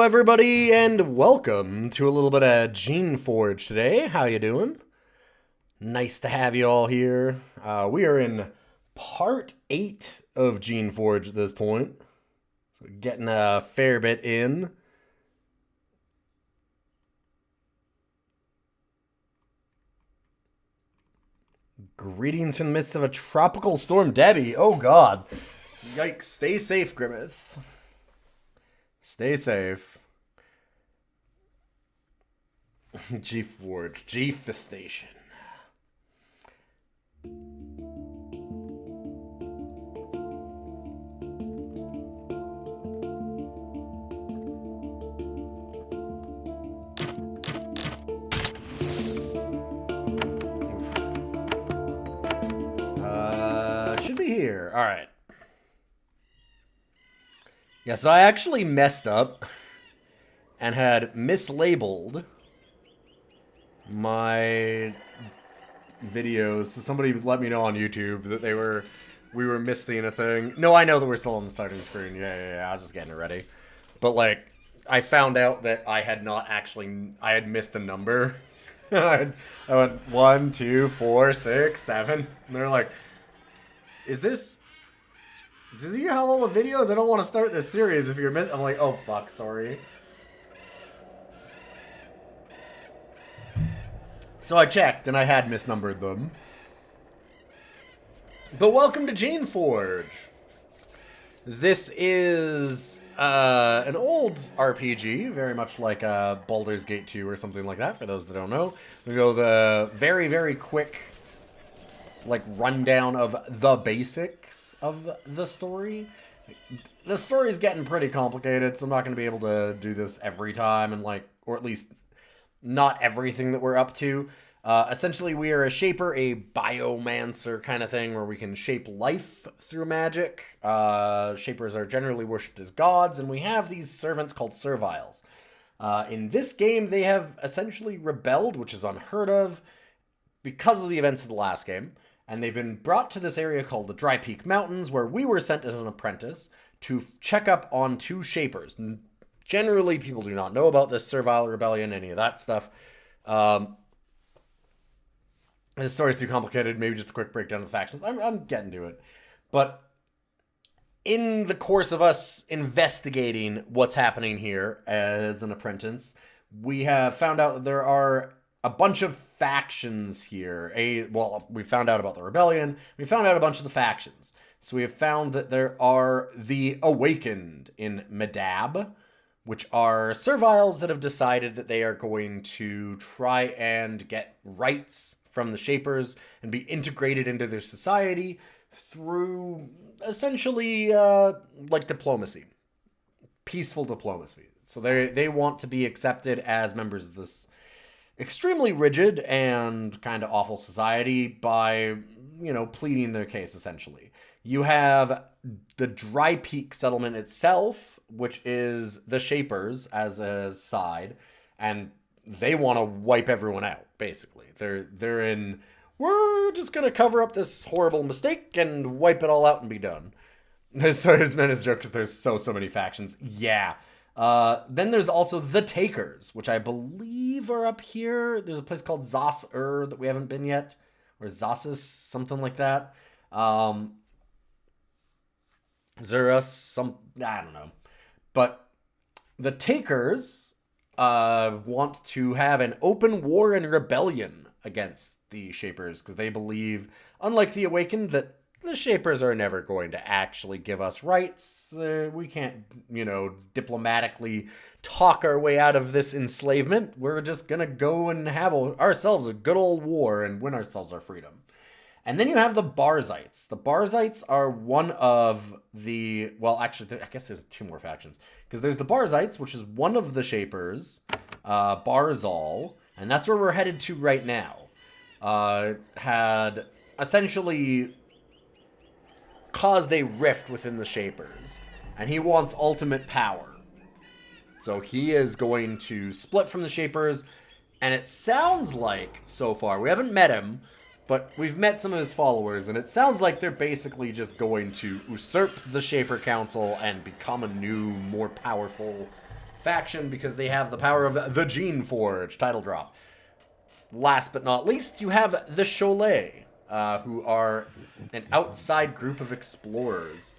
everybody, and welcome to a little bit of Geneforge today. How you doing? Nice to have you all here. We are in part 8 of Geneforge at this point. So getting a fair bit in. Greetings from the midst of a tropical storm, Debbie. Oh god. Yikes. Stay safe, Grimmeth. Stay safe. Geneforge. Infestation. Should be here. All right. Yeah, so I actually messed up and had mislabeled my videos. So somebody let me know on YouTube that we were missing a thing. No, I know that we're still on the starting screen. Yeah. I was just getting it ready. But like, I found out that I had missed a number. I went 1, 2, 4, 6, 7. And they're like, do you have all the videos? I don't want to start this series if you're I'm like, oh fuck, sorry. So I checked and I had misnumbered them. But welcome to Geneforge. This is an old RPG, very much like Baldur's Gate 2 or something like that, for those that don't know. We go the very, very quick rundown of the basics of the story. The story is getting pretty complicated, so I'm not going to be able to do this every time, and or at least not everything that we're up to. Essentially, we are a shaper, a biomancer kind of thing, where we can shape life through magic. Shapers are generally worshipped as gods, and we have these servants called serviles. In this game, they have essentially rebelled, which is unheard of, because of the events of the last game. And they've been brought to this area called the Dry Peak Mountains, where we were sent as an apprentice to check up on 2 shapers. Generally, people do not know about this Servile Rebellion, any of that stuff. This story's too complicated. Maybe just a quick breakdown of the factions. I'm getting to it. But in the course of us investigating what's happening here as an apprentice, we have found out that there are a bunch of factions here. We found out about the rebellion. We found out a bunch of the factions. So we have found that there are the Awakened in Medab, which are serviles that have decided that they are going to try and get rights from the Shapers and be integrated into their society through essentially diplomacy. Peaceful diplomacy. So they want to be accepted as members of this extremely rigid and kind of awful society by, pleading their case, essentially. You have the Dry Peak settlement itself, which is the Shapers as a side, and they want to wipe everyone out, basically. They're in, we're just going to cover up this horrible mistake and wipe it all out and be done. Sorry, it's meant as a joke because there's so many factions. Yeah. Then there's also the Takers, which I believe are up here. There's a place called Zos-ur that we haven't been yet. Or Zosis, something like that. Zurus, I don't know. But the Takers want to have an open war and rebellion against the Shapers, because they believe, unlike the Awakened, that the Shapers are never going to actually give us rights. We can't, diplomatically talk our way out of this enslavement. We're just going to go and have ourselves a good old war and win ourselves our freedom. And then you have the Barzites. The Barzites are one of the... Well, actually, I guess there's 2 more factions. Because there's the Barzites, which is one of the Shapers, Barzal, and that's where we're headed to right now. Had essentially caused a rift within the Shapers, and he wants ultimate power. So he is going to split from the Shapers, and it sounds like, so far, we haven't met him, but we've met some of his followers, and it sounds like they're basically just going to usurp the Shaper Council and become a new, more powerful faction because they have the power of the Geneforge. Title drop. Last but not least, you have the Cholet, who are an outside group of explorers.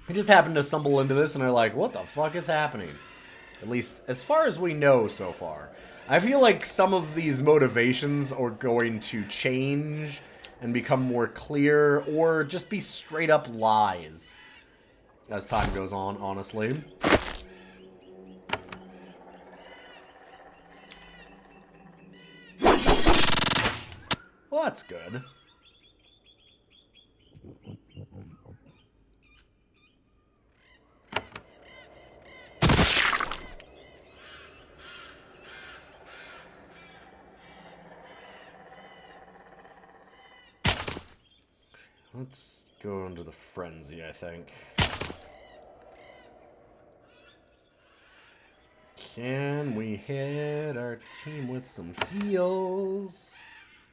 We just happened to stumble into this and are like, what the fuck is happening? At least, as far as we know so far. I feel like some of these motivations are going to change and become more clear, or just be straight up lies as time goes on, honestly. Well, that's good. Let's go into the frenzy, I think. Can we hit our team with some heals?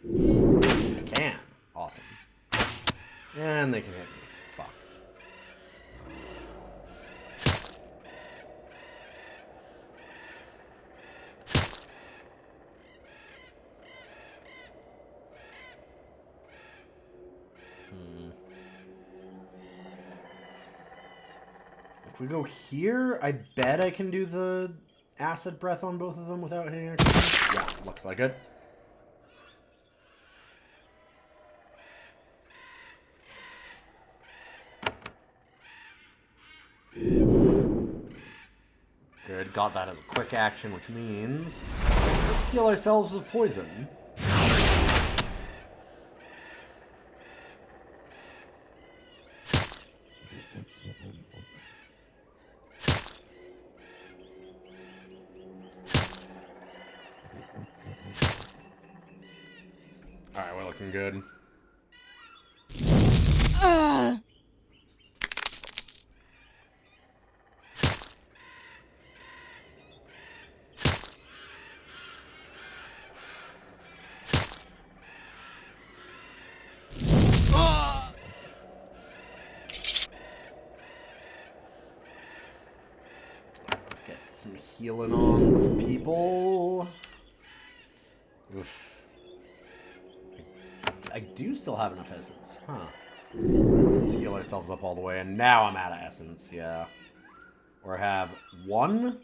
I can. Awesome. And they can hit me. Fuck. If we go here, I bet I can do the acid breath on both of them without hitting our team. Yeah, looks like it. Good, got that as a quick action, which means let's heal ourselves of poison. Alright, we're looking good. Let's get some healing on some people. Oof. I do still have enough essence, huh? Let's heal ourselves up all the way, and now I'm out of essence, yeah. Or I have one?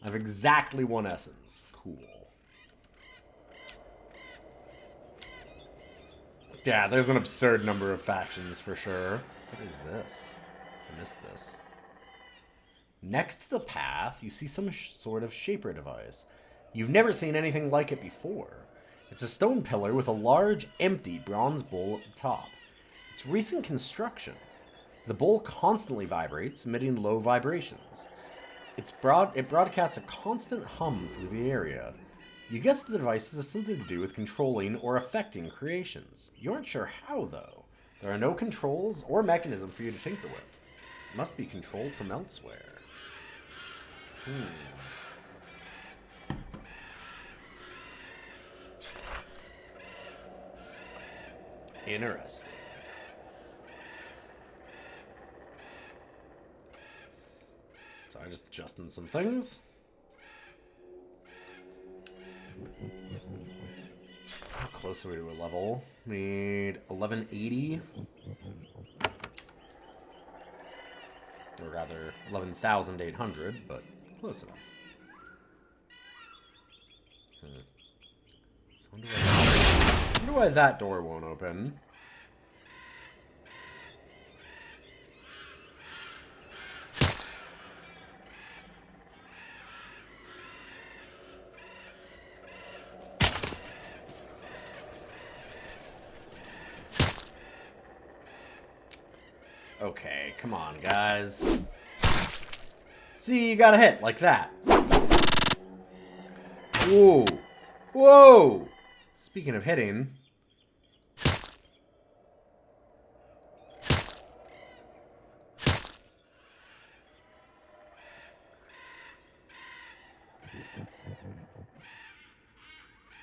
I have exactly one essence. Cool. Yeah, there's an absurd number of factions for sure. What is this? I missed this. Next to the path, you see some sort of shaper device. You've never seen anything like it before. It's a stone pillar with a large, empty bronze bowl at the top. It's recent construction. The bowl constantly vibrates, emitting low vibrations. It broadcasts a constant hum through the area. You guess the devices have something to do with controlling or affecting creations. You aren't sure how, though. There are no controls or mechanism for you to tinker with. It must be controlled from elsewhere. Interesting. So I just adjusting some things. How close are we to a level? Need 1180. Or rather, 11,800, but close enough. So I wonder why that door won't open. Okay, come on, guys. See, you gotta hit like that. Whoa. Whoa! Speaking of hitting...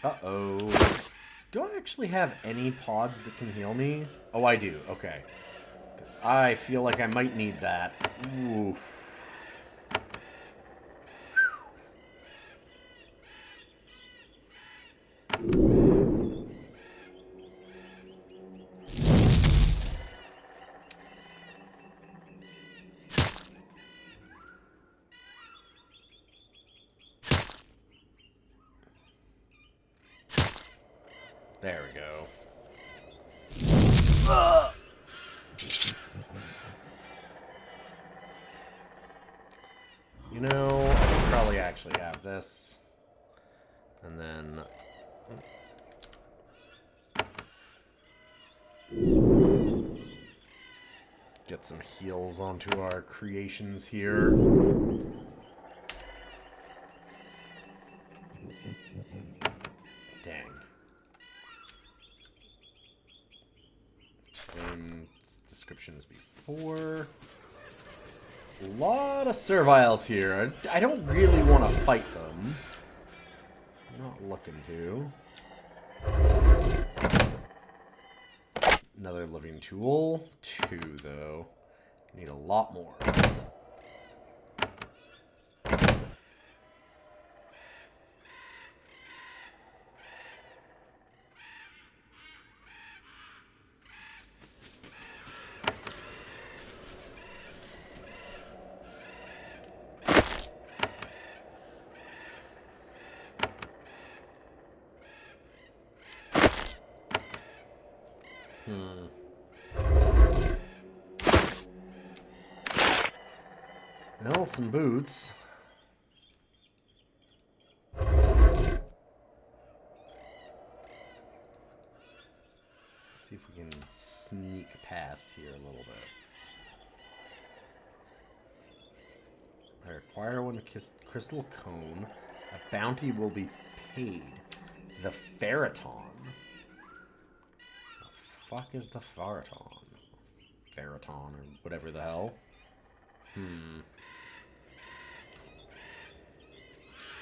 Uh-oh. Do I actually have any pods that can heal me? Oh, I do. Okay. Because I feel like I might need that. Ooh. There we go. You know, I should probably actually have this. And then... get some heals onto our creations here. Dang. Same description as before. A lot of serviles here. I don't really want to fight them. I'm not looking to. Another living tool. 2, though. Need a lot more. Well, some boots. See if we can sneak past here a little bit. I require one crystal cone. A bounty will be paid. The Ferriton. The fuck is the Ferriton? Ferriton or whatever the hell.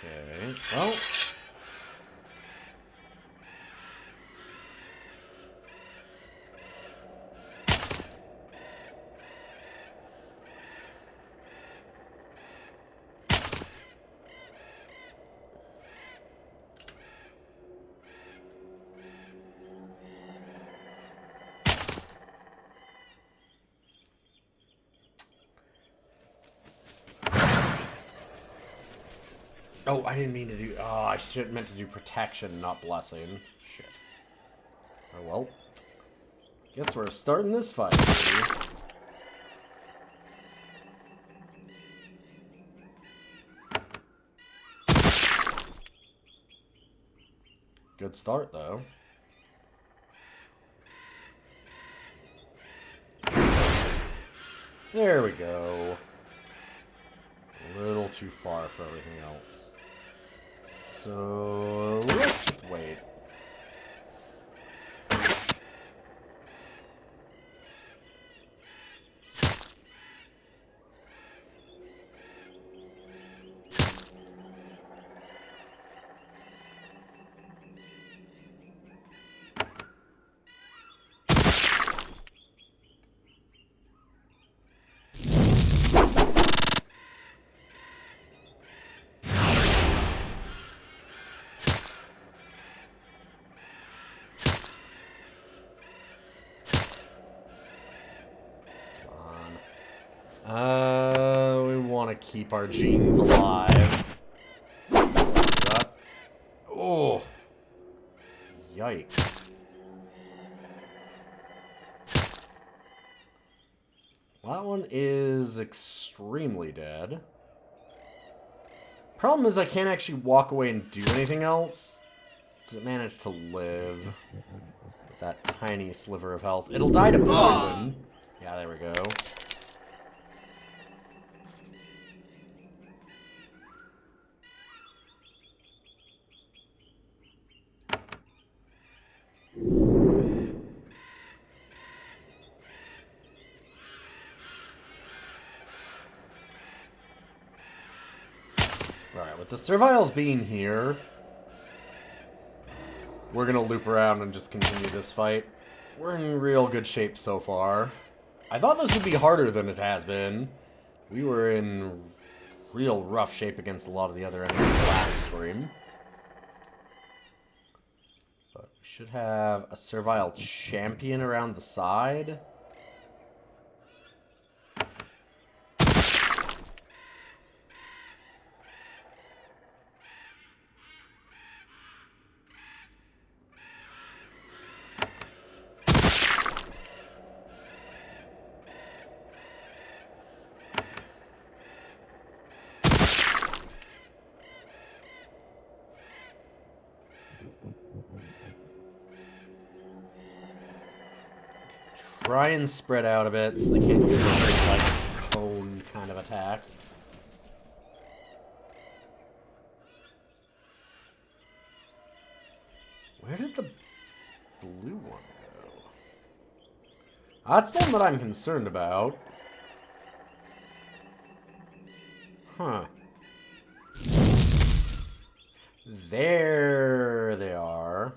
Okay, well. Oh, I didn't mean to do... Oh, I should have meant to do protection, not blessing. Shit. Oh, well. Guess we're starting this fight, baby. Good start, though. There we go. A little too far for everything else. So let's just wait. We want to keep our genes alive. Oh, yikes. That one is extremely dead. Problem is I can't actually walk away and do anything else. Does it manage to live with that tiny sliver of health? It'll die to poison. Yeah, there we go. Alright, with the Serviles being here, we're gonna loop around and just continue this fight. We're in real good shape so far. I thought this would be harder than it has been. We were in real rough shape against a lot of the other enemies last stream. But we should have a servile champion around the side. Try and spread out a bit so they can't use a very, like, cone kind of attack. Where did the blue one go? That's the one that I'm concerned about. Huh. There they are.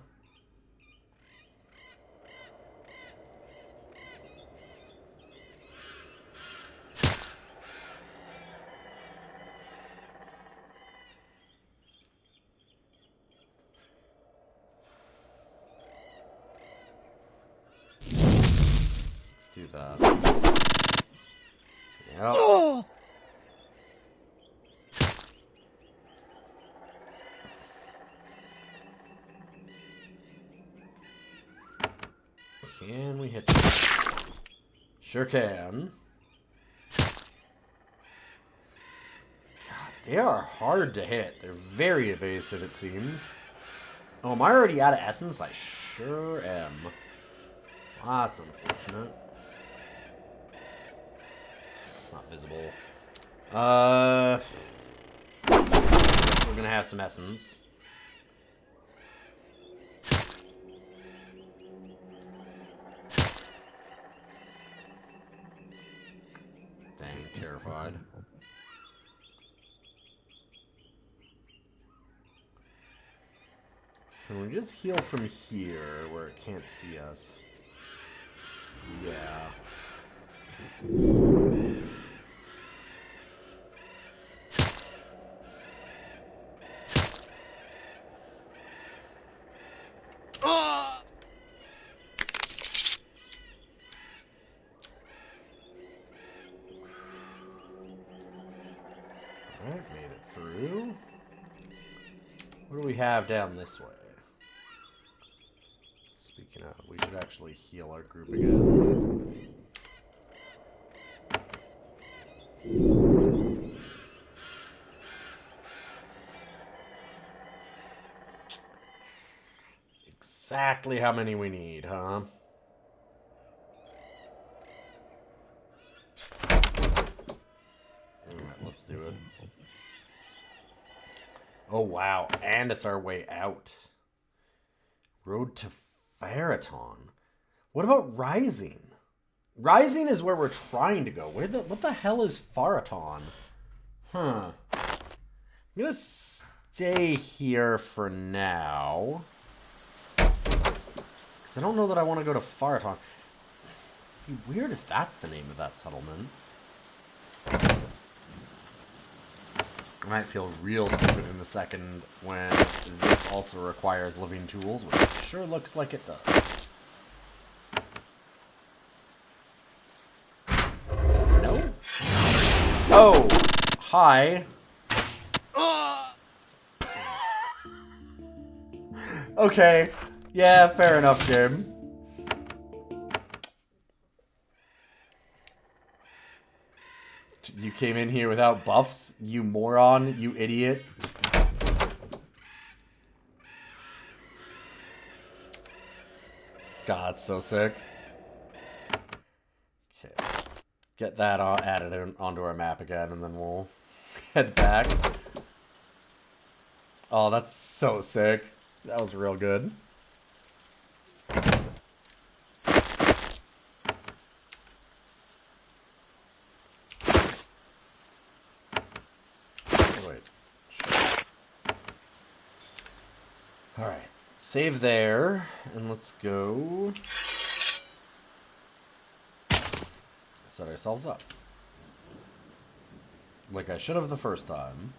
Do that. Yep. Oh. Can we hit you? Sure can. God, they are hard to hit. They're very evasive, it seems. Oh, am I already out of essence? I sure am. That's unfortunate. It's not visible. We're gonna have some essence. Dang, terrified. Can we just heal from here where it can't see us? Yeah. Alright, made it through. What do we have down this way? Speaking of, we should actually heal our group again. Exactly how many we need, huh? Alright, let's do it. Oh, wow. And it's our way out. Road to Faraton. What about Rising? Rising is where we're trying to go. What the hell is Faraton? Huh. I'm gonna stay here for now. Because I don't know that I want to go to Faraton. It'd be weird if that's the name of that settlement. I might feel real stupid in a second when this also requires living tools, which sure looks like it does. No? Oh! Hi. Okay. Yeah, fair enough, game. You came in here without buffs, you moron, you idiot. God, so sick. Okay, let's get that added onto our map again, and then we'll head back. Oh, that's so sick. That was real good. Alright, save there, and let's go. set ourselves up. Like I should have the first time.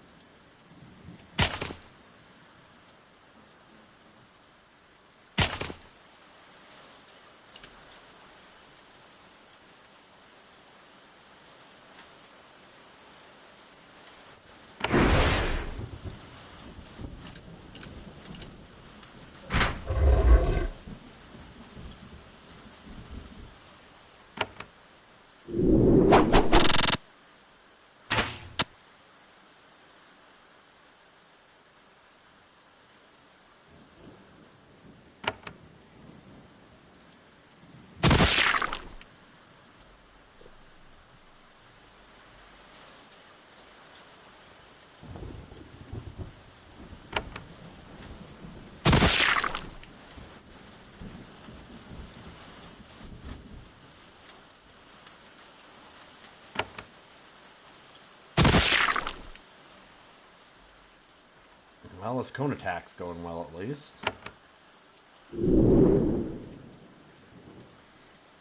Well, this cone attack's going well, at least.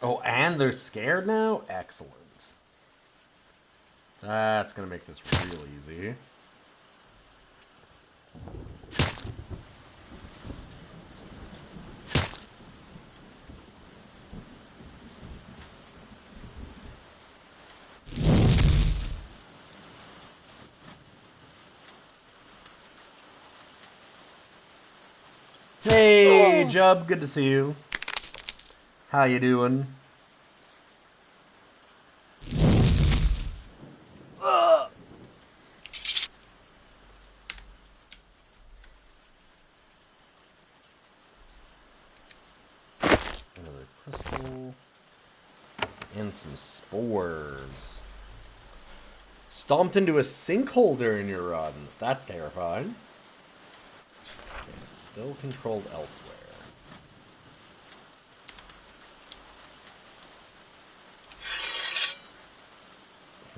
Oh, and they're scared now? Excellent. That's gonna make this real easy. Hey, Jub, good to see you. How you doing? Another crystal. And some spores. Stomped into a sinkhole during your run. That's terrifying. Okay, so still controlled elsewhere.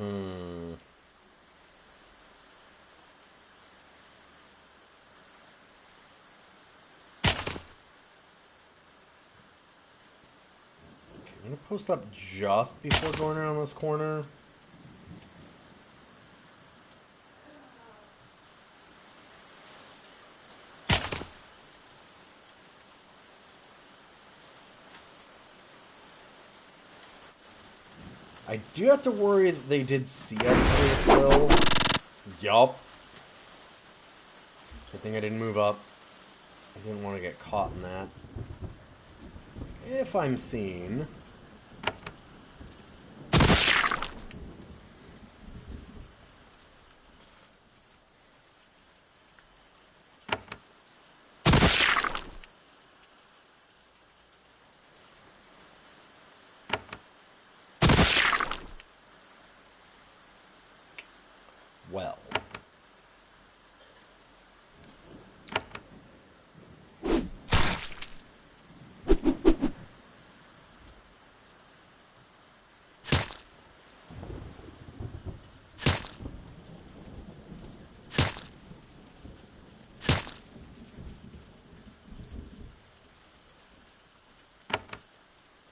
I'm gonna post up just before going around this corner. I do have to worry that they did see us here still. Yup. Good thing I didn't move up. I didn't want to get caught in that. If I'm seen. Well.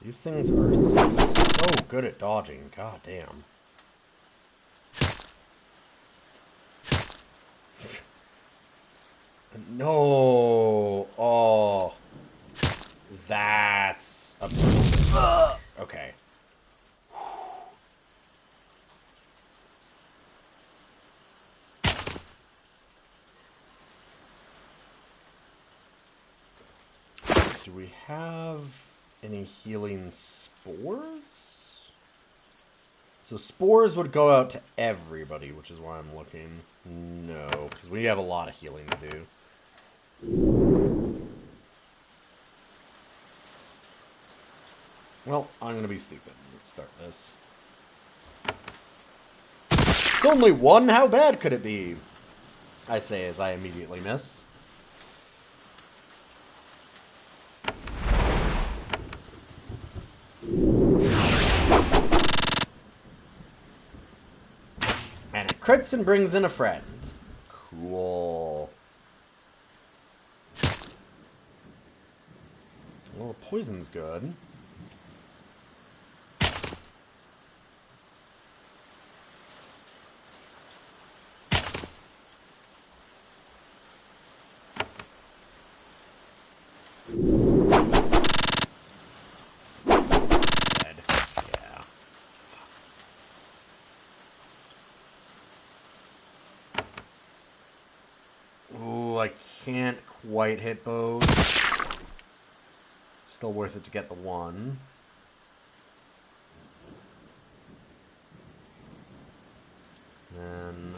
These things are so good at dodging. God damn. No. Oh. That's a brutal mistake. Okay. Do we have any healing spores? So spores would go out to everybody, which is why I'm looking. No, because we have a lot of healing to do. Well, I'm going to be stupid. Let's start this. It's only one? How bad could it be? I say as I immediately miss. And it crits and brings in a friend. Cool. Well, the poison's good. I can't quite hit both. Still worth it to get the one. Then...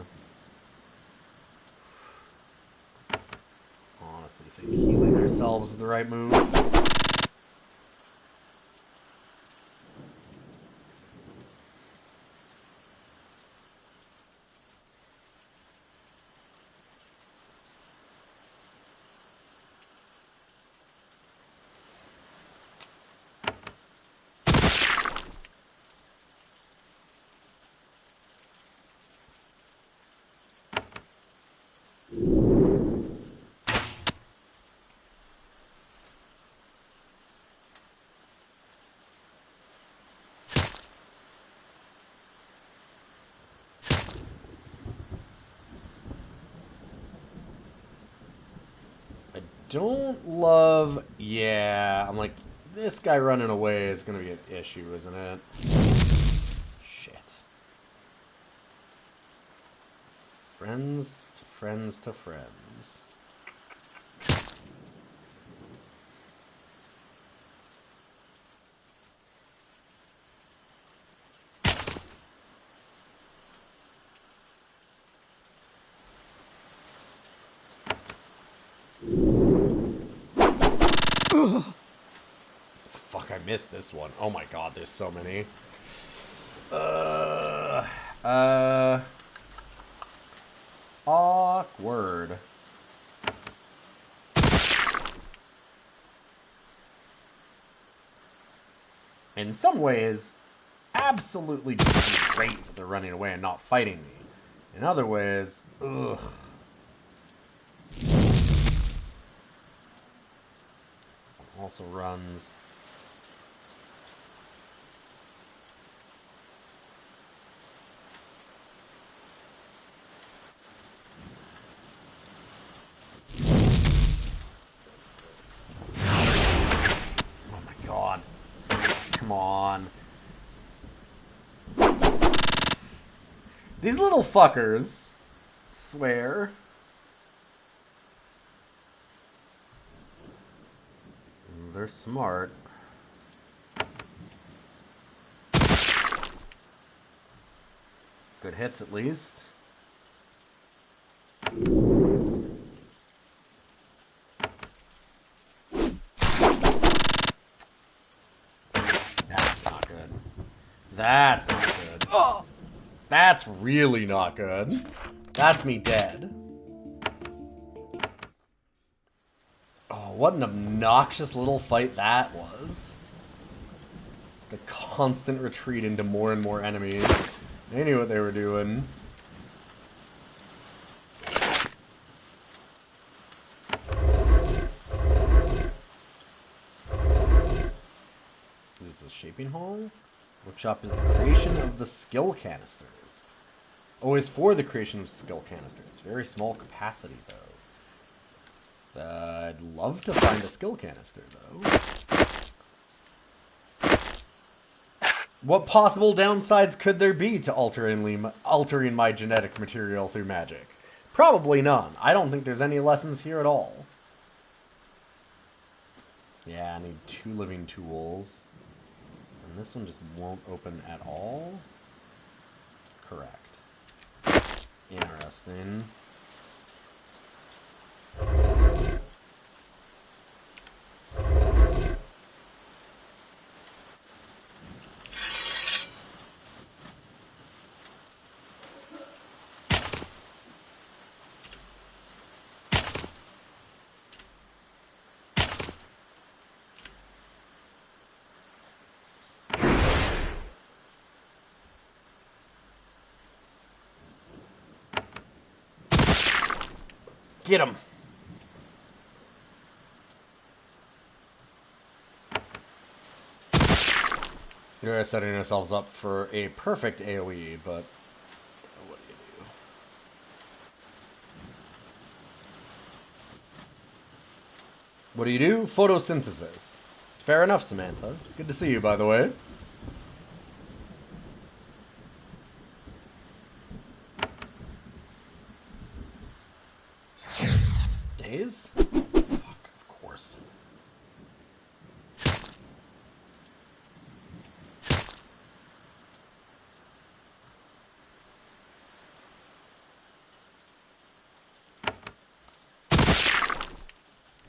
honestly, I think healing ourselves is the right move. Don't love... yeah, I'm like, this guy running away is going to be an issue, isn't it? Shit. Friends to friends to friends. Fuck, I missed this one. Oh my god, there's so many. Awkward. In some ways, absolutely great that they're running away and not fighting me. In other ways, ugh. Also runs. Oh my god. Come on. These little fuckers. Swear. They're smart. Good hits, at least. That's not good. That's not good. Oh! That's really not good. That's me dead. Oh, what an obnoxious little fight that was. It's the constant retreat into more and more enemies. They knew what they were doing. Is this the shaping hole? Workshop is the creation of the skill canisters. Oh, it's for the creation of skill canisters. Very small capacity, though. I'd love to find a skill canister, though. What possible downsides could there be to altering my genetic material through magic? Probably none. I don't think there's any lessons here at all. Yeah, I need 2 living tools. And this one just won't open at all? Correct. Interesting. Get him! We're setting ourselves up for a perfect AoE, but what do you do? What do you do? Photosynthesis. Fair enough, Samantha. Good to see you, by the way. eyes. Fuck, of course.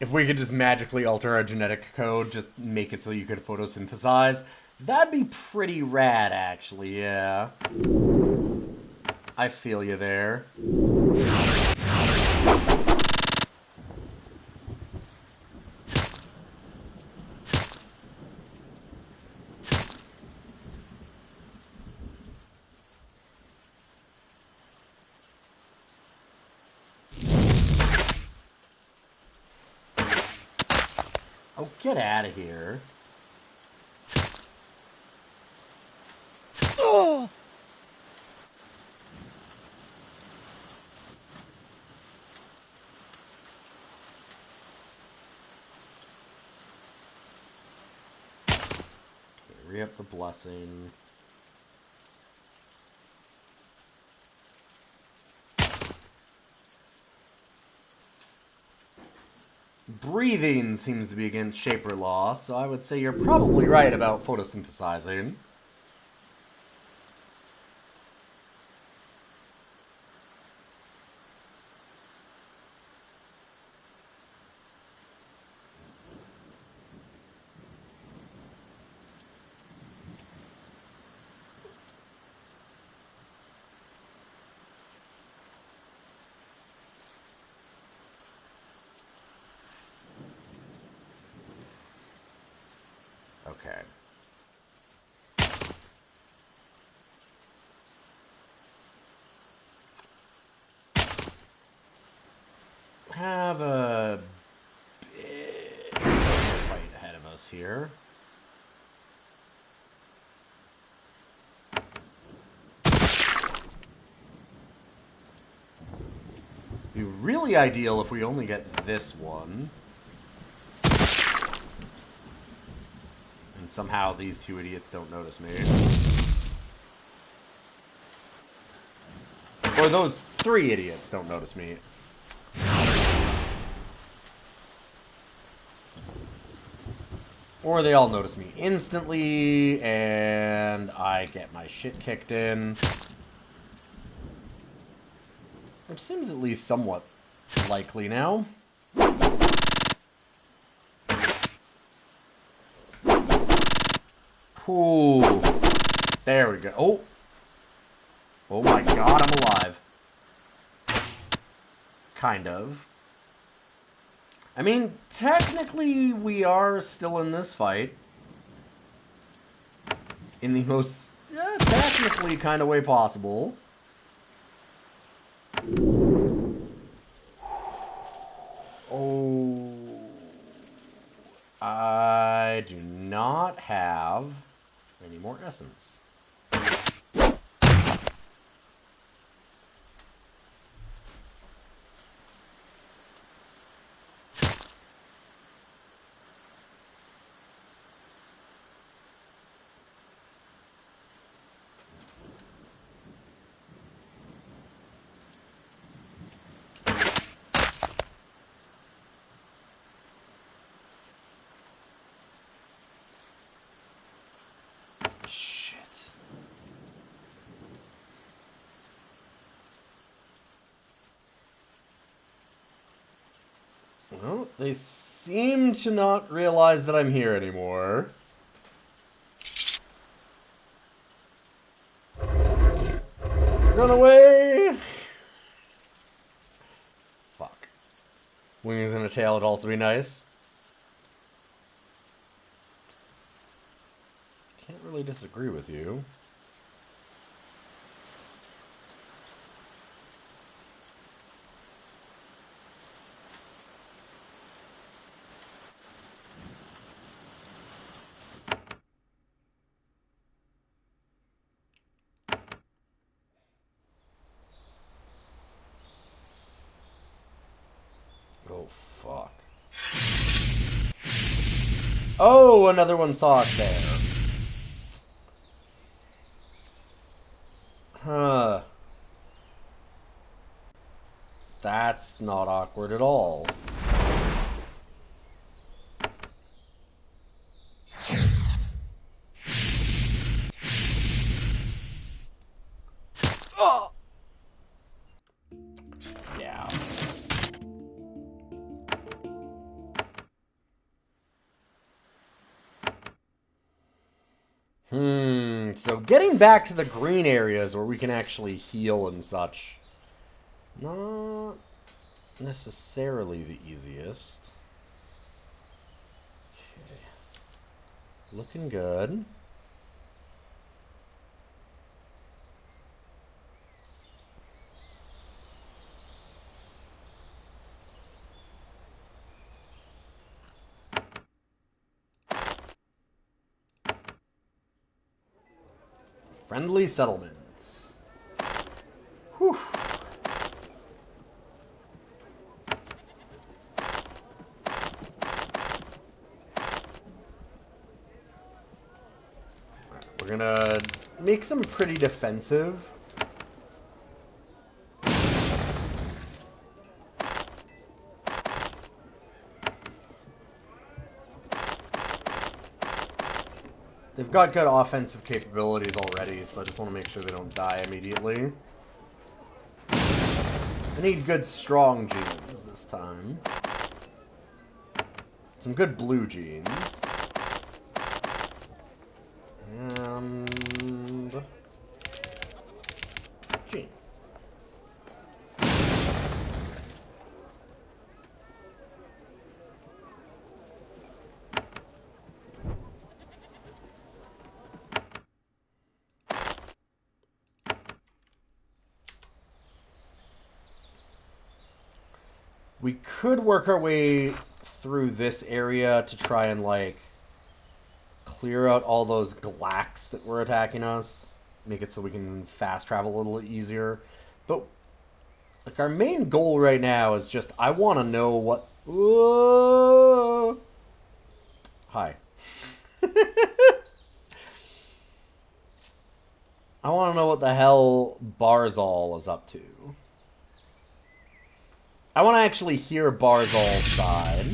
If we could just magically alter our genetic code, just make it so you could photosynthesize, that'd be pretty rad, actually, yeah. I feel you there. Oh, get out of here. Oh! Okay, re-up the blessing. Breathing seems to be against Shaper Law, so I would say you're probably right about photosynthesizing. Okay. Have a big fight ahead of us here. Be really ideal if we only get this one. And somehow these two idiots don't notice me. Or those three idiots don't notice me. Or they all notice me instantly, and I get my shit kicked in. Which seems at least somewhat likely now. Ooh. There we go. Oh. Oh my god, I'm alive. Kind of. I mean, technically, we are still in this fight. In the most, technically kind of way possible. Oh. I do not have any more essence. Well, they seem to not realize that I'm here anymore. Run away! Fuck. Wings and a tail would also be nice. Can't really disagree with you. Oh, fuck. Oh, another one saw us there. Huh. That's not awkward at all. Yeah. So getting back to the green areas where we can actually heal and such. Not necessarily the easiest. Okay. Looking good. Friendly settlements. Whew. We're gonna make them pretty defensive. They've got good offensive capabilities already, so I just want to make sure they don't die immediately. I need good strong genes this time. Some good blue genes. And... gene. We could work our way through this area to try and, like, clear out all those glax that were attacking us. Make it so we can fast travel a little easier. But, like, our main goal right now is just, I want to know what... Whoa! Hi. I want to know what the hell Barzal is up to. I want to actually hear Barzal's side.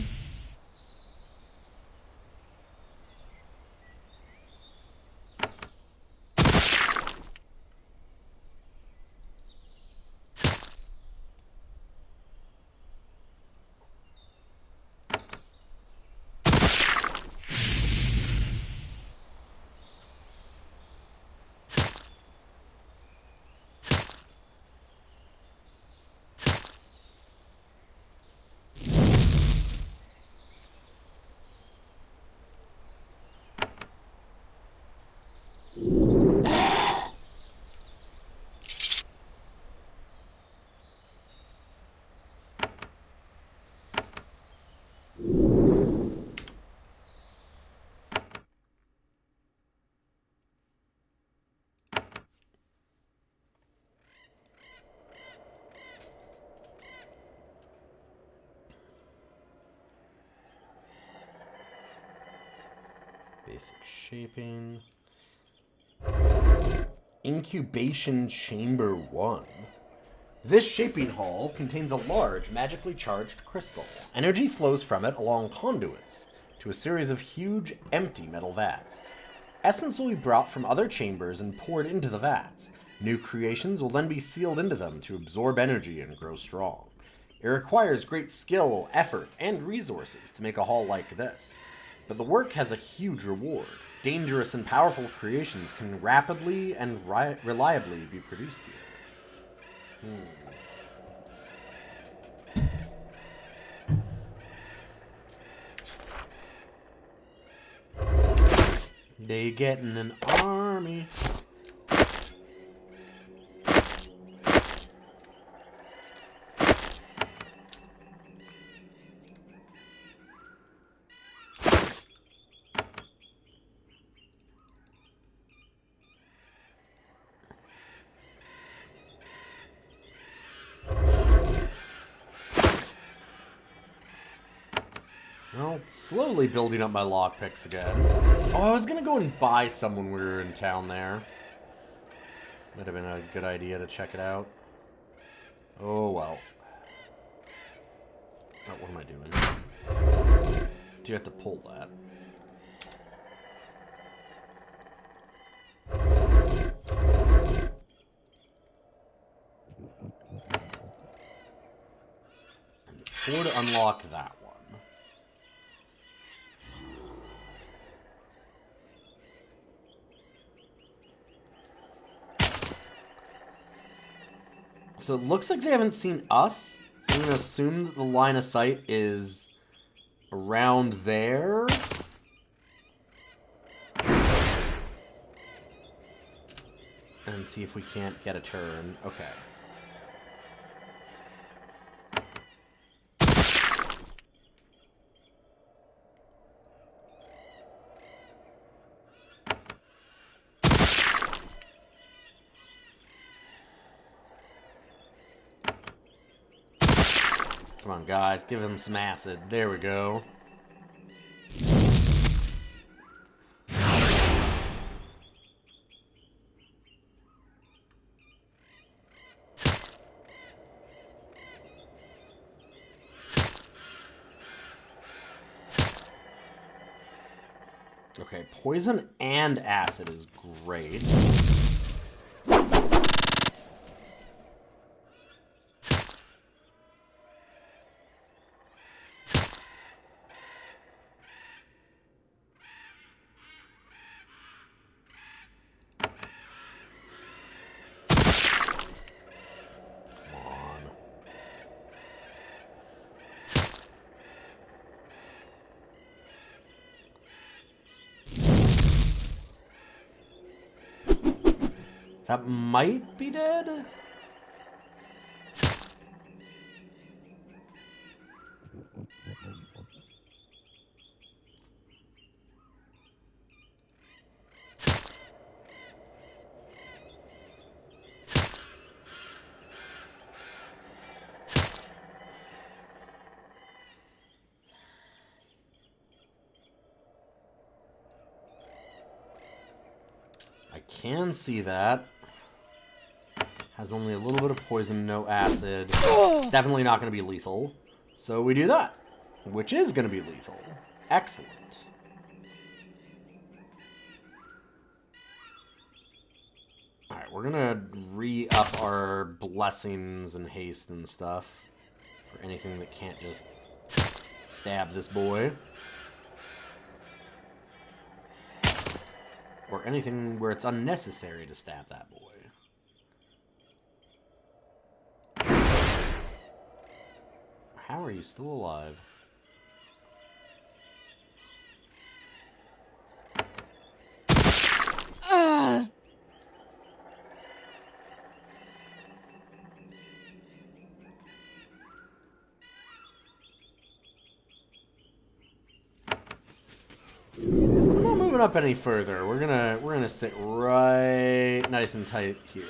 Basic shaping. Incubation Chamber 1. This shaping hall contains a large, magically charged crystal. Energy flows from it along conduits to a series of huge, empty metal vats. Essence will be brought from other chambers and poured into the vats. New creations will then be sealed into them to absorb energy and grow strong. It requires great skill, effort, and resources to make a hall like this. But the work has a huge reward. Dangerous and powerful creations can rapidly and reliably be produced here. They getting an army. Well, slowly building up my lockpicks again. Oh, I was gonna go and buy some when we were in town there. Might have been a good idea to check it out. Oh, well. Oh, what am I doing? Do you have to pull that? 4 to unlock that one. So it looks like they haven't seen us. So I'm going to assume that the line of sight is around there. And see if we can't get a turn. Okay. Come on, guys. Give him some acid. There we go. Okay, poison and acid is great. That might be dead. I can see that. Has only a little bit of poison, no acid. It's definitely not going to be lethal. So we do that, which is going to be lethal. Excellent. Alright, we're going to re-up our blessings and haste and stuff for anything that can't just stab this boy. Or anything where it's unnecessary to stab that boy. How are you still alive? We're not moving up any further. We're gonna sit right nice and tight here.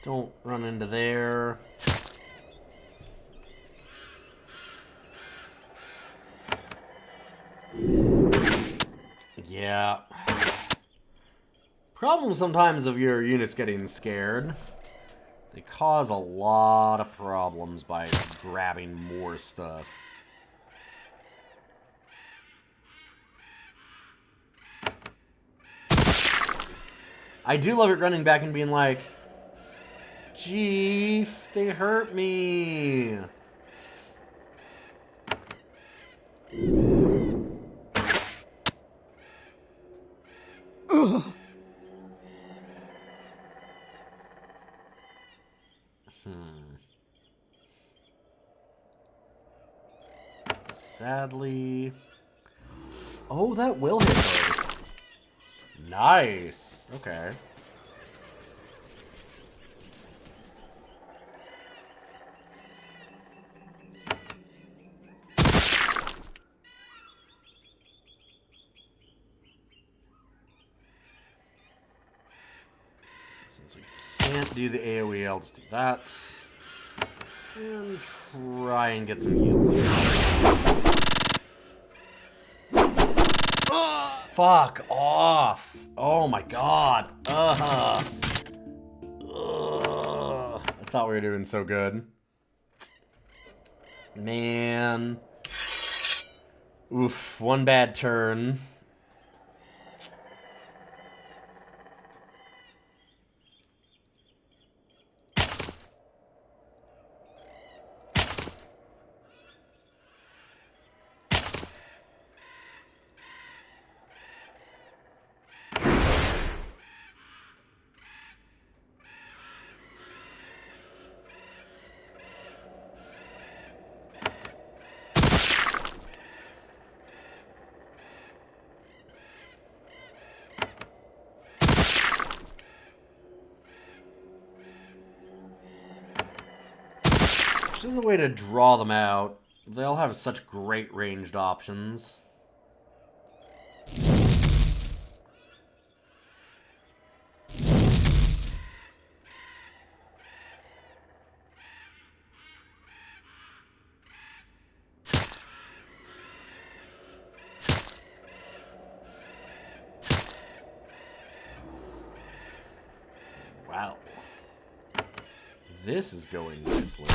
Don't run into there. Yeah. Problem sometimes of your units getting scared. They cause a lot of problems by grabbing more stuff. I do love it running back and being like, Chief, they hurt me. Ugh. Sadly. Oh, that will hit both. Nice. Okay. Since we can't do the AoE, I'll just do that. And try and get some heals here. Fuck off! Oh my god! I thought we were doing so good. Man. Oof, one bad turn. There's a way to draw them out. They all have such great ranged options. Wow. This is going nicely.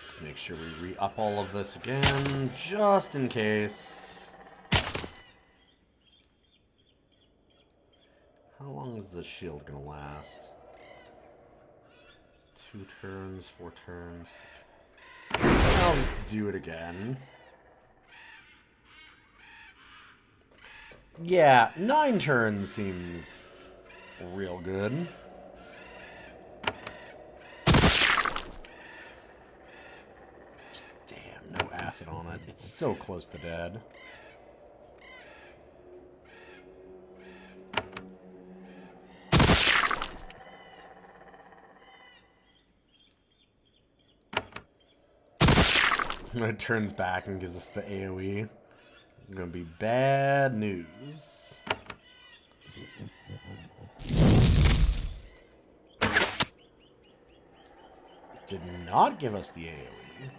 Let's make sure we re-up all of this again, just in case. How long is the shield gonna last? 2 turns, 4 turns. I'll just do it again. Yeah, 9 turns seems real good. Damn, no acid on it. It's so close to dead. It turns back and gives us the AoE. It's gonna be bad news. Did not give us the AoE.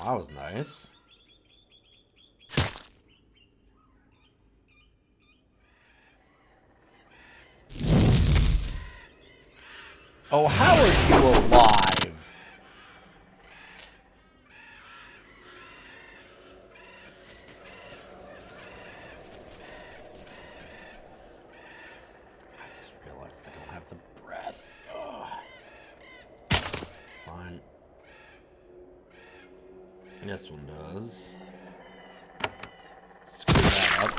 That was nice. Oh, how are you alive? This one does. Screw that up.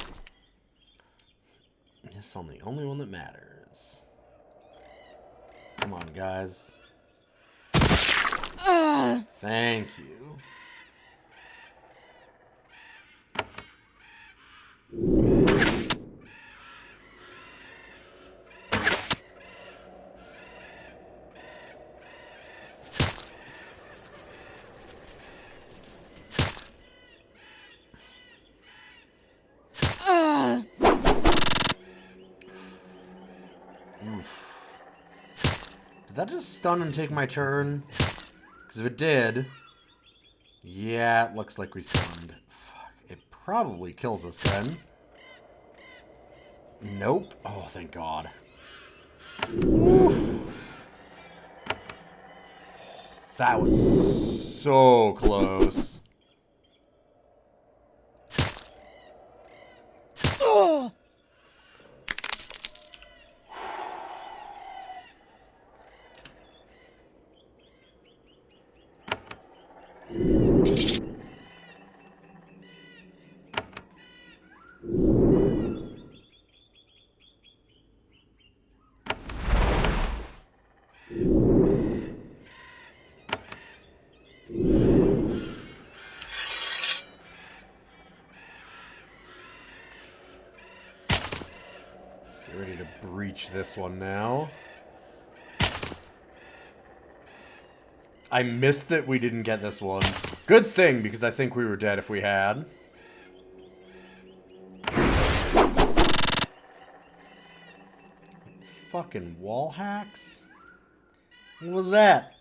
This on the only one that matters. Come on, guys. Thank you. Did that just stun and take my turn? Because if it did... Yeah, it looks like we stunned. Fuck, it probably kills us then. Nope. Oh, thank God. Oof. That was so close. Oh! Get ready to breach this one now. I missed that we didn't get this one. Good thing, because I think we were dead if we had. Fucking wall hacks? What was that?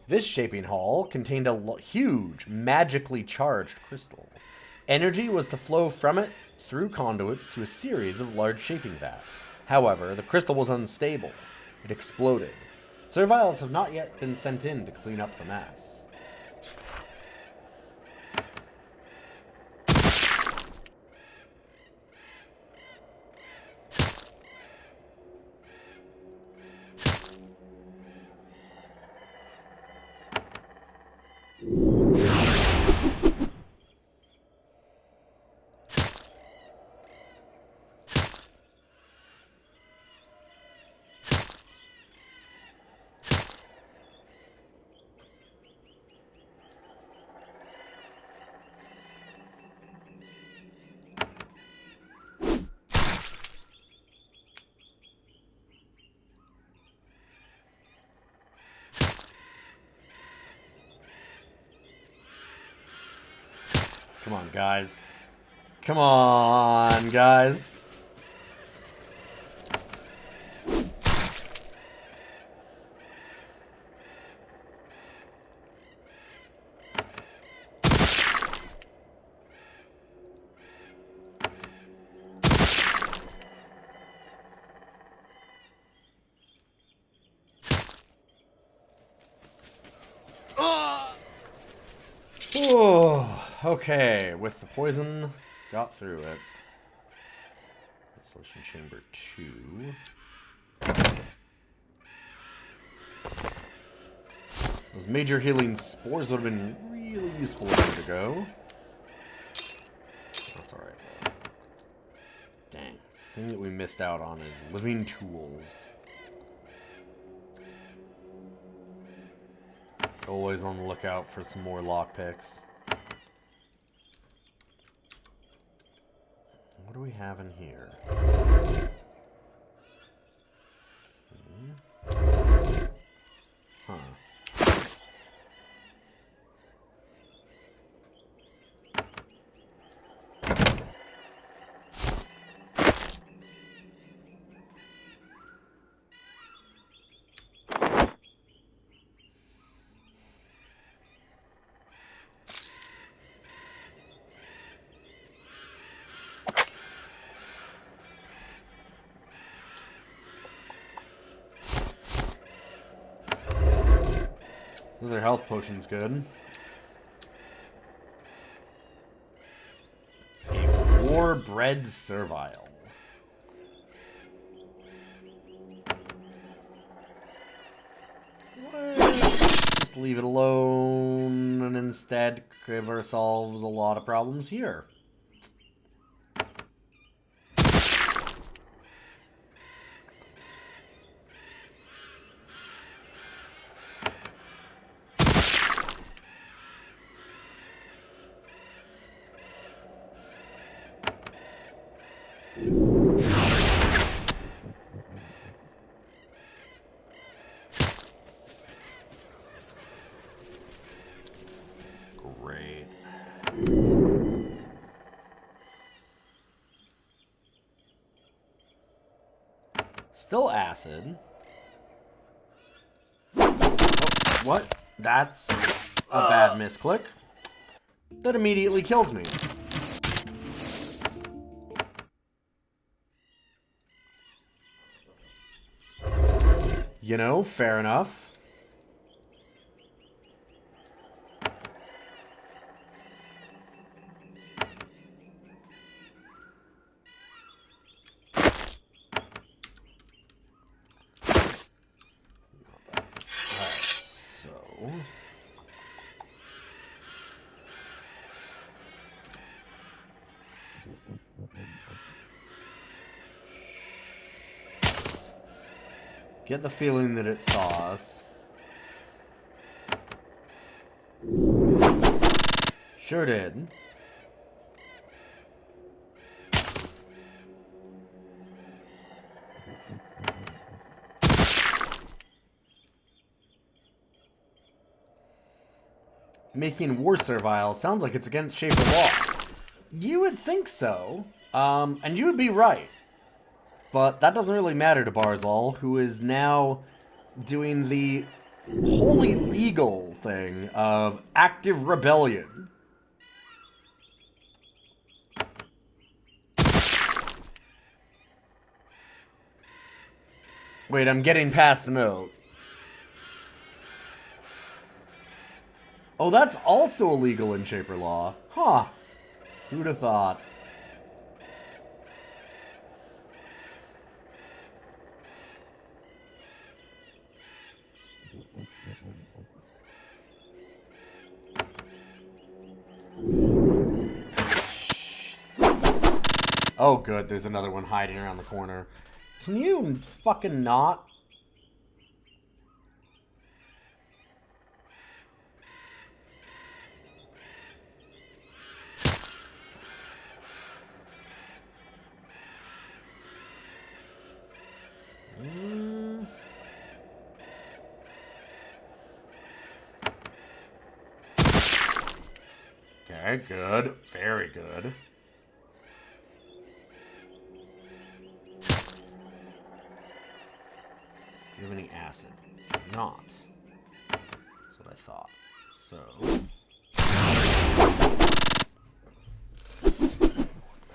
This shaping hall contained a huge, magically charged crystal. Energy was to flow from it through conduits to a series of large shaping vats. However, the crystal was unstable. It exploded. Serviles have not yet been sent in to clean up the mess. Come on, guys. Come on, guys. Oh, okay. With the poison, got through it. Isolation chamber 2. Those major healing spores would have been really useful a minute ago. That's alright, though. Dang. The thing that we missed out on is living tools. Always on the lookout for some more lockpicks. What do we have in here? Okay. Huh. Those are health potions, good. A war-bred servile. Just leave it alone and instead give ourselves a lot of problems here. Great. Still acid. Oh, what? That's a bad misclick. That immediately kills me. You know, fair enough. Get the feeling that it saw us. Sure did. Making war servile sounds like it's against Shaper law. You would think so. And you would be right. But that doesn't really matter to Barzal, who is now doing the wholly legal thing of active rebellion. Wait, I'm getting past the note. Oh, that's also illegal in Shaper law. Huh. Who'd have thought? Oh, good. There's another one hiding around the corner. Can you fucking not? Okay, good. Very good. Do you have any acid? Not. That's what I thought. So...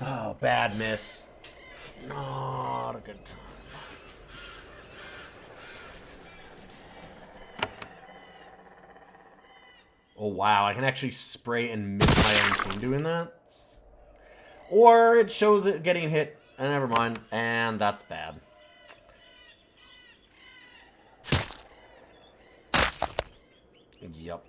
Oh, bad miss. Not a good time. Oh, wow. I can actually spray and miss my own team doing that. Or it shows it getting hit. Never mind. And that's bad. Yup.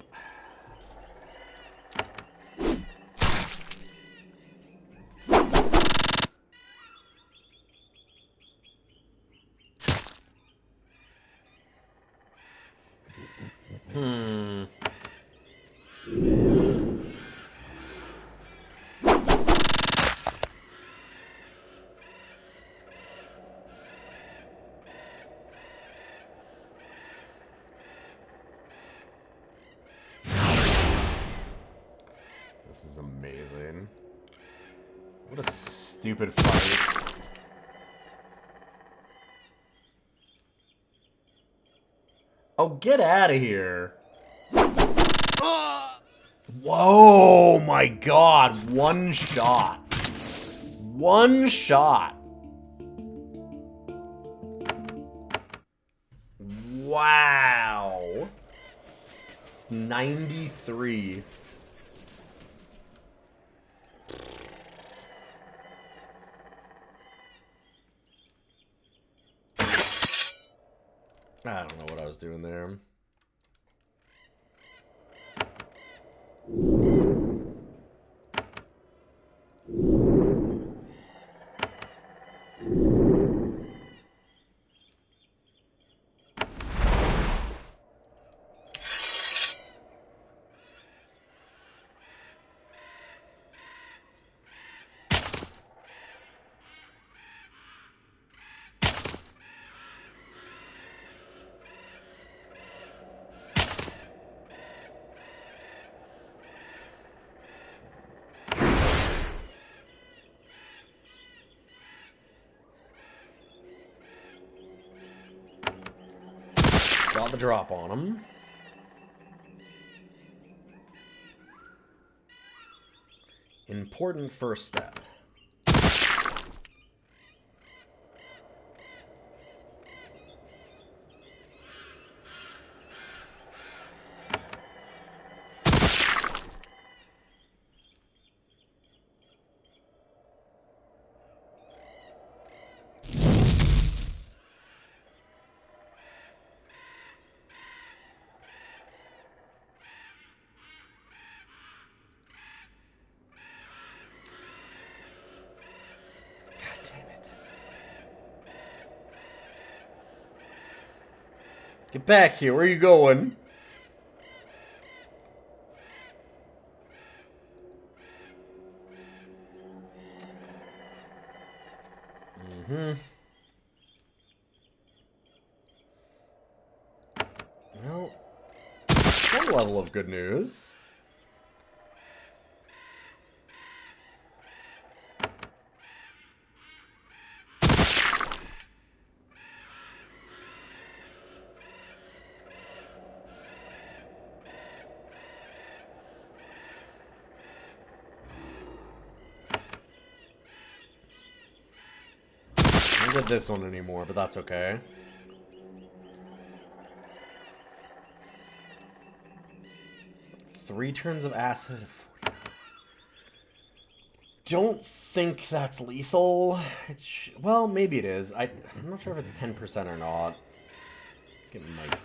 This is amazing. What a stupid fight. Oh, get out of here. Whoa, my God. One shot. One shot. Wow. It's 93. I don't know what I was doing there. Got the drop on him. Important first step. Get back here. Where are you going? Well, some level of good news. did this one anymore, but that's okay. Three turns of acid. Don't think that's lethal. Well, maybe it is. I'm not sure if it's 10% or not. I think it might be.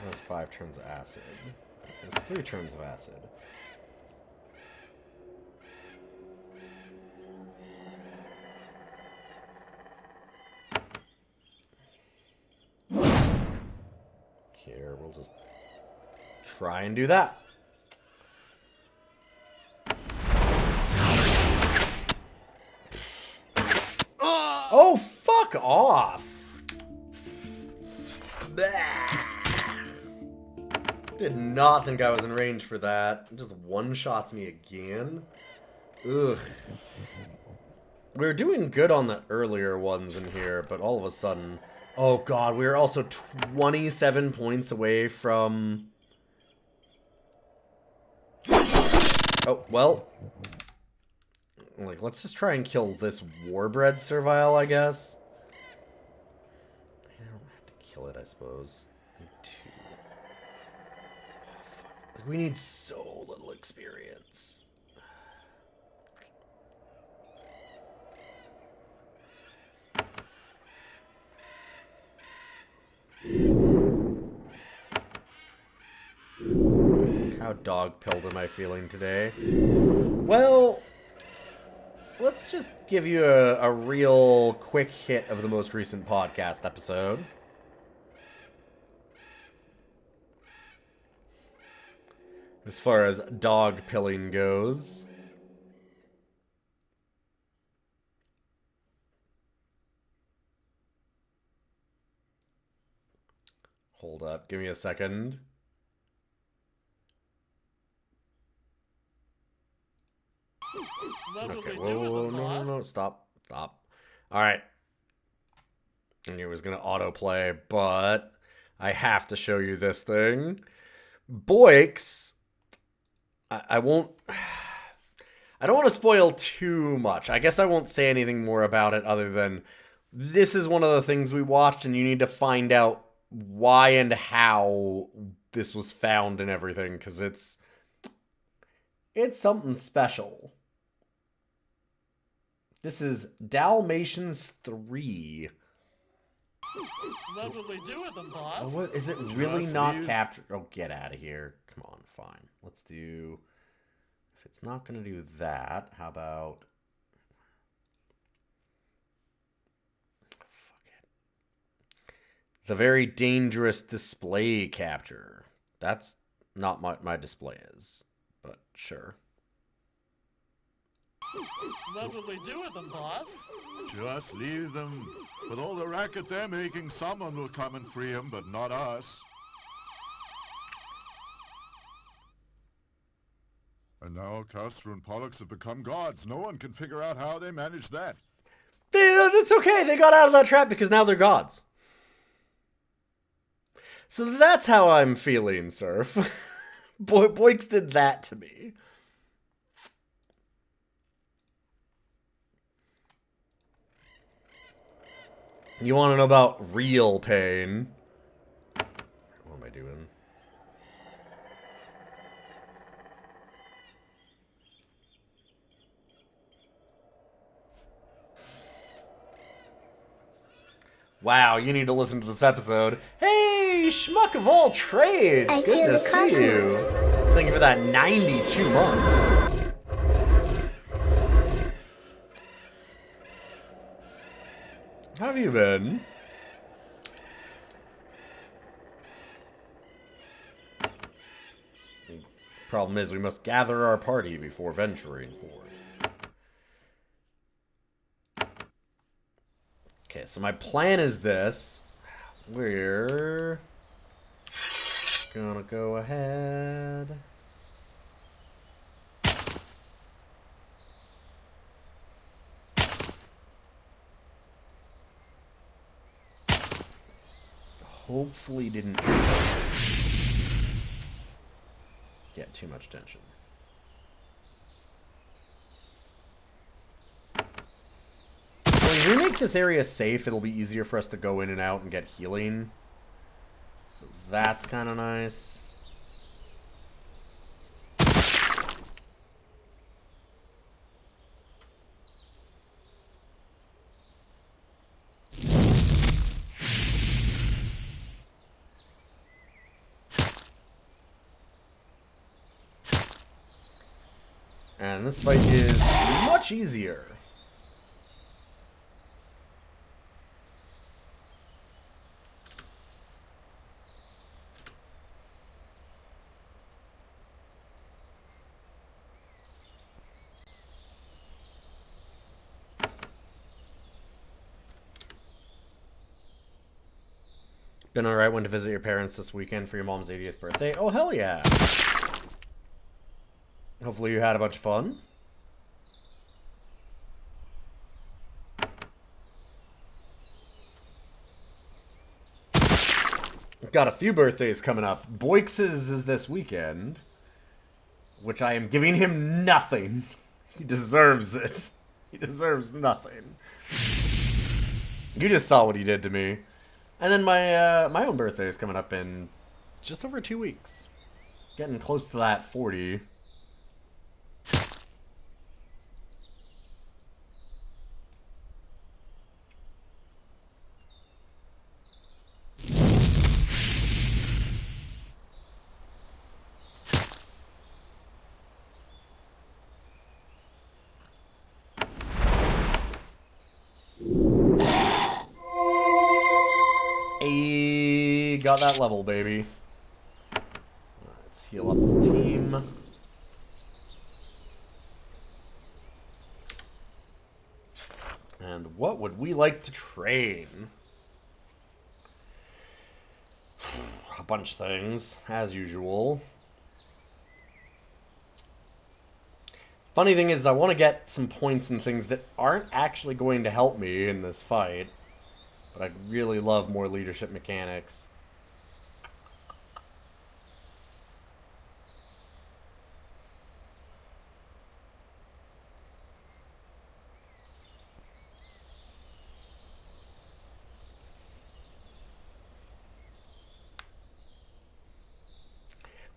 That's 5 turns of acid. There's 3 turns of acid. Here, we'll just try and do that. Oh, fuck off! Did not think I was in range for that. Just one-shots me again. Ugh. We were doing good on the earlier ones in here, but all of a sudden... Oh god, we were also 27 points away from... Oh, well... Like, let's just try and kill this Warbred Servile, I guess. I don't have to kill it, I suppose. Like, we need so little experience. How dog-pilled am I feeling today? Well, let's just give you a real quick hit of the most recent podcast episode. As far as dog pilling goes. Hold up, give me a second. Okay, whoa, no, stop. Alright. I knew it was gonna autoplay, but I have to show you this thing. Boix, I won't... I don't want to spoil too much. I guess I won't say anything more about it other than this is one of the things we watched and you need to find out why and how this was found and everything, because it's something special. This is Dalmatians 3. What will we do with them, boss? Oh, what, is it really not captured? Oh, get out of here. Come on, fine. Let's do... If it's not going to do that, how about... Fuck it. The very dangerous display capture. That's not what my display is, but sure. What will we do with them, boss? Just leave them. With all the racket they're making, someone will come and free them, but not us. And now Castor and Pollux have become gods. No one can figure out how they managed that. It's okay. They got out of that trap because now they're gods. So that's how I'm feeling, Surf. Boix did that to me. You want to know about real pain? What am I doing? Wow, you need to listen to this episode. Hey, schmuck of all trades! Good to see you. Thank you for that 92 months. How have you been? Problem is, we must gather our party before venturing forth. Okay, so my plan is this. We're gonna go ahead. hopefully didn't get too much tension. So if we make this area safe, it'll be easier for us to go in and out and get healing. So that's kind of nice. And this fight is much easier. Been alright, went to visit your parents this weekend for your mom's 80th birthday. Oh, hell yeah. Hopefully you had a bunch of fun. Got a few birthdays coming up. Boix's is this weekend, which I am giving him nothing. He deserves it. He deserves nothing. You just saw what he did to me. And then my own birthday is coming up in just over 2 weeks. Getting close to that 40. Got that level, baby. Let's heal up the team. And what would we like to train? A bunch of things, as usual. Funny thing is, I want to get some points and things that aren't actually going to help me in this fight. But I really love more leadership mechanics.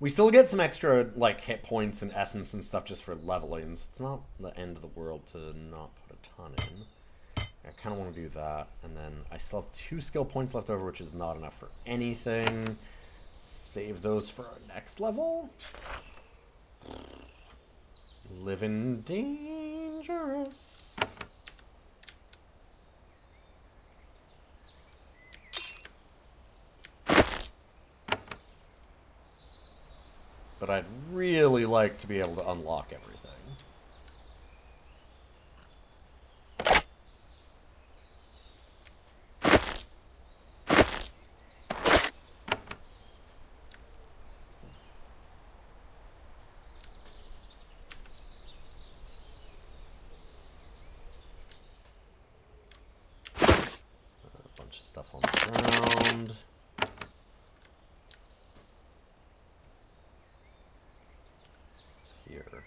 We still get some extra, like, hit points and essence and stuff just for leveling. So it's not the end of the world to not put a ton in. I kind of want to do that. And then I still have 2 skill points left over, which is not enough for anything. Save those for our next level. Living dangerous. But I'd really like to be able to unlock everything. A bunch of stuff on the ground. Here.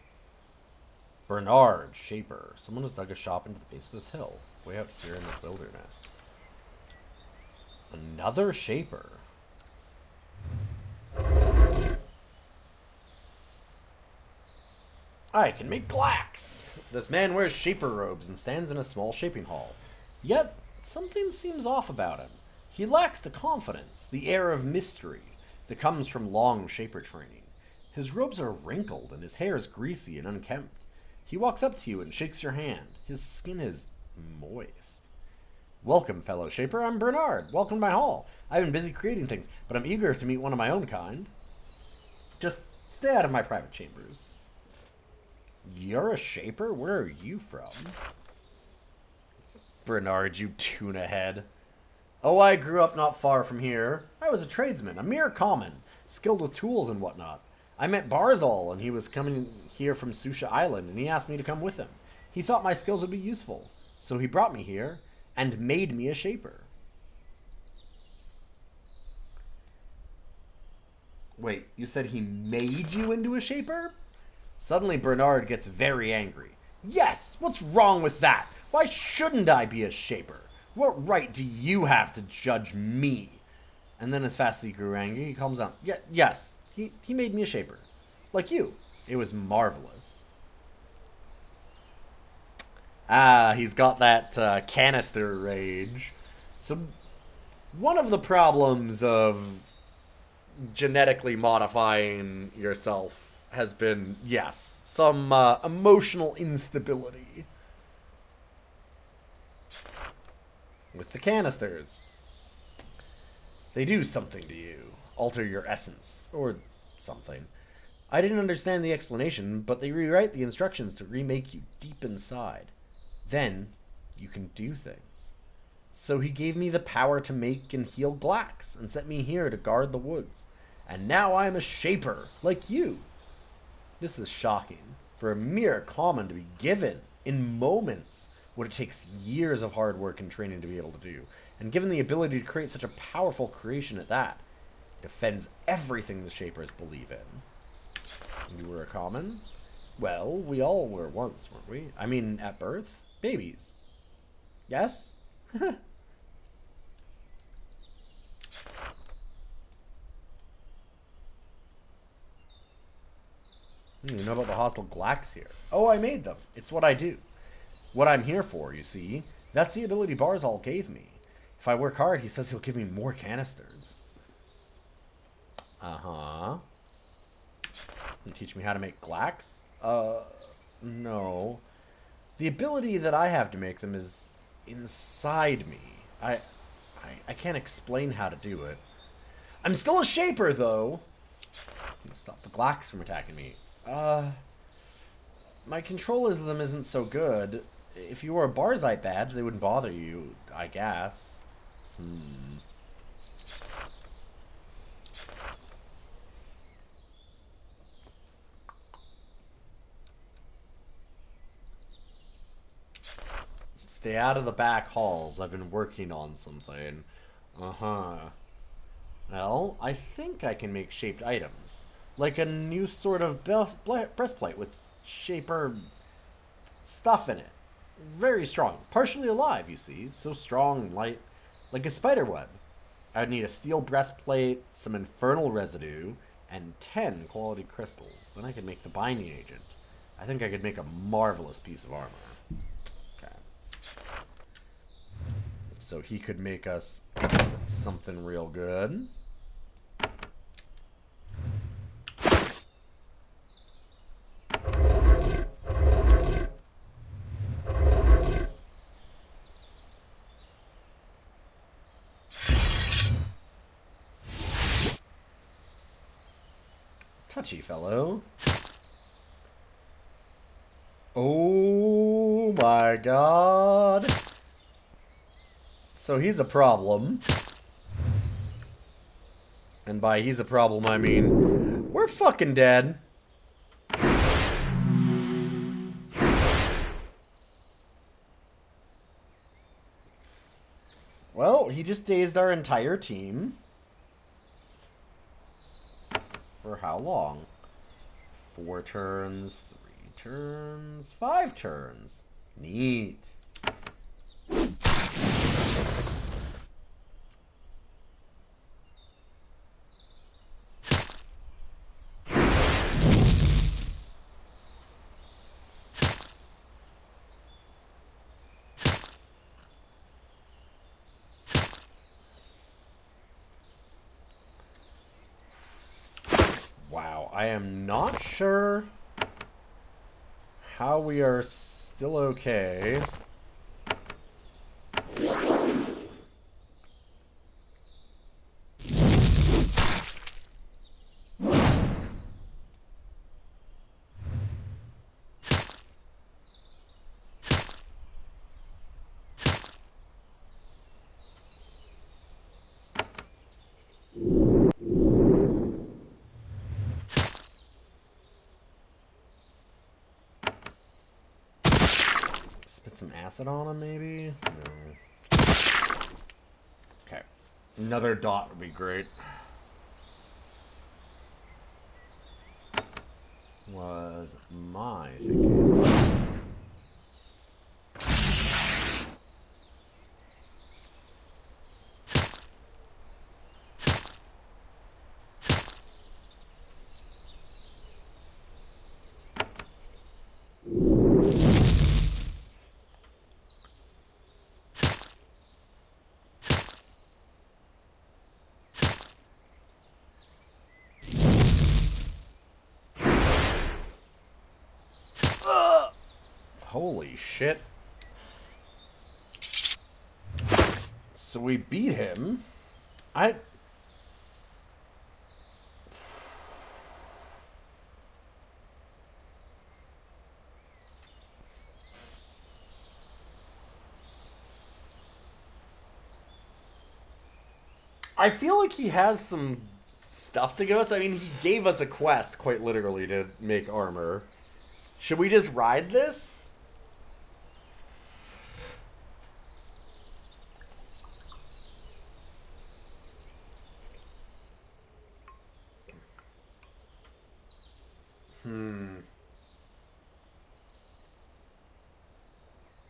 Bernard, Shaper. Someone has dug a shop into the base of this hill, way out here in the wilderness. Another Shaper. I can make glax! This man wears Shaper robes and stands in a small shaping hall. Yet, something seems off about him. He lacks the confidence, the air of mystery that comes from long Shaper training. His robes are wrinkled and his hair is greasy and unkempt. He walks up to you and shakes your hand. His skin is moist. Welcome, fellow Shaper. I'm Bernard. Welcome to my hall. I've been busy creating things, but I'm eager to meet one of my own kind. Just stay out of my private chambers. You're a Shaper? Where are you from? Bernard, you tuna head. Oh, I grew up not far from here. I was a tradesman, a mere common, skilled with tools and whatnot. I met Barzal, and he was coming here from Susha Island, and he asked me to come with him. He thought my skills would be useful, so he brought me here and made me a Shaper. Wait, you said he made you into a shaper? Suddenly Bernard gets very angry. Yes, what's wrong with that? Why shouldn't I be a shaper? What right do you have to judge me? And then as fast as he grew angry, he calms down. Yes, he made me a shaper. Like you. It was marvelous. Ah, he's got that canister rage. So one of the problems of genetically modifying yourself has been, yes, some emotional instability. With the canisters. They do something to you. Alter your essence. Or something. I didn't understand the explanation, but they rewrite the instructions to remake you deep inside. Then, you can do things. So he gave me the power to make and heal Glax, and sent me here to guard the woods. And now I'm a shaper, like you. This is shocking. For a mere common to be given, in moments, what it takes years of hard work and training to be able to do. And given the ability to create such a powerful creation at that, it offends everything the shapers believe in. You were a common? Well, we all were once, weren't we? I mean, at birth? Babies. Yes? You know about the hostile Glax here. Oh, I made them. It's what I do. What I'm here for, you see. That's the ability Barzal gave me. If I work hard, he says he'll give me more canisters. Uh-huh. Can you teach me how to make Glax? No. The ability that I have to make them is inside me. I can't explain how to do it. I'm still a shaper, though. Stop the Glax from attacking me. My control of them isn't so good. If you wore a Barzite badge, they wouldn't bother you, I guess. Stay out of the back halls. I've been working on something. Uh-huh. Well, I think I can make shaped items. Like a new sort of breastplate with shaper stuff in it. Very strong. Partially alive, you see. So strong and light. Like a spider web. I'd need a steel breastplate, some infernal residue, and 10 quality crystals. Then I could make the binding agent. I think I could make a marvelous piece of armor. Okay. So he could make us something real good. Touchy fellow. Oh my god. So he's a problem. And by he's a problem, I mean, we're fucking dead. Well, he just dazed our entire team. For how long? 4 turns, 3 turns, 5 turns. Neat. Wow, I am not sure how we are still okay. Spit some acid on him, maybe? No. Okay. Another dot would be great. was my thinking. Holy shit. So we beat him. I feel like he has some stuff to give us. I mean, he gave us a quest, quite literally, to make armor. Should we just ride this?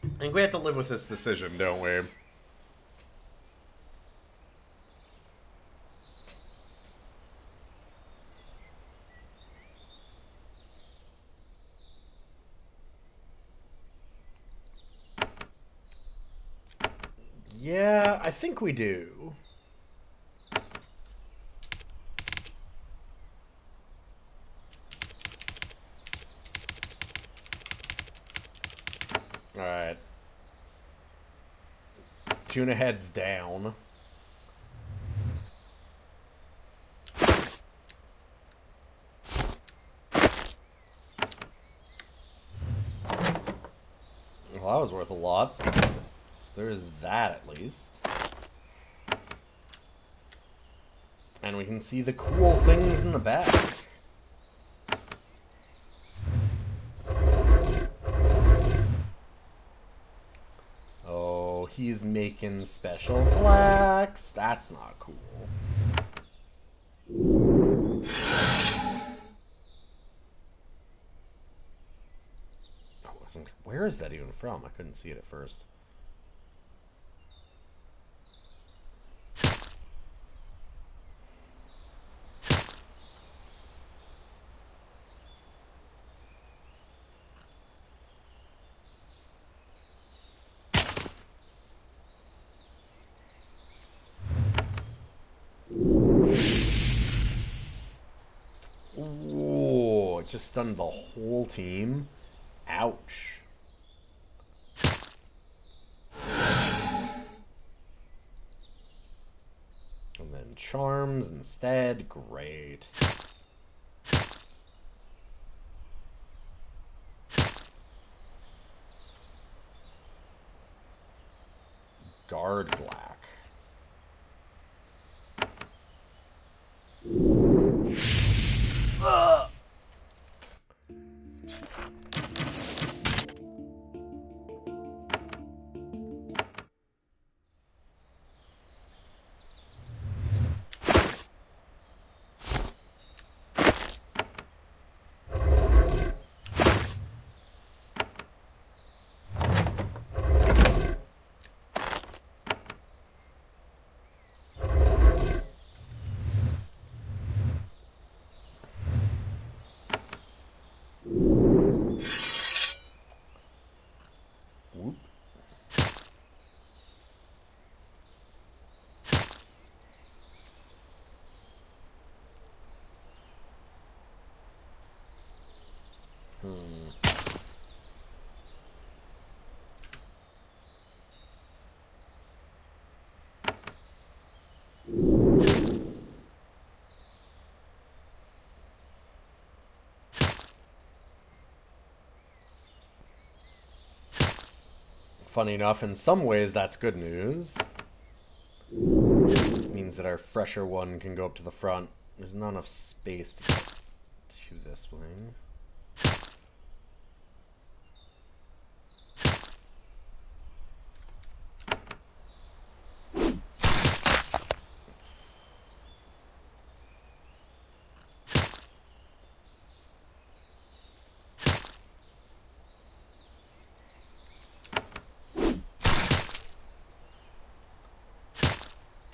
I think we have to live with this decision, don't we? Yeah, I think we do. Alright. Tuna heads down. Well, that was worth a lot. So there's that at least. And we can see the cool things in the back. Oh, he's making special blacks. That's not cool. Where is that even from? I couldn't see it at first. Ooh, it just stunned the whole team. Ouch. And then charms instead. Great. Guard black. Funny enough, in some ways that's good news. It means that our fresher one can go up to the front. There's not enough space to get to this wing.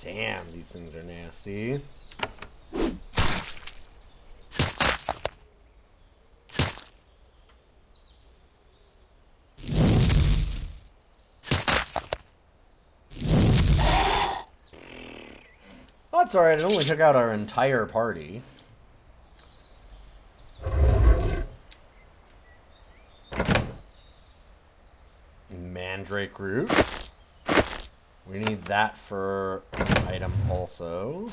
Damn, these things are nasty. That's alright, it only took out our entire party. Mandrake root. We need that for an item also.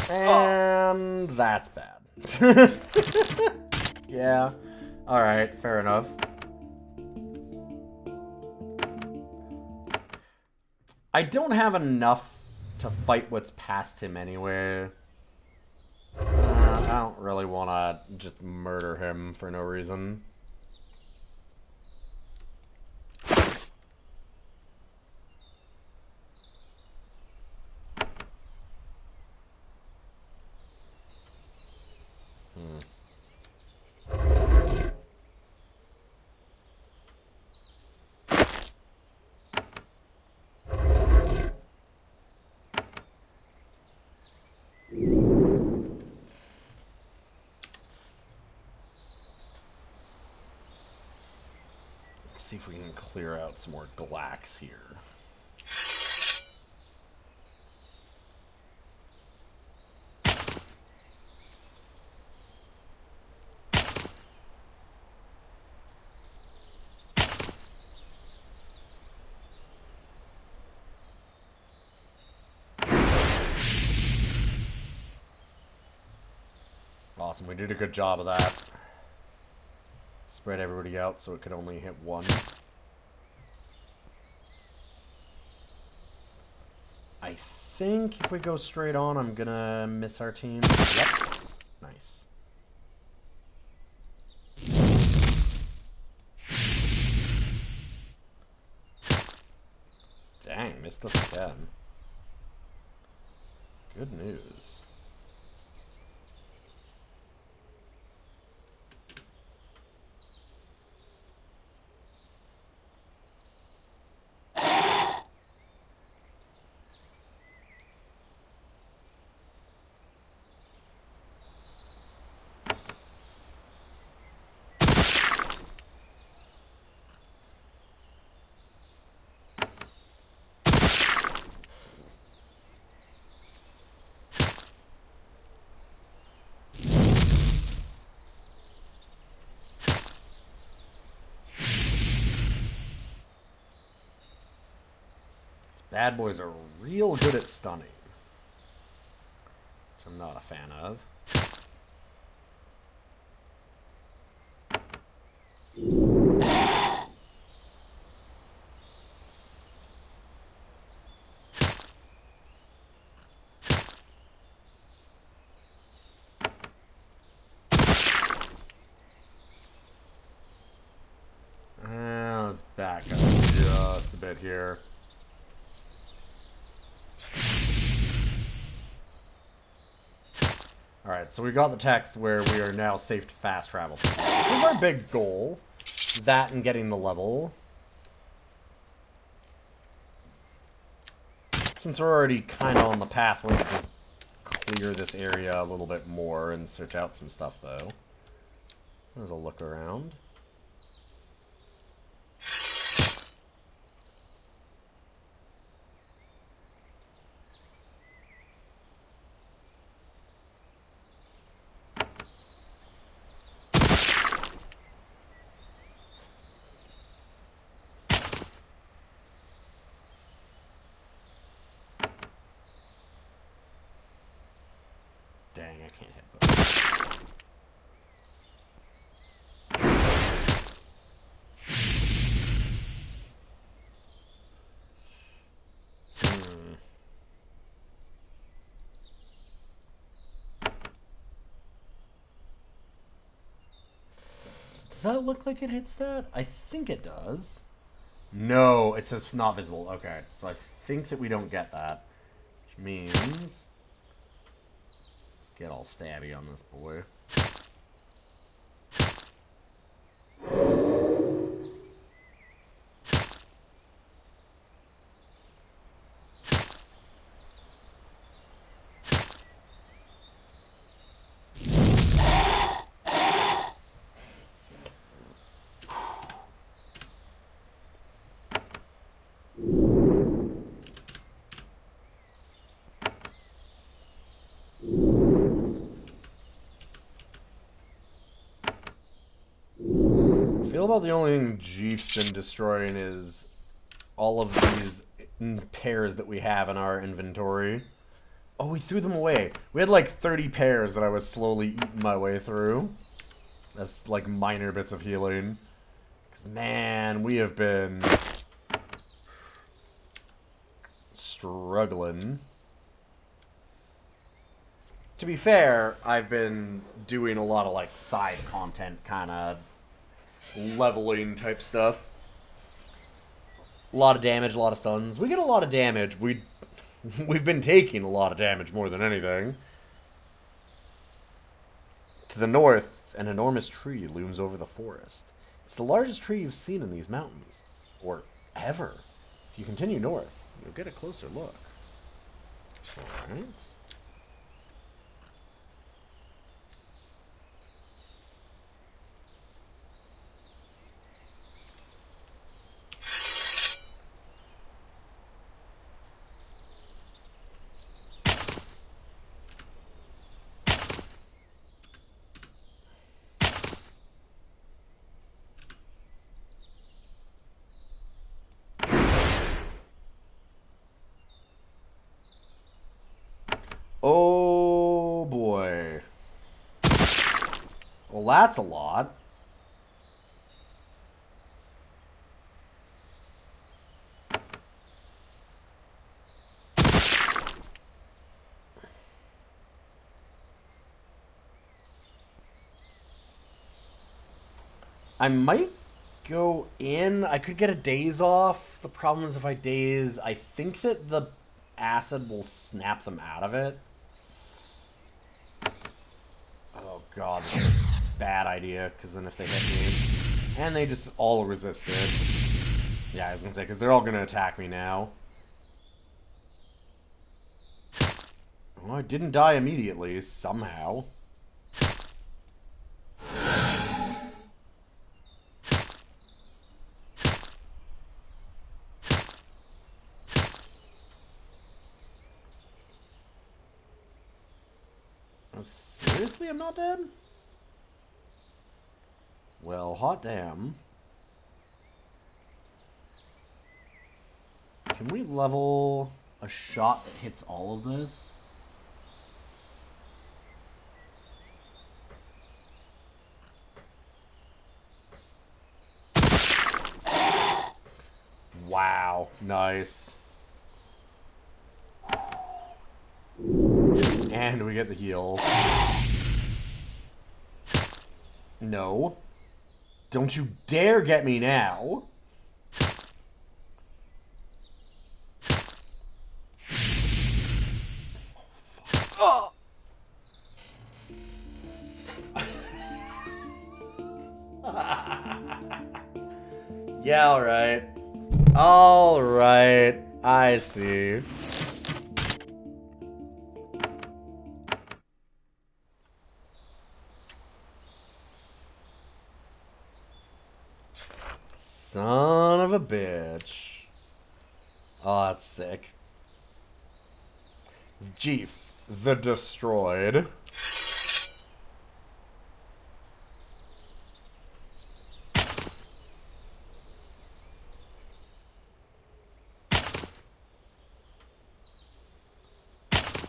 And that's bad. Yeah. Alright, fair enough. I don't have enough to fight what's past him anyway. I don't really want to just murder him for no reason. See if we can clear out some more glax here. Awesome, we did a good job of that. Spread everybody out so it could only hit one. I think if we go straight on, I'm gonna miss our team. Yep. Nice. Dang, missed us again. Good news. Bad boys are real good at stunning, which I'm not a fan of. Let's back up just a bit here. Alright, so we got the text where we are now safe to fast travel. Which is our big goal. That and getting the level. Since we're already kind of on the path, we'll just clear this area a little bit more and search out some stuff, though. There's a look around. Dang, I can't hit both. Does that look like it hits that? I think it does. No, it says not visible. Okay, so I think that we don't get that. Which means... get all stabby on this boy. feel about the only thing Jeef's been destroying is all of these pairs that we have in our inventory. Oh, we threw them away. We had like 30 pairs that I was slowly eating my way through. That's like minor bits of healing. Because, man, we have been struggling. To be fair, I've been doing a lot of like side content, kind of leveling type stuff. A lot of damage, a lot of stuns. We get a lot of damage. We've been taking a lot of damage more than anything. To the north, an enormous tree looms over the forest. It's the largest tree you've seen in these mountains. Or ever. If you continue north, you'll get a closer look. Alright. Oh boy. Well, that's a lot. I might go in. I could get a daze off. The problem is if I daze, I think that the acid will snap them out of it. Oh god, that's a bad idea, because then if they hit me, and they just all resist it. Yeah, I was gonna say, because they're all gonna attack me now. Well, I didn't die immediately, somehow. Seriously, I'm not dead? Well, hot damn. Can we level a shot that hits all of this? Wow, nice. And we get the heal. No. Don't you dare get me now. Oh, yeah, alright. Alright. I see. Son of a bitch. Oh, that's sick. Jeef, the Destroyed.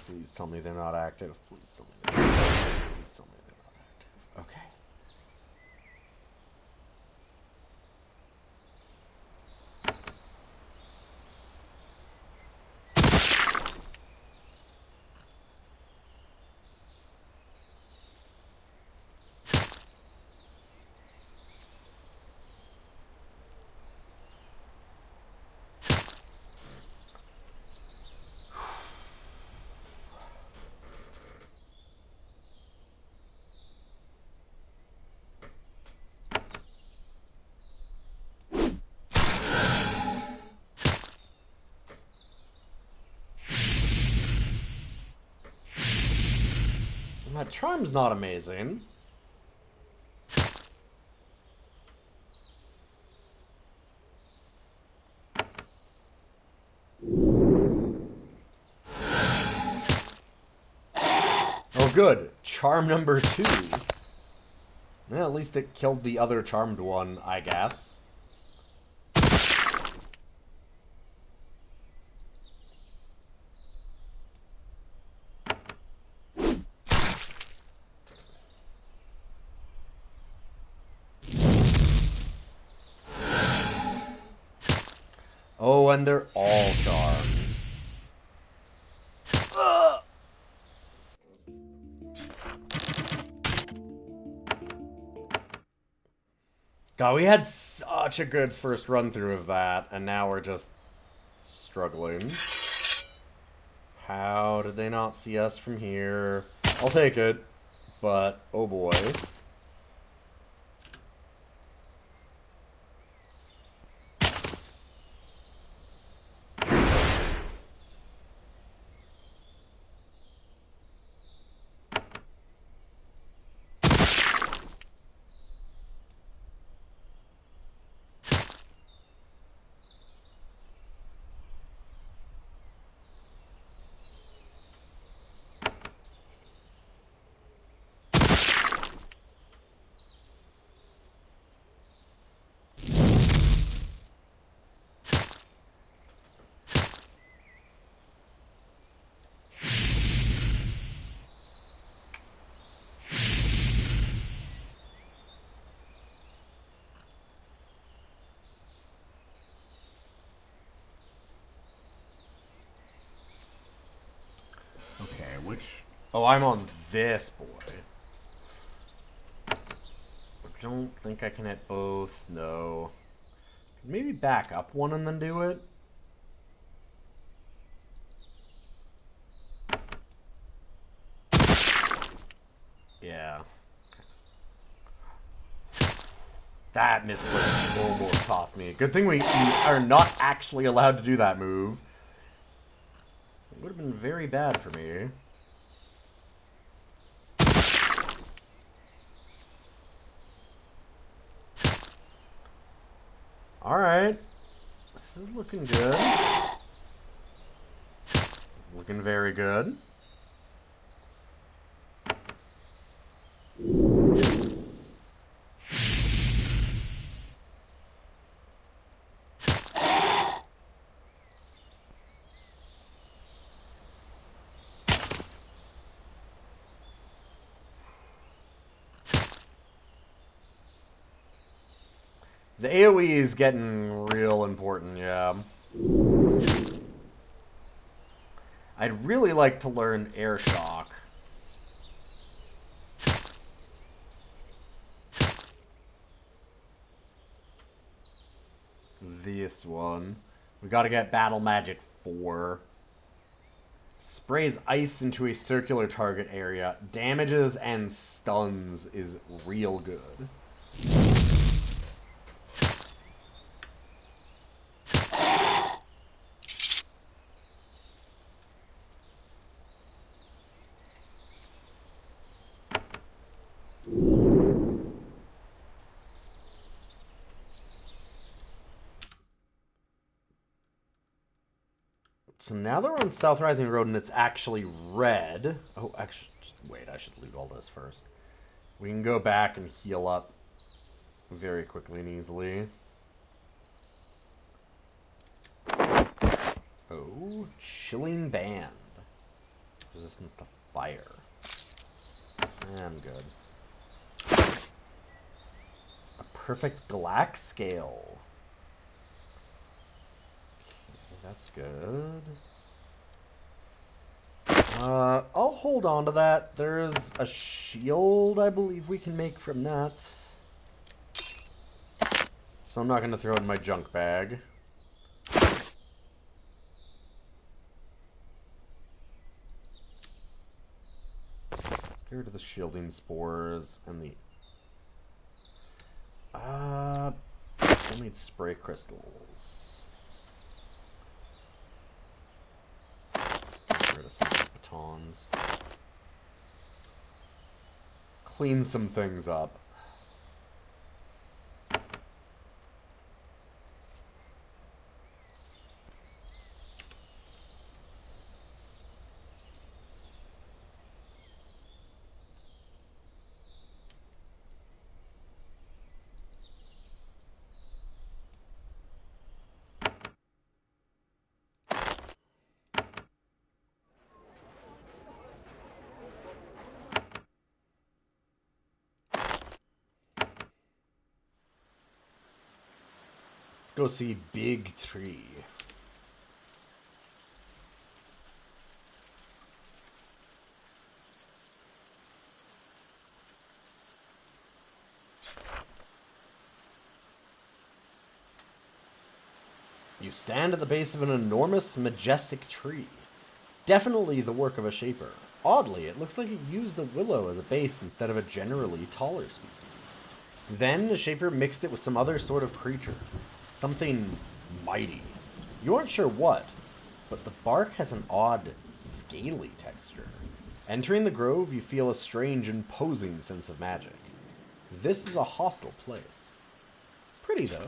Please tell me they're not active. Please tell me they're not active. Please tell me they're not active. Okay. My charm's not amazing. Oh, good. Charm number 2. Well, at least it killed the other charmed one, I guess. Oh, and they're all charmed. God, we had such a good first run through of that, and now we're just struggling. How did they not see us from here? I'll take it, but oh boy. Okay, which... Oh, I'm on this boy. I don't think I can hit both. No. Maybe back up one and then do it. Yeah. That misclick almost cost me. Good thing we are not actually allowed to do that move. It would have been very bad for me. Alright. This is looking good. Looking very good. The AoE is getting real important, yeah. I'd really like to learn Air Shock. This one. We gotta get Battle Magic 4. Sprays ice into a circular target area. Damages and stuns is real good. So now that we're on South Rising Road and it's actually red... Oh, actually, wait, I should loot all this first. We can go back and heal up very quickly and easily. Oh, Chilling Band. Resistance to fire. I'm good. A perfect Galax Scale. That's good. I'll hold on to that. There's a shield I believe we can make from that. So I'm not going to throw it in my junk bag. Let's get rid of the shielding spores and the... I'll need spray crystals. Get rid of some of these batons. Clean some things up. Go see Big Tree. You stand at the base of an enormous, majestic tree. Definitely the work of a shaper. Oddly, it looks like it used the willow as a base instead of a generally taller species. Then the shaper mixed it with some other sort of creature. Something mighty. You aren't sure what, but the bark has an odd, scaly texture. Entering the grove, you feel a strange, imposing sense of magic. This is a hostile place. Pretty, though.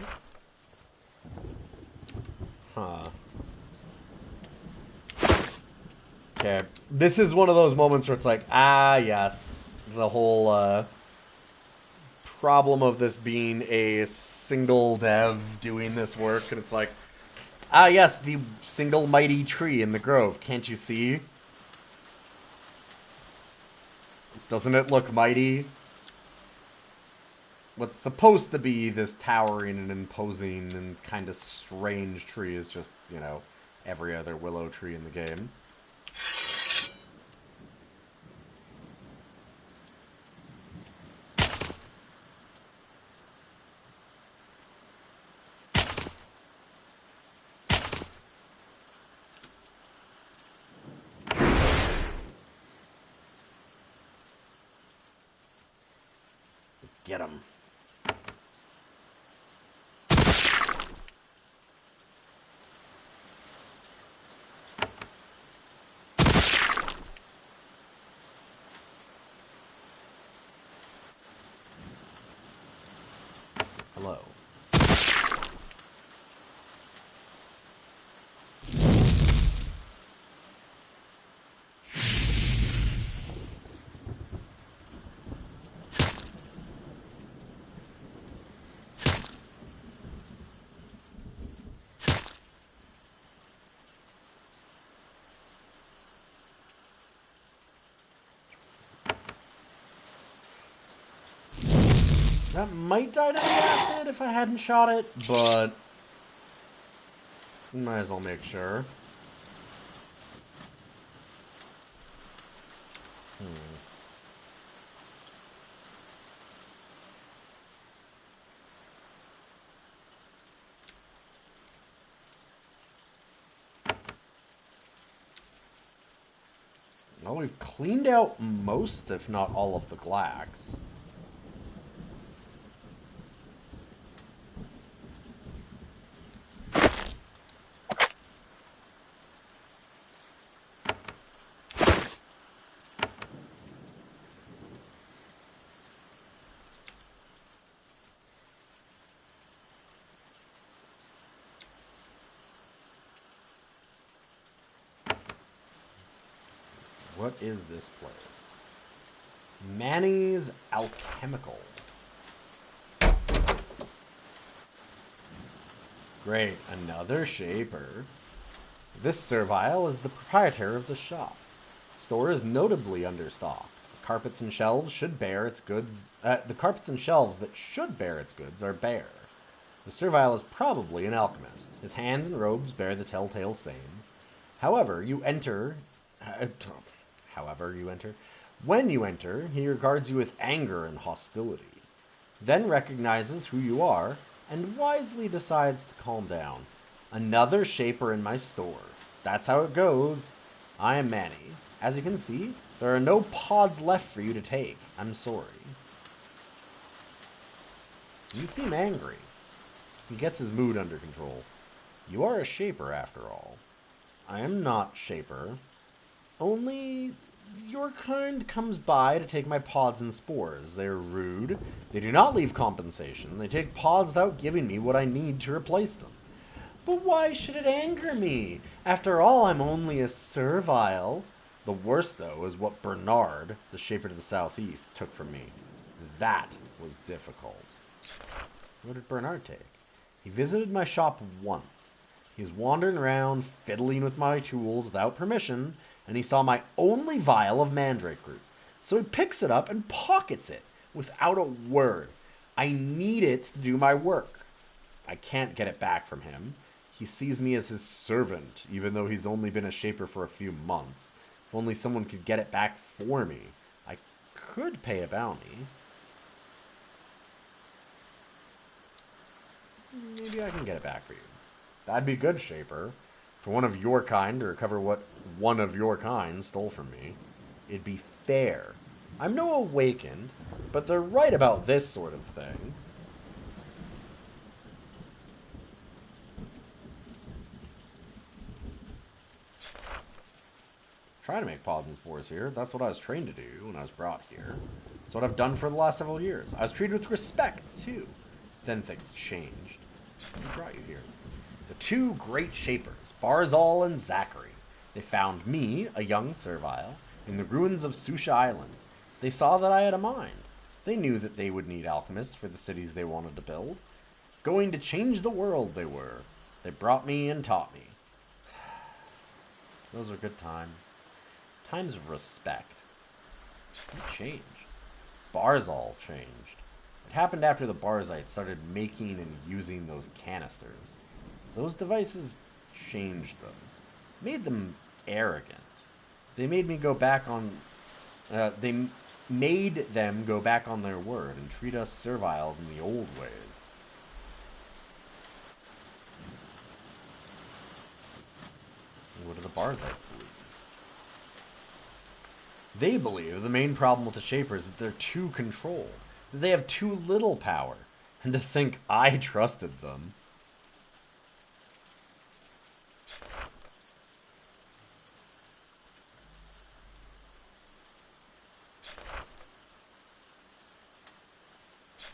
Huh. Okay. This is one of those moments where it's like, ah, yes. The whole, problem of this being a single dev doing this work, and it's like, ah, yes, the single mighty tree in the grove. Can't you see? Doesn't it look mighty? What's supposed to be this towering and imposing and kind of strange tree is just, you know, every other willow tree in the game. Get him. Hello. That might die to the acid if I hadn't shot it, but might as well make sure. Well, we've cleaned out most, if not all, of the glax. What is this place? Manny's Alchemical. Great, another shaper. This servile is the proprietor of the shop. Store is notably understocked. The carpets and shelves should bear its goods. The carpets and shelves that should bear its goods are bare. The servile is probably an alchemist. His hands and robes bear the telltale stains. However, you enter. When you enter, he regards you with anger and hostility, then recognizes who you are, and wisely decides to calm down. Another shaper in my store. That's how it goes. I am Manny. As you can see, there are no pods left for you to take. I'm sorry. You seem angry. He gets his mood under control. You are a shaper, after all. I am not shaper. Only your kind comes by to take my pods and spores. They are rude. They do not leave compensation. They take pods without giving me what I need to replace them. But why should it anger me? After all, I'm only a servile. The worst, though, is what Bernard, the shaper to the southeast, took from me. That was difficult. What did Bernard take? He visited my shop once. He was wandering around, fiddling with my tools without permission, and he saw my only vial of mandrake root. So he picks it up and pockets it without a word. I need it to do my work. I can't get it back from him. He sees me as his servant, even though he's only been a shaper for a few months. If only someone could get it back for me. I could pay a bounty. Maybe I can get it back for you. That'd be good, shaper. For one of your kind to recover what one of your kind stole from me. It'd be fair. I'm no awakened, but they're right about this sort of thing. Try to make pods and spores here. That's what I was trained to do when I was brought here. That's what I've done for the last several years. I was treated with respect, too. Then things changed. Who brought you here? The two great shapers, Barzal and Zachary. They found me, a young servile, in the ruins of Susha Island. They saw that I had a mind. They knew that they would need alchemists for the cities they wanted to build. Going to change the world, they were. They brought me and taught me. Those were good times. Times of respect. What changed? Barzal changed. It happened after the Barzite started making and using those canisters. Those devices changed them. Made them arrogant. They made me go back on... they made them go back on their word and treat us serviles in the old ways. What do the Barzites believe? They believe the main problem with the Shapers is that they're too controlled, that they have too little power, and to think I trusted them.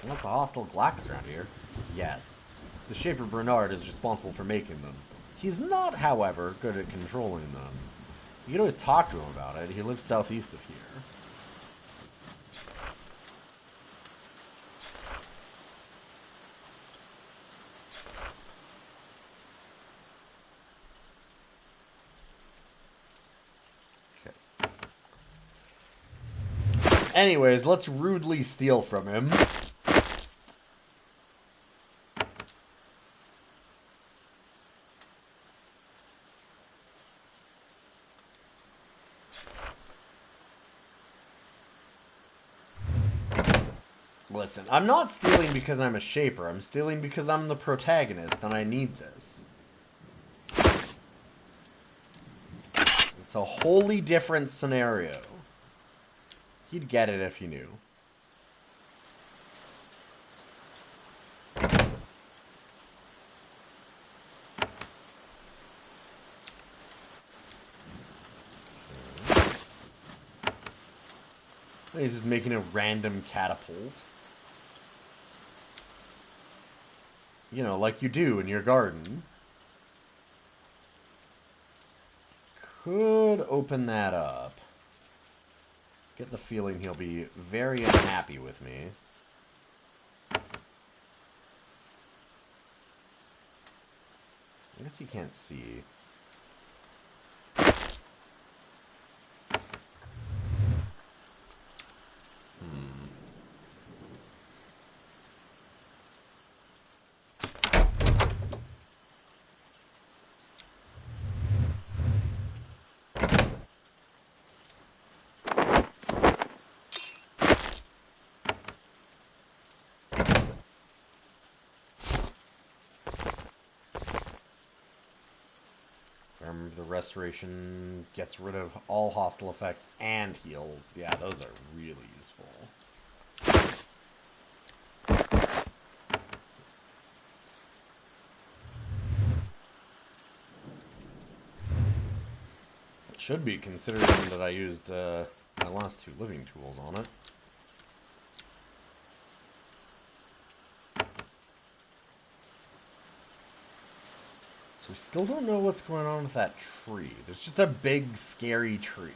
Lots of hostile Glacks around here. Yes. The Shaper Bernard is responsible for making them. He's not, however, good at controlling them. You can always talk to him about it. He lives southeast of here. Okay. Anyways, let's rudely steal from him. Listen, I'm not stealing because I'm a shaper. I'm stealing because I'm the protagonist and I need this. It's a wholly different scenario. He'd get it if he knew. He's just making a random catapult. You know, like you do in your garden. Could open that up. Get the feeling he'll be very unhappy with me. I guess he can't see. The restoration gets rid of all hostile effects and heals. Yeah, those are really useful. Should be, considering that I used my last two living tools on it. So we still don't know what's going on with that tree. There's just a big, scary tree.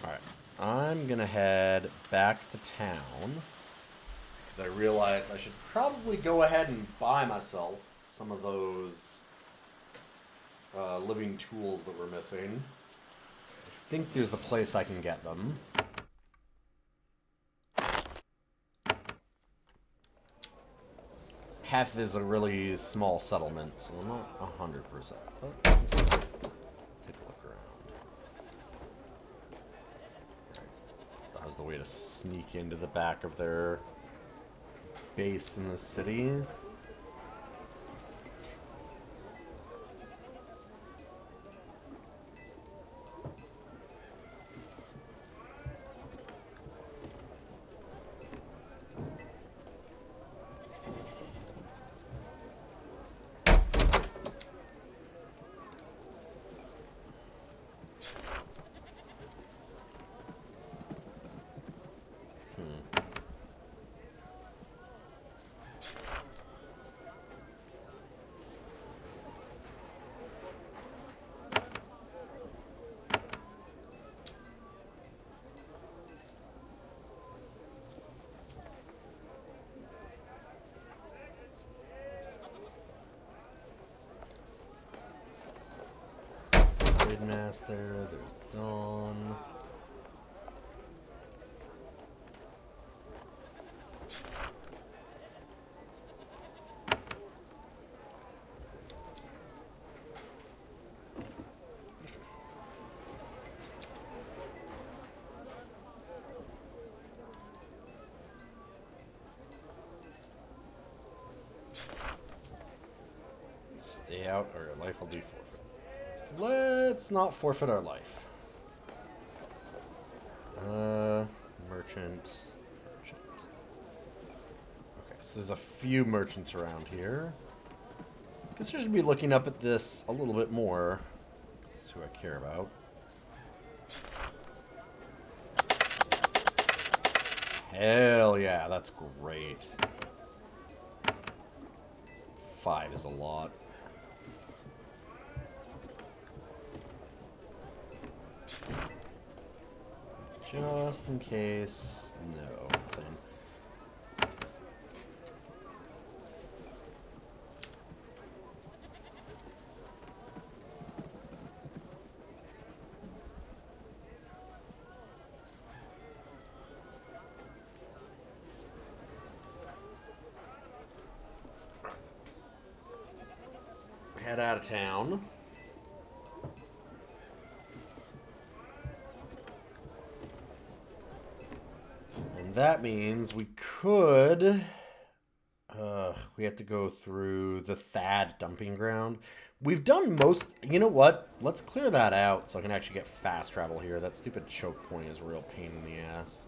Alright. I'm gonna head back to town. Because I realize I should probably go ahead and buy myself some of those living tools that we're missing. I think there's a place I can get them. Heth is a really small settlement, so I'm not 100%. But let's take a look around. Right. That was the way to sneak into the back of their base in the city. Master, there's Dawn. Stay out or your life will be forfeit. Let's not forfeit our life. Merchant. Okay, so there's a few merchants around here. Guess I should be looking up at this a little bit more. This is who I care about. Hell yeah, that's great. 5 is a lot. Just in case. No, nothing. Head out of town. And that means we could... we have to go through the Thad dumping ground. We've done most... You know what? Let's clear that out so I can actually get fast travel here. That stupid choke point is a real pain in the ass.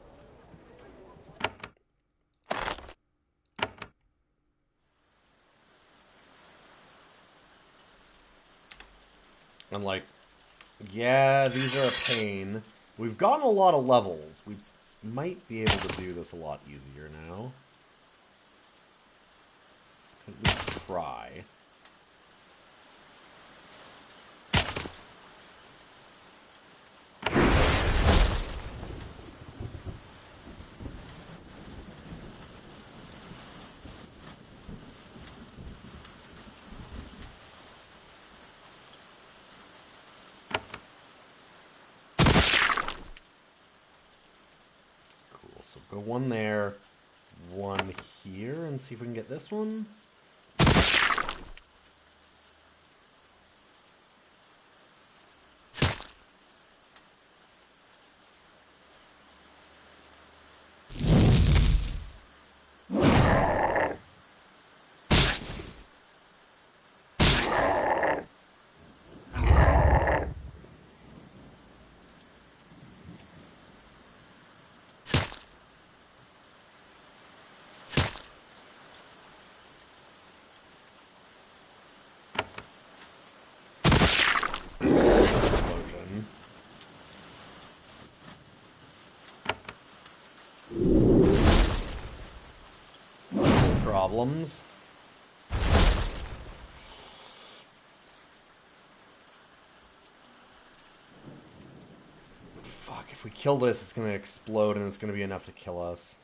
And like, yeah, these are a pain. We've gotten a lot of levels. We might be able to do this a lot easier now. At least try. So go one there, one here, and see if we can get this one. Explosion. Slight problems. Fuck, if we kill this, it's gonna explode and it's gonna be enough to kill us.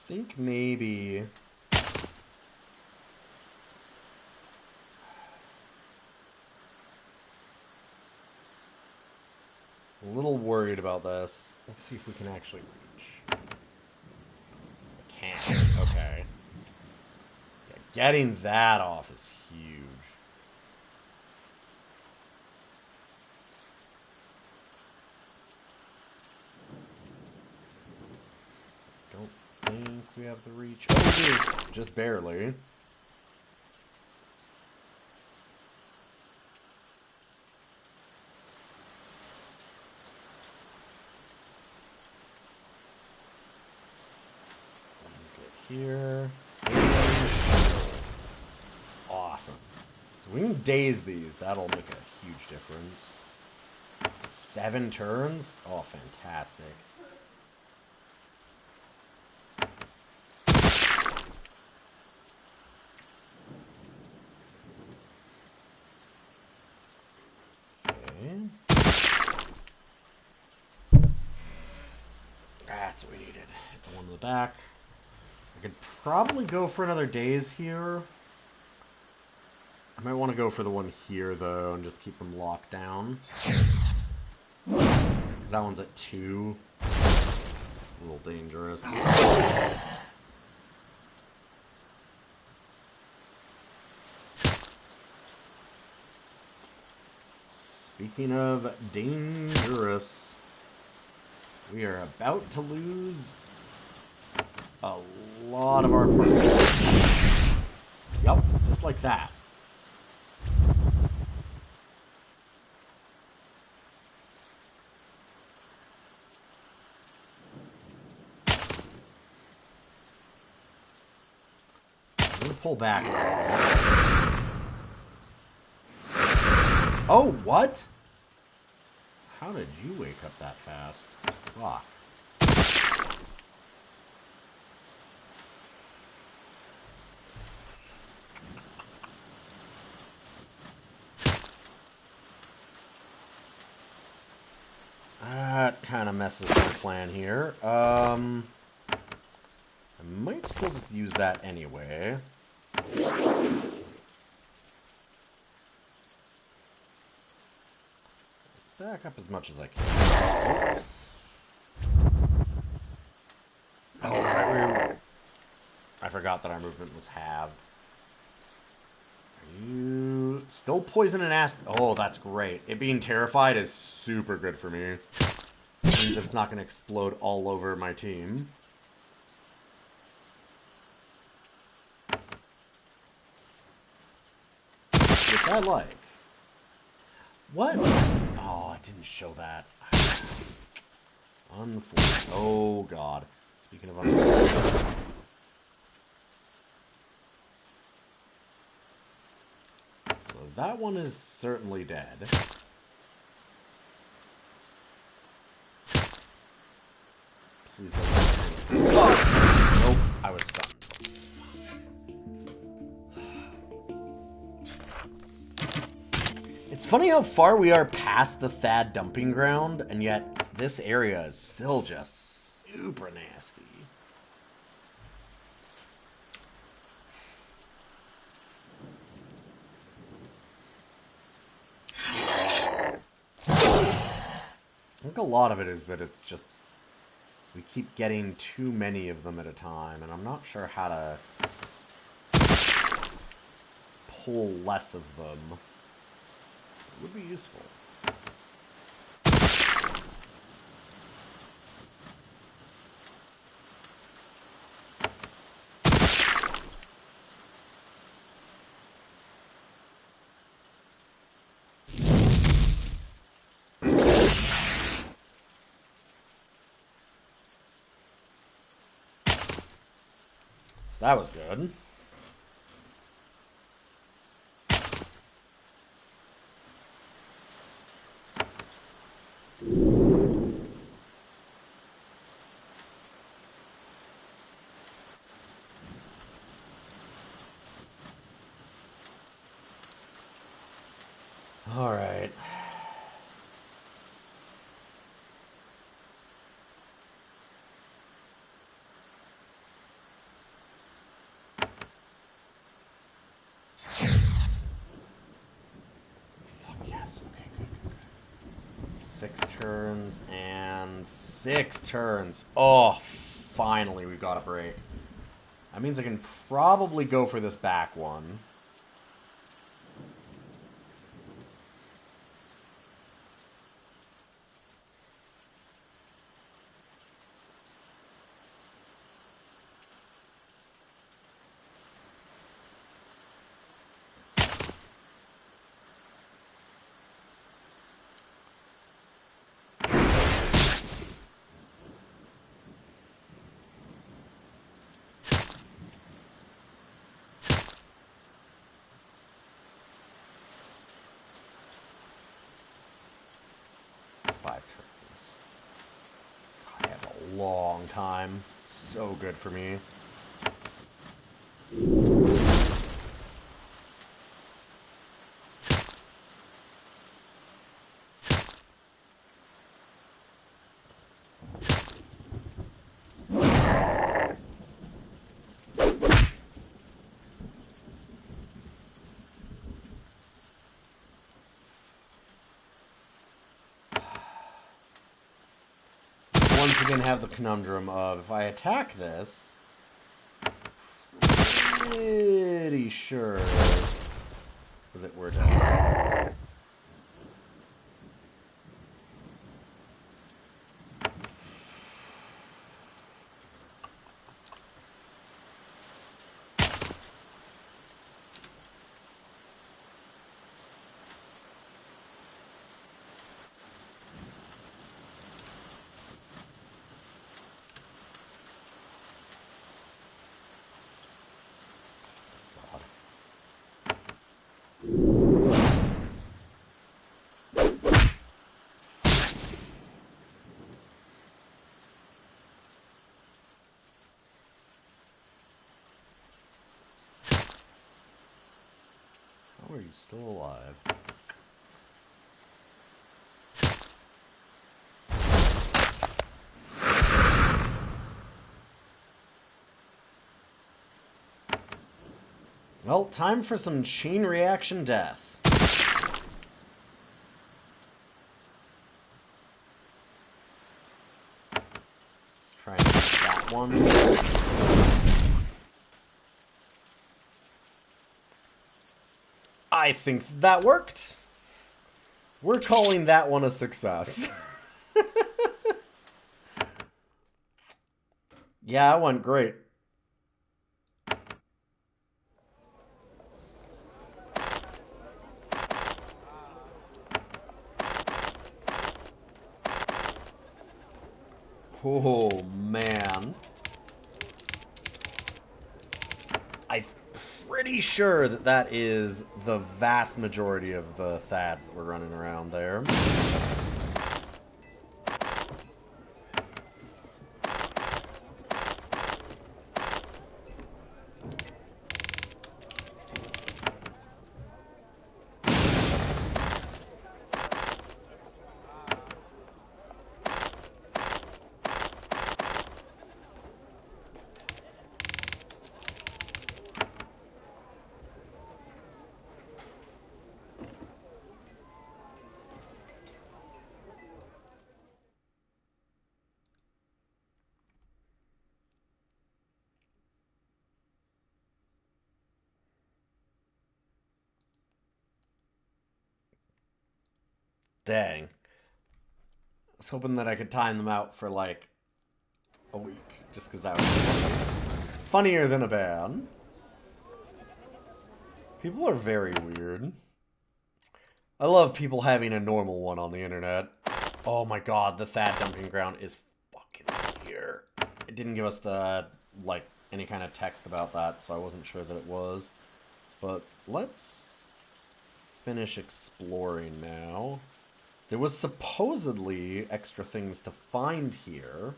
think maybe... A little worried about this. Let's see if we can actually reach. Can't. Okay. Yeah, getting that off is huge. Don't think we have the reach. Oh, we do. Just barely. Here. Awesome. So we can daze these. That'll make a huge difference. 7 turns? Oh, fantastic. Okay. That's what we needed. Hit the one in the back. I could probably go for another daze here. I might want to go for the one here, though, and just keep them locked down. Because that one's at 2. A little dangerous. Speaking of dangerous, we are about to lose a lot of our partners. Yep, just like that. I'm gonna pull back. Oh, what? How did you wake up that fast? Fuck. That kind of messes my plan here. I might still just use that anyway. Let's back up as much as I can. Oh, right. I forgot that our movement was halved. Are you still poison and acid? Oh, that's great. It being terrified is super good for me. It means it's not going to explode all over my team. Which I like. What? Oh, I didn't show that. Unfortunate. Oh, God. Speaking of unfortunate. So that one is certainly dead. Please don't. Oh, nope, I was stunned. It's funny how far we are past the Thad dumping ground, and yet this area is still just super nasty. I think a lot of it is that it's just we keep getting too many of them at a time, and I'm not sure how to pull less of them. It would be useful. So that was good. All right. 6 turns and 6 turns. Oh, finally we got a break. That means I can probably go for this back one. I have a long time. So good for me. Once again have the conundrum of if I attack this, pretty sure that we're done. How are you still alive? Well, time for some chain reaction death. Let's try and get that one. I think that worked. We're calling that one a success. Yeah, that went great. Oh, man. I'm pretty sure that that is the vast majority of the Thads that were running around there. Dang. I was hoping that I could time them out for like a week, just because that would be funny. Funnier than a band. People are very weird. I love people having a normal one on the internet. Oh my god, the Thad dumping ground is fucking clear. It didn't give us the, like, any kind of text about that, so I wasn't sure that it was. But let's finish exploring now. There was supposedly extra things to find here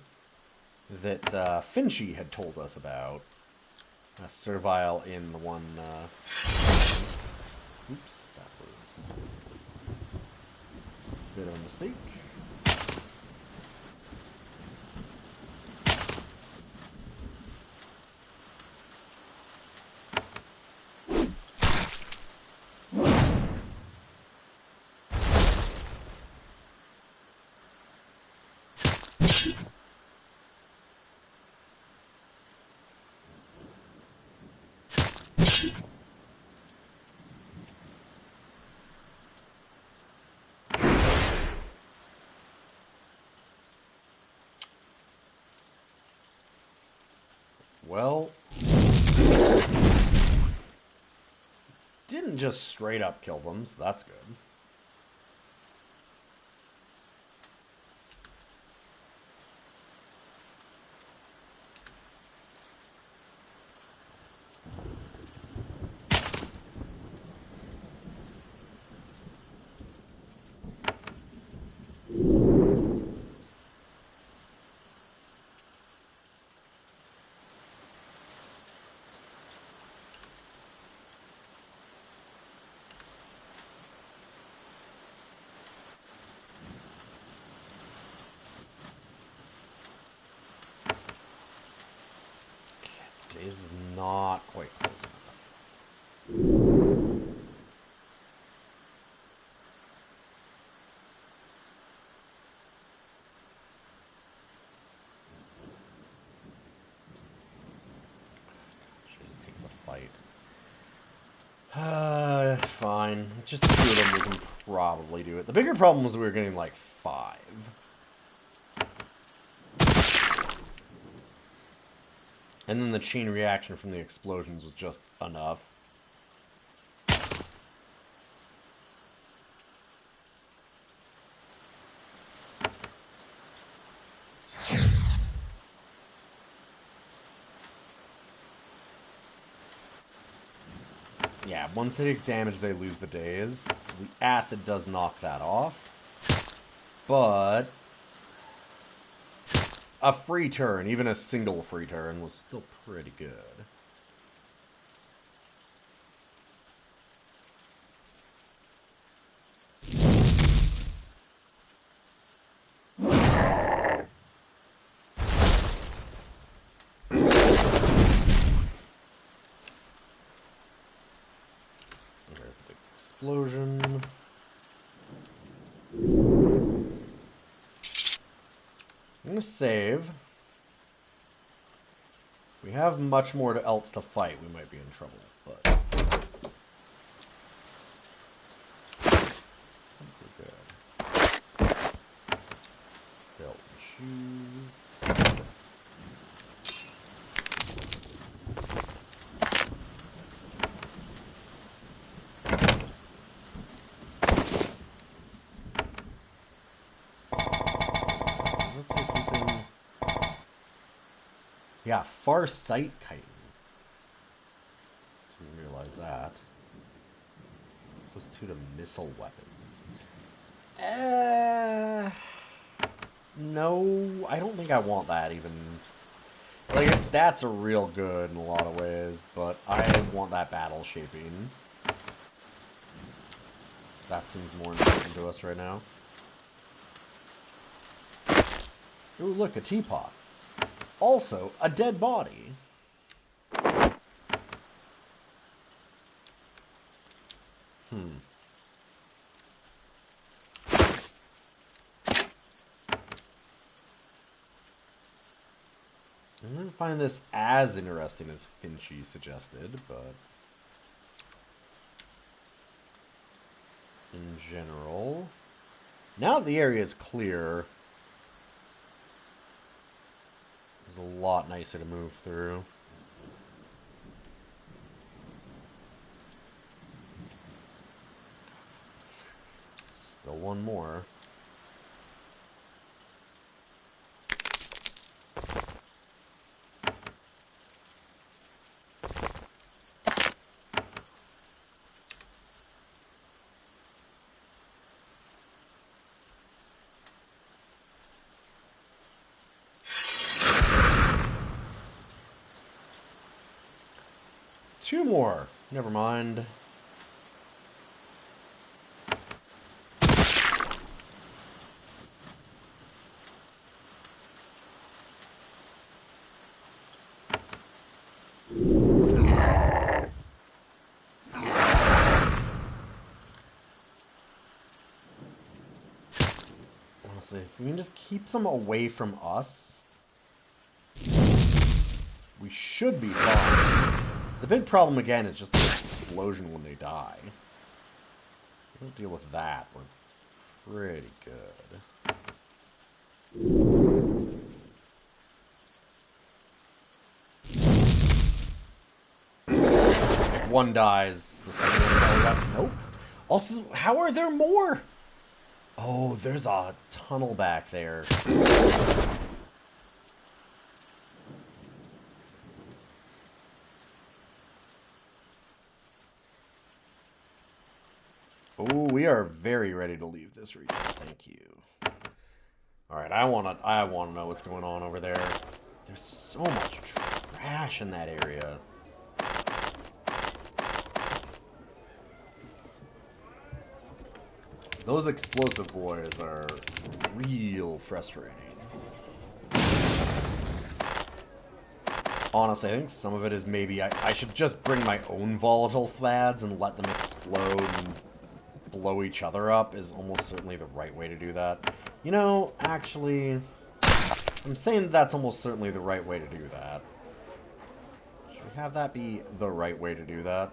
that Finchy had told us about. Servile in the one... Oops, that was a bit of a mistake. Well, didn't just straight up kill them, so that's good. This is not quite close enough. Should take the fight. Fine. Just two of them, we can probably do it. The bigger problem was we were getting like 5. And then the chain reaction from the explosions was just enough. Yeah, once they take damage, they lose the daze. So the acid does knock that off. But a free turn, even a single free turn, was still pretty good. There's the big explosion. I'm gonna save. If we have much more else to fight, we might be in trouble, but I think we're good. Belt and shoes. Let's say something. Yeah, far sight chitin. Didn't realize that. Plus 2 to missile weapons. No, I don't think I want that even. Like, its stats are real good in a lot of ways, but I want that battle shaping. That seems more important to us right now. Ooh, look, a teapot. Also, a dead body. I don't find this as interesting as Finchy suggested, but in general, now that the area is clear, it's a lot nicer to move through. Still one more. Two more. Never mind. Honestly, if we can just keep them away from us, we should be fine. The big problem, again, is just the explosion when they die. If we don't deal with that, we're pretty good. If one dies, the second one dies. Nope. Also, how are there more? Oh, there's a tunnel back there. Oh, we are very ready to leave this region. Thank you. All right, I wanna know what's going on over there. There's so much trash in that area. Those explosive boys are real frustrating. Honestly, I think some of it is maybe I should just bring my own volatile fads and let them explode and blow each other up is almost certainly the right way to do that. You know, actually, I'm saying that's almost certainly the right way to do that. Should we have that be the right way to do that?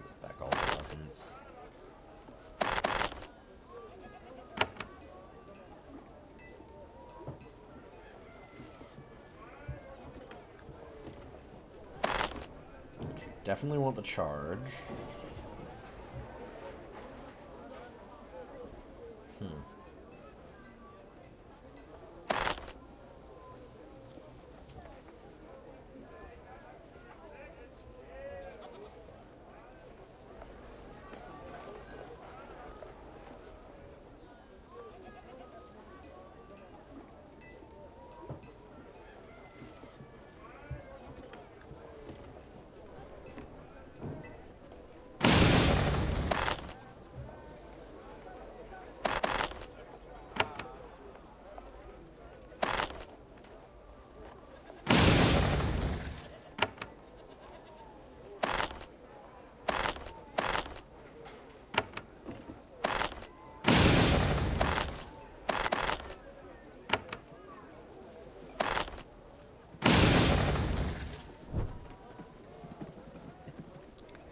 Gives back all the lessons. Okay, definitely want the charge.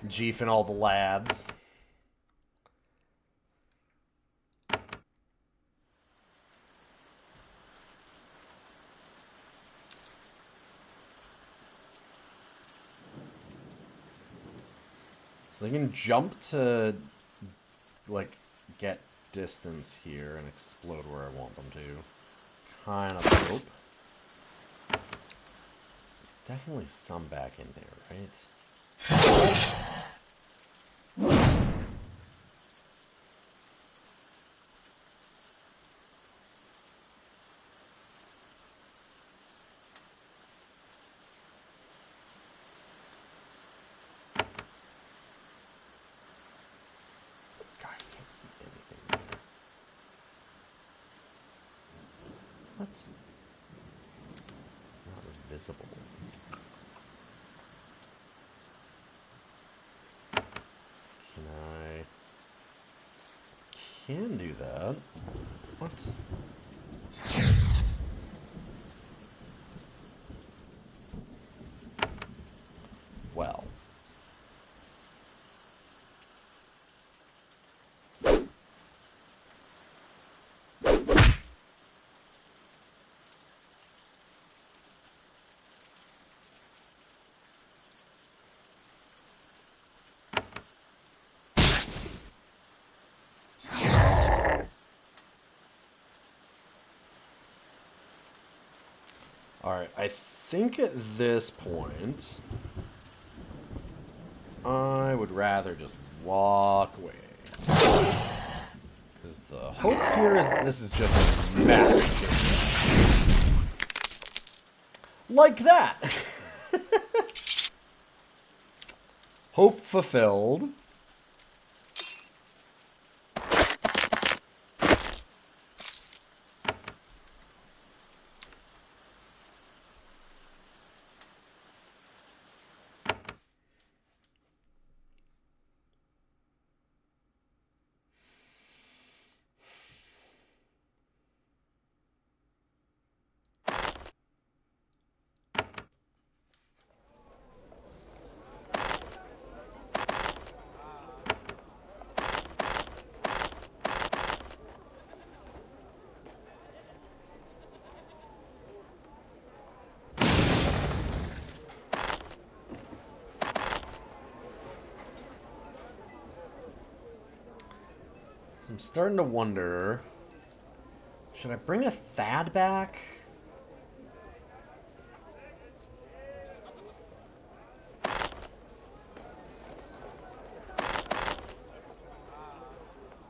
Jeef and all the lads. So they can jump to, like, get distance here and explode where I want them to. Kind of hope. There's definitely some back in there, right? God, I can't see anything there. What? Not visible. Can I... Can do that. What? Well. Alright, I think at this point, I would rather just walk away. Because the hope here is that this is just a massive change. Like that! Hope fulfilled. I'm starting to wonder, should I bring a Thad back?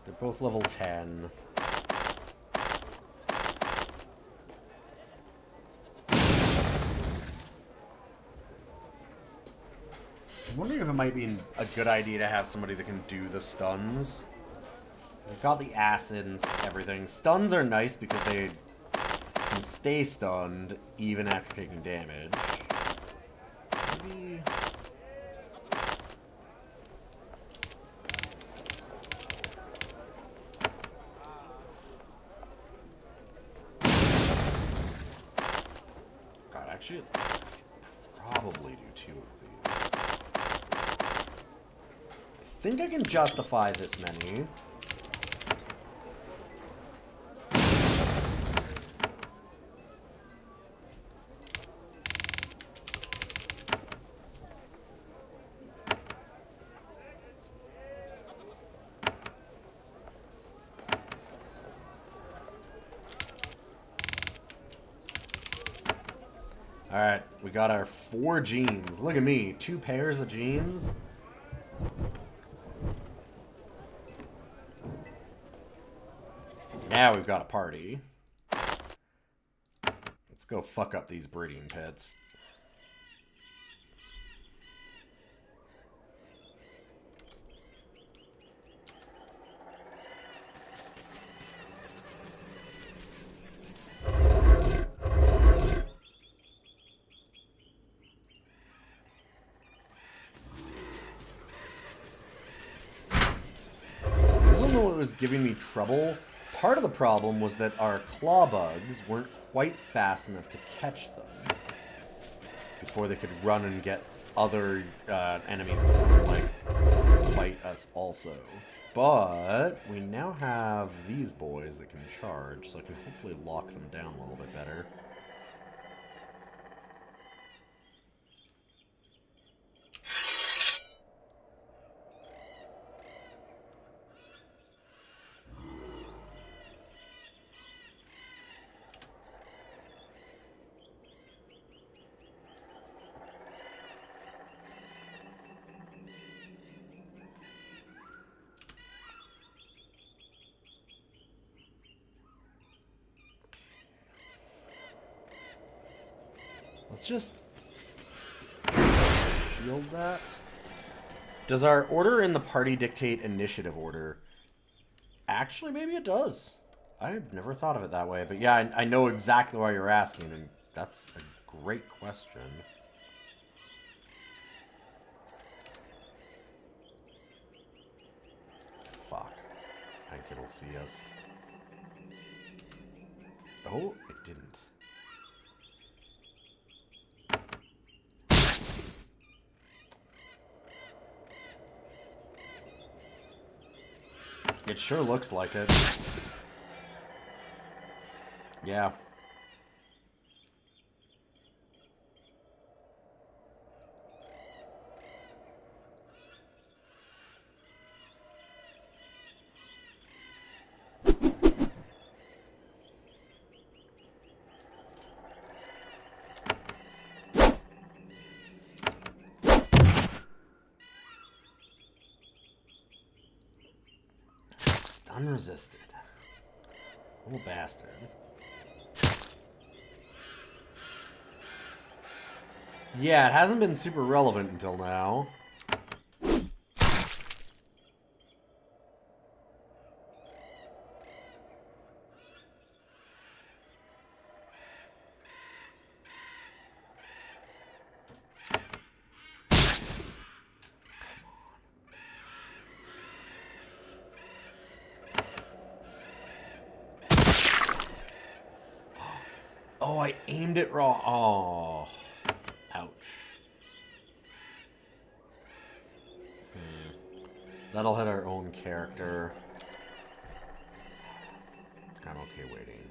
They're both level 10. I'm wondering if it might be a good idea to have somebody that can do the stuns. They've got the acid and everything. Stuns are nice because they can stay stunned even after taking damage. Maybe... God, actually, I could probably do 2 of these. I think I can justify this many. Alright, we got our 4 genes. Look at me, 2 pairs of genes. Now we've got a party. Let's go fuck up these breeding pits. What was giving me trouble. Part of the problem was that our claw bugs weren't quite fast enough to catch them before they could run and get other enemies to come and, like, fight us also. But we now have these boys that can charge, so I can hopefully lock them down a little bit better. Let's just shield that. Does our order in the party dictate initiative order? Actually, maybe it does. I've never thought of it that way. But yeah, I know exactly why you're asking, and that's a great question. Fuck. I think it'll see us. Oh, it didn't. It sure looks like it. Yeah. Unresisted. Little bastard. Yeah, it hasn't been super relevant until now. Oh, I aimed it wrong. Oh. Ouch. That'll hit our own character. I'm okay waiting.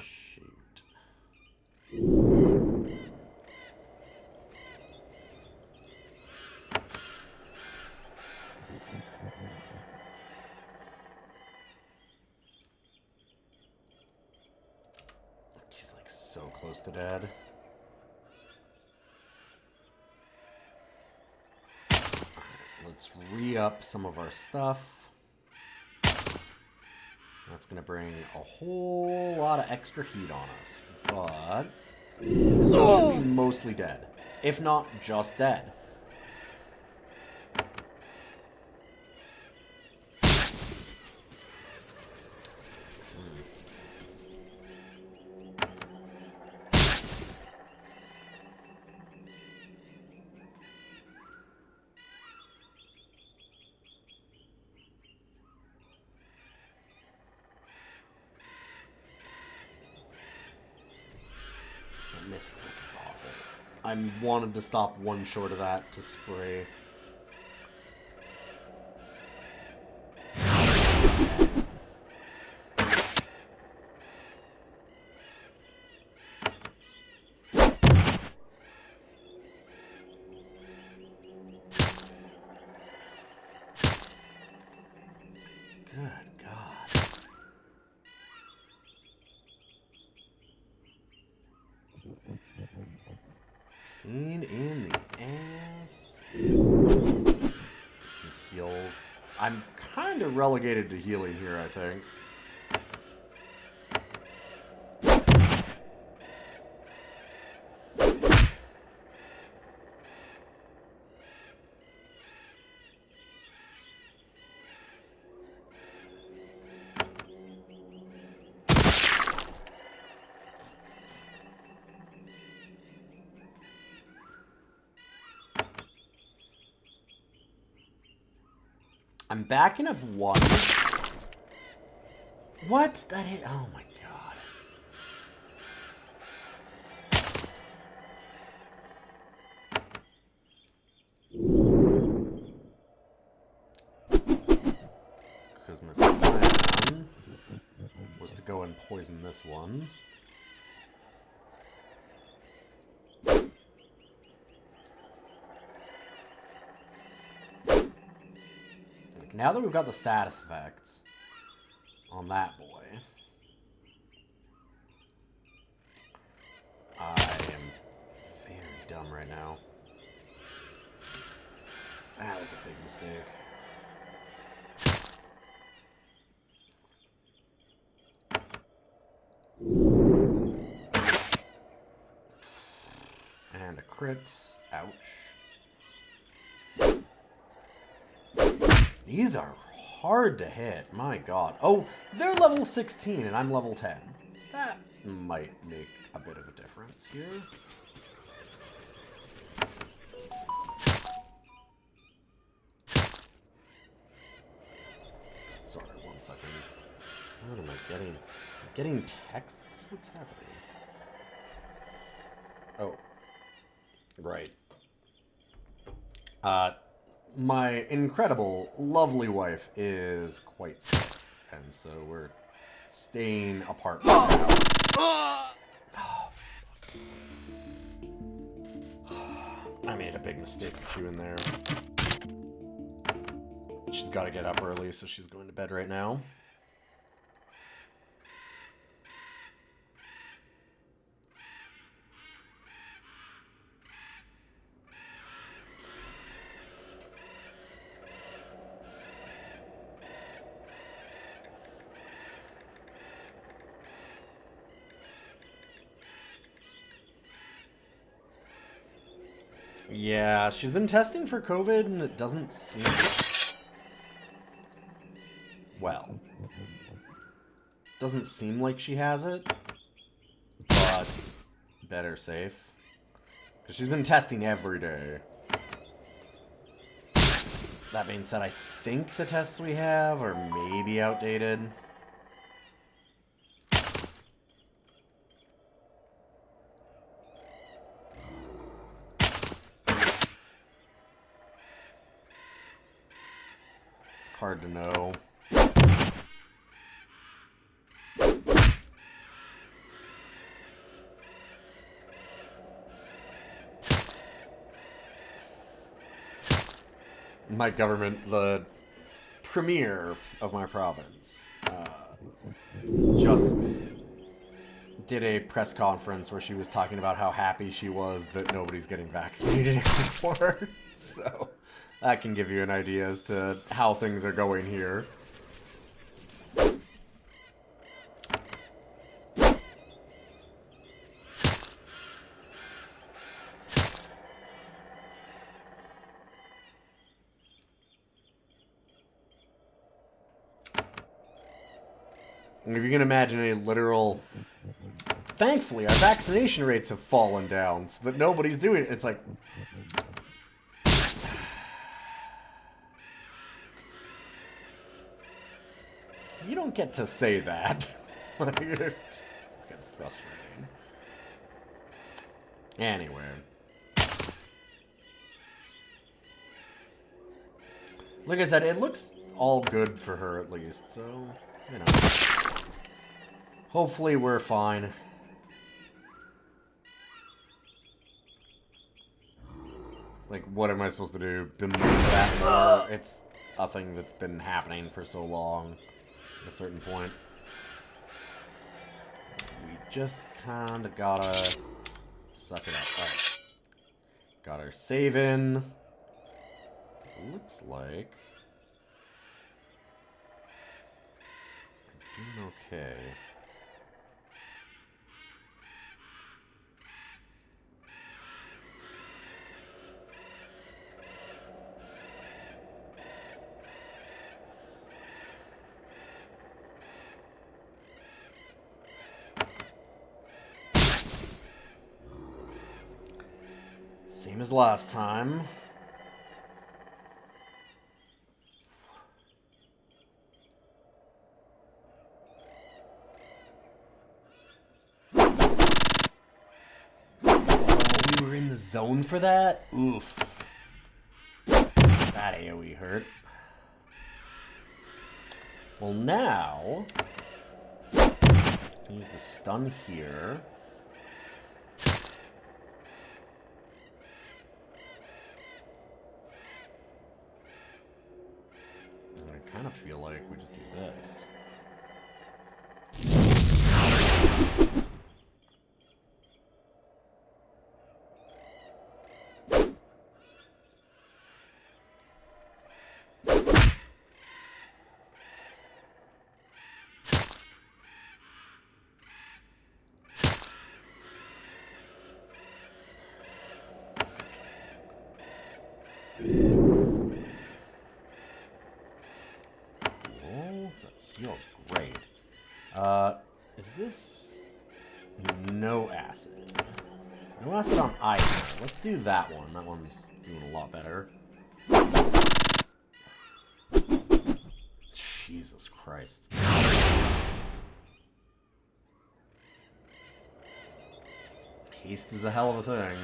Shoot. close to dead. Alright, let's re-up some of our stuff. That's going to bring a whole lot of extra heat on us. But this should be mostly dead. If not just dead. Misclick is awful. I wanted to stop one short of that to spray. Good God. Pain in the ass. Get some heals. I'm kind of relegated to healing here, I think. I'm backing up one. What? That hit? Oh my god. Because my plan was to go and poison this one. Now that we've got the status effects on that boy, I am very dumb right now. That was a big mistake. And a crit. Ouch. These are hard to hit. My god. Oh, they're level 16 and I'm level 10. That might make a bit of a difference here. Sorry, 1 second. What am I getting? I'm getting texts? What's happening? Oh. Right. My incredible, lovely wife is quite sick, and so we're staying apart right now. I made a big mistake of queuing there. She's got to get up early, so she's going to bed right now. Yeah, she's been testing for COVID and it doesn't seem... Well. Doesn't seem like she has it. But better safe. Because she's been testing every day. That being said, I think the tests we have are maybe outdated. Hard to know. My government, the premier of my province, just did a press conference where she was talking about how happy she was that nobody's getting vaccinated anymore. So that can give you an idea as to how things are going here. And if you can imagine a literal... Thankfully, our vaccination rates have fallen down so that nobody's doing it. It's like... You don't get to say that. Like, it's fucking frustrating. Anyway. Like I said, it looks all good for her at least, so, you know. Hopefully we're fine. Like, what am I supposed to do? Been doing that more? It's a thing that's been happening for so long. At a certain point. We just kinda gotta suck it up. Alright. Got our save in. Looks like we're doing okay. Same as last time. We were in the zone for that? Oof. That AoE hurt. Well, now... use the stun here. And I kind of feel like we just do this. Feels great. Is this no acid? No acid on either. Let's do that one. That one's doing a lot better. Jesus Christ. Haste is a hell of a thing.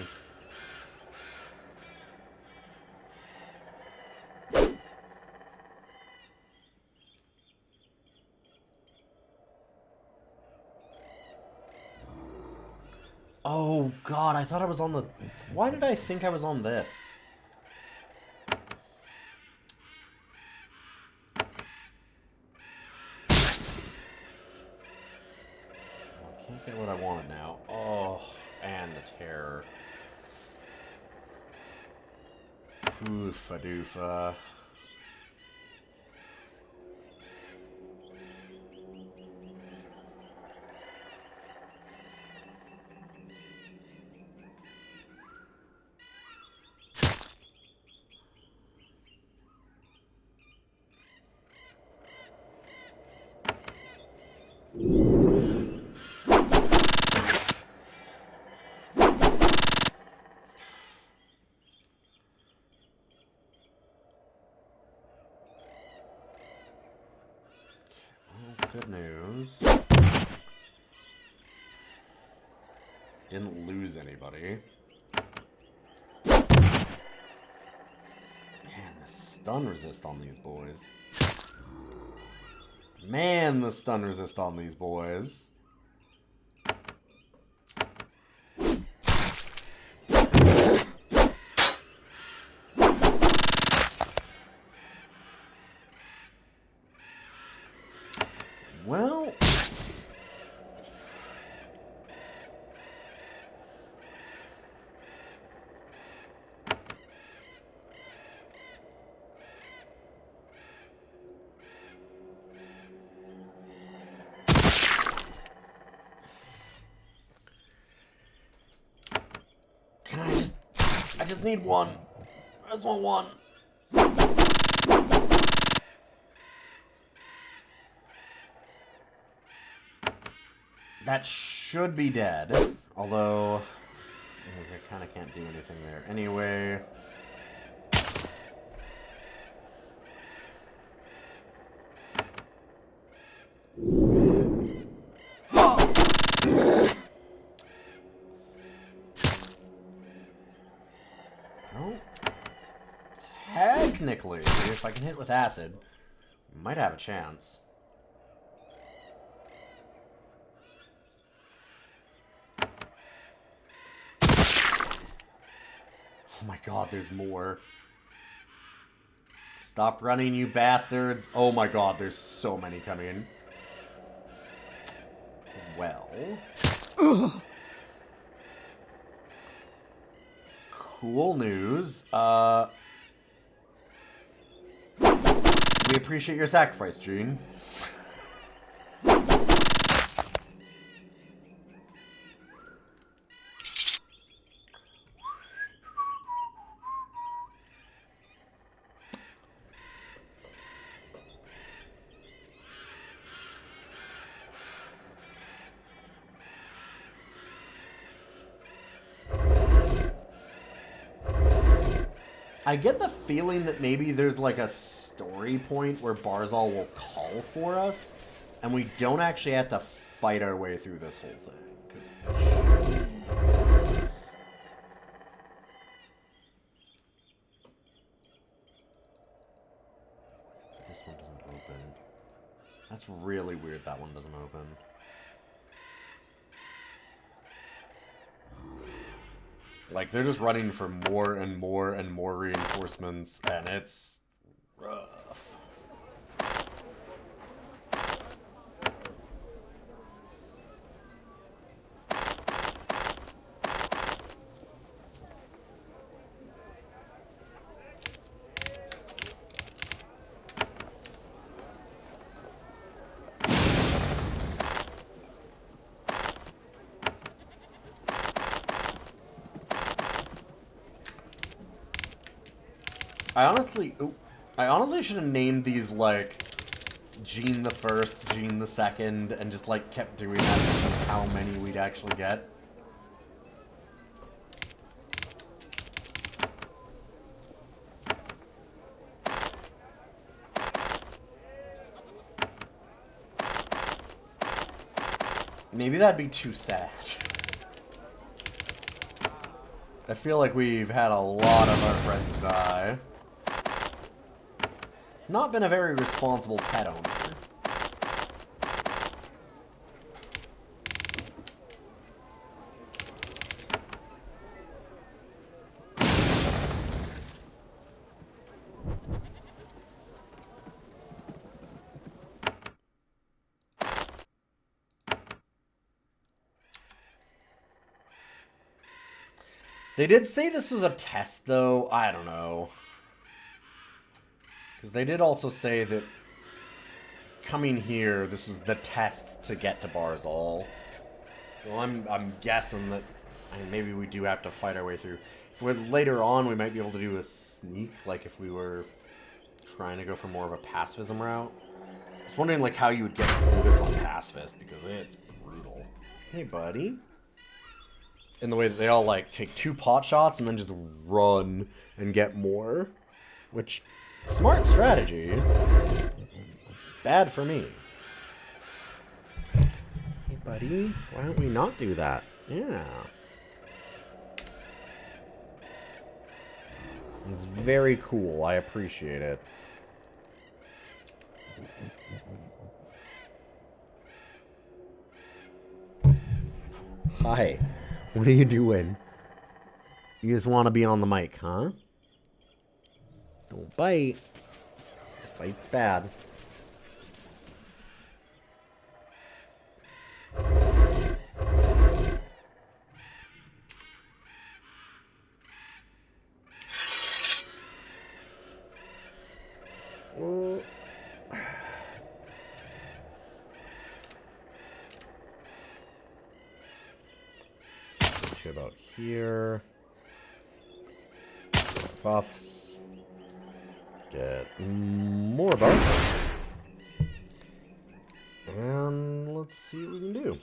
Oh, God, I thought I was on the... Why did I think I was on this? I can't get what I wanted now. Oh, and the terror. Oofa doofa. Good news. Didn't lose anybody. Man, the stun resist on these boys. Man, the stun resist on these boys. Well, I just need one. I just want one. That should be dead. Although, I kind of can't do anything there. Anyway. Well, technically, if I can hit with acid, might have a chance. Oh my god, there's more. Stop running, you bastards. Oh my god, there's so many coming. Well. Ugh. Cool news. We appreciate your sacrifice, Gene. I get the feeling that maybe there's like a story point where Barzal will call for us, and we don't actually have to fight our way through this whole thing. Because this one doesn't open. That's really weird that one doesn't open. Like, they're just running for more and more and more reinforcements, and it's rough. I honestly should have named these, like, Gene the First, Gene the Second, and just, like, kept doing that to see how many we'd actually get. Maybe that'd be too sad. I feel like we've had a lot of our friends die. Not been a very responsible pet owner. They did say this was a test, though. I don't know. Because they did also say that coming here, this was the test to get to Barzal. So I'm guessing that maybe we do have to fight our way through. If we're later on, we might be able to do a sneak, like if we were trying to go for more of a pacifism route. I was wondering like how you would get through this on pacifist, because it's brutal. Hey, buddy. In the way that they all like take 2 pot shots and then just run and get more. Which, smart strategy. Bad for me. Hey, buddy. Why don't we not do that? Yeah. It's very cool. I appreciate it. Hi. What are you doing? You just want to be on the mic, huh? Don't bite. Bite's bad. About here. buffs. Get more buffs. And let's see what we can do.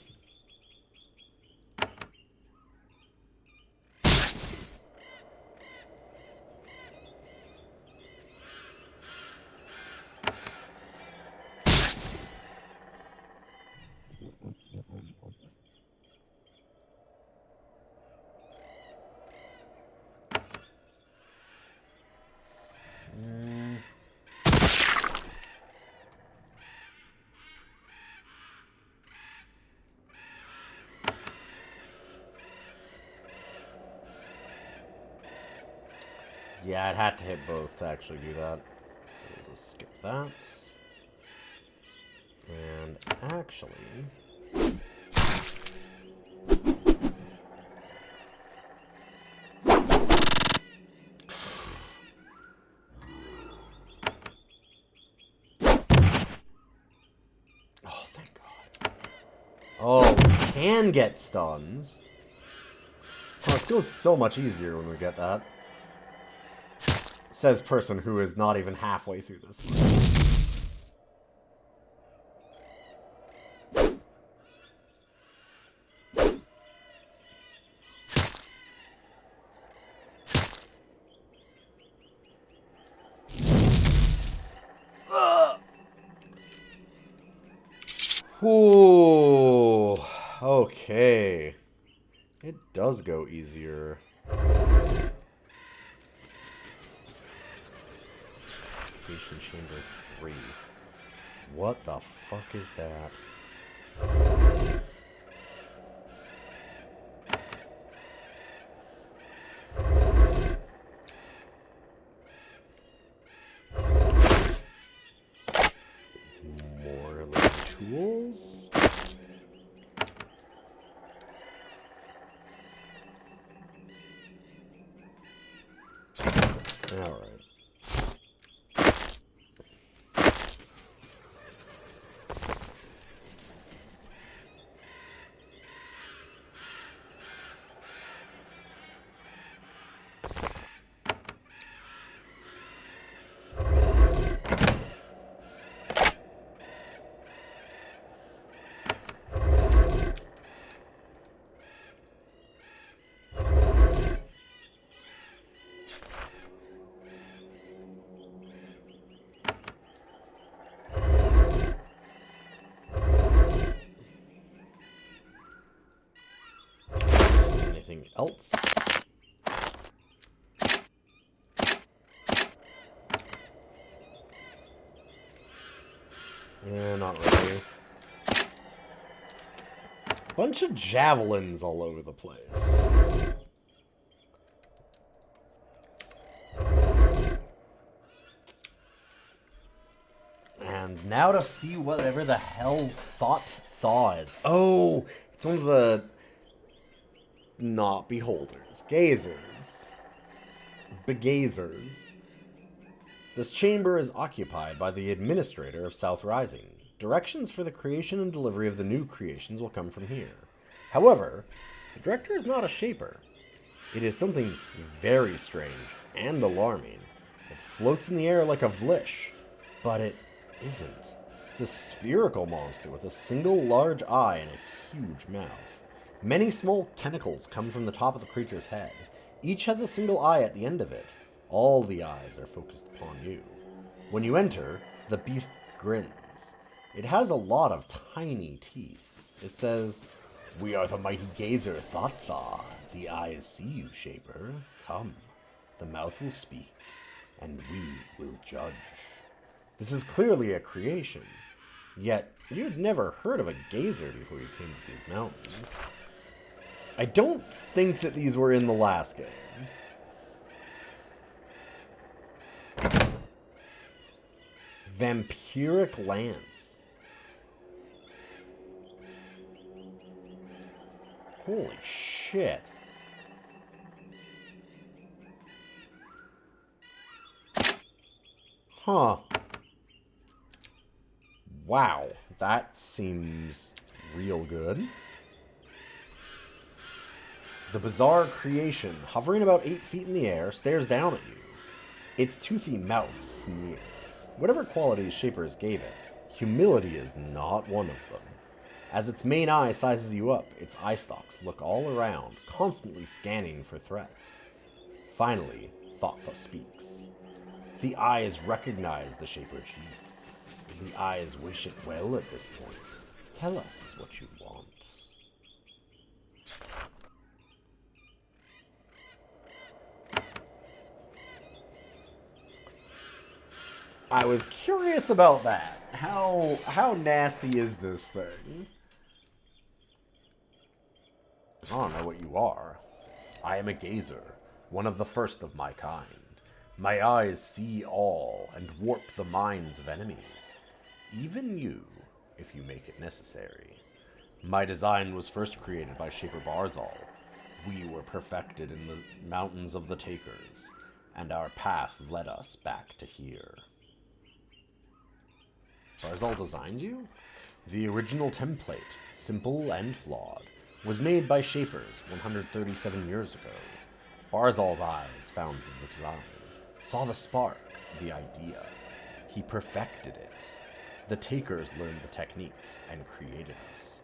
Yeah, I'd had to hit both to actually do that. So we'll just skip that. And actually... Oh, thank God. Oh, we can get stuns. Oh, this goes so much easier when we get that. Says person who is not even halfway through this one. Ooh, okay. It does go easier. Infestation Chamber 3. What the fuck is that? More like tools? Alright. Anything else? Yeah, not really. Bunch of javelins all over the place. And now to see whatever the hell Thaw is. Oh, it's one of the... Not beholders. Gazers. Begazers. This chamber is occupied by the administrator of South Rising. Directions for the creation and delivery of the new creations will come from here. However, the director is not a shaper. It is something very strange and alarming. It floats in the air like a vlish, but it isn't. It's a spherical monster with a single large eye and a huge mouth. Many small tentacles come from the top of the creature's head. Each has a single eye at the end of it. All the eyes are focused upon you. When you enter, the beast grins. It has a lot of tiny teeth. It says, "We are the mighty gazer Thaw. The eyes see you, Shaper. Come. The mouth will speak, and we will judge." This is clearly a creation. Yet, you'd never heard of a gazer before you came to these mountains. I don't think that these were in the last game. Vampiric Lance. Holy shit. Huh. Wow, that seems real good. The bizarre creation, hovering about 8 feet in the air, stares down at you. Its toothy mouth sneers. Whatever qualities Shapers gave it, humility is not one of them. As its main eye sizes you up, its eye stalks look all around, constantly scanning for threats. Finally, Thoughtfa speaks. The eyes recognize the Shaper Chief. The eyes wish it well at this point. Tell us what you want. I was curious about that. How nasty is this thing? I don't know what you are. I am a gazer, one of the first of my kind. My eyes see all and warp the minds of enemies. Even you, if you make it necessary. My design was first created by Shaper Barzal. We were perfected in the mountains of the Takers, and our path led us back to here. Barzal designed you? The original template, simple and flawed, was made by Shapers 137 years ago. Barzal's eyes found the design, saw the spark, the idea. He perfected it. The Takers learned the technique and created us.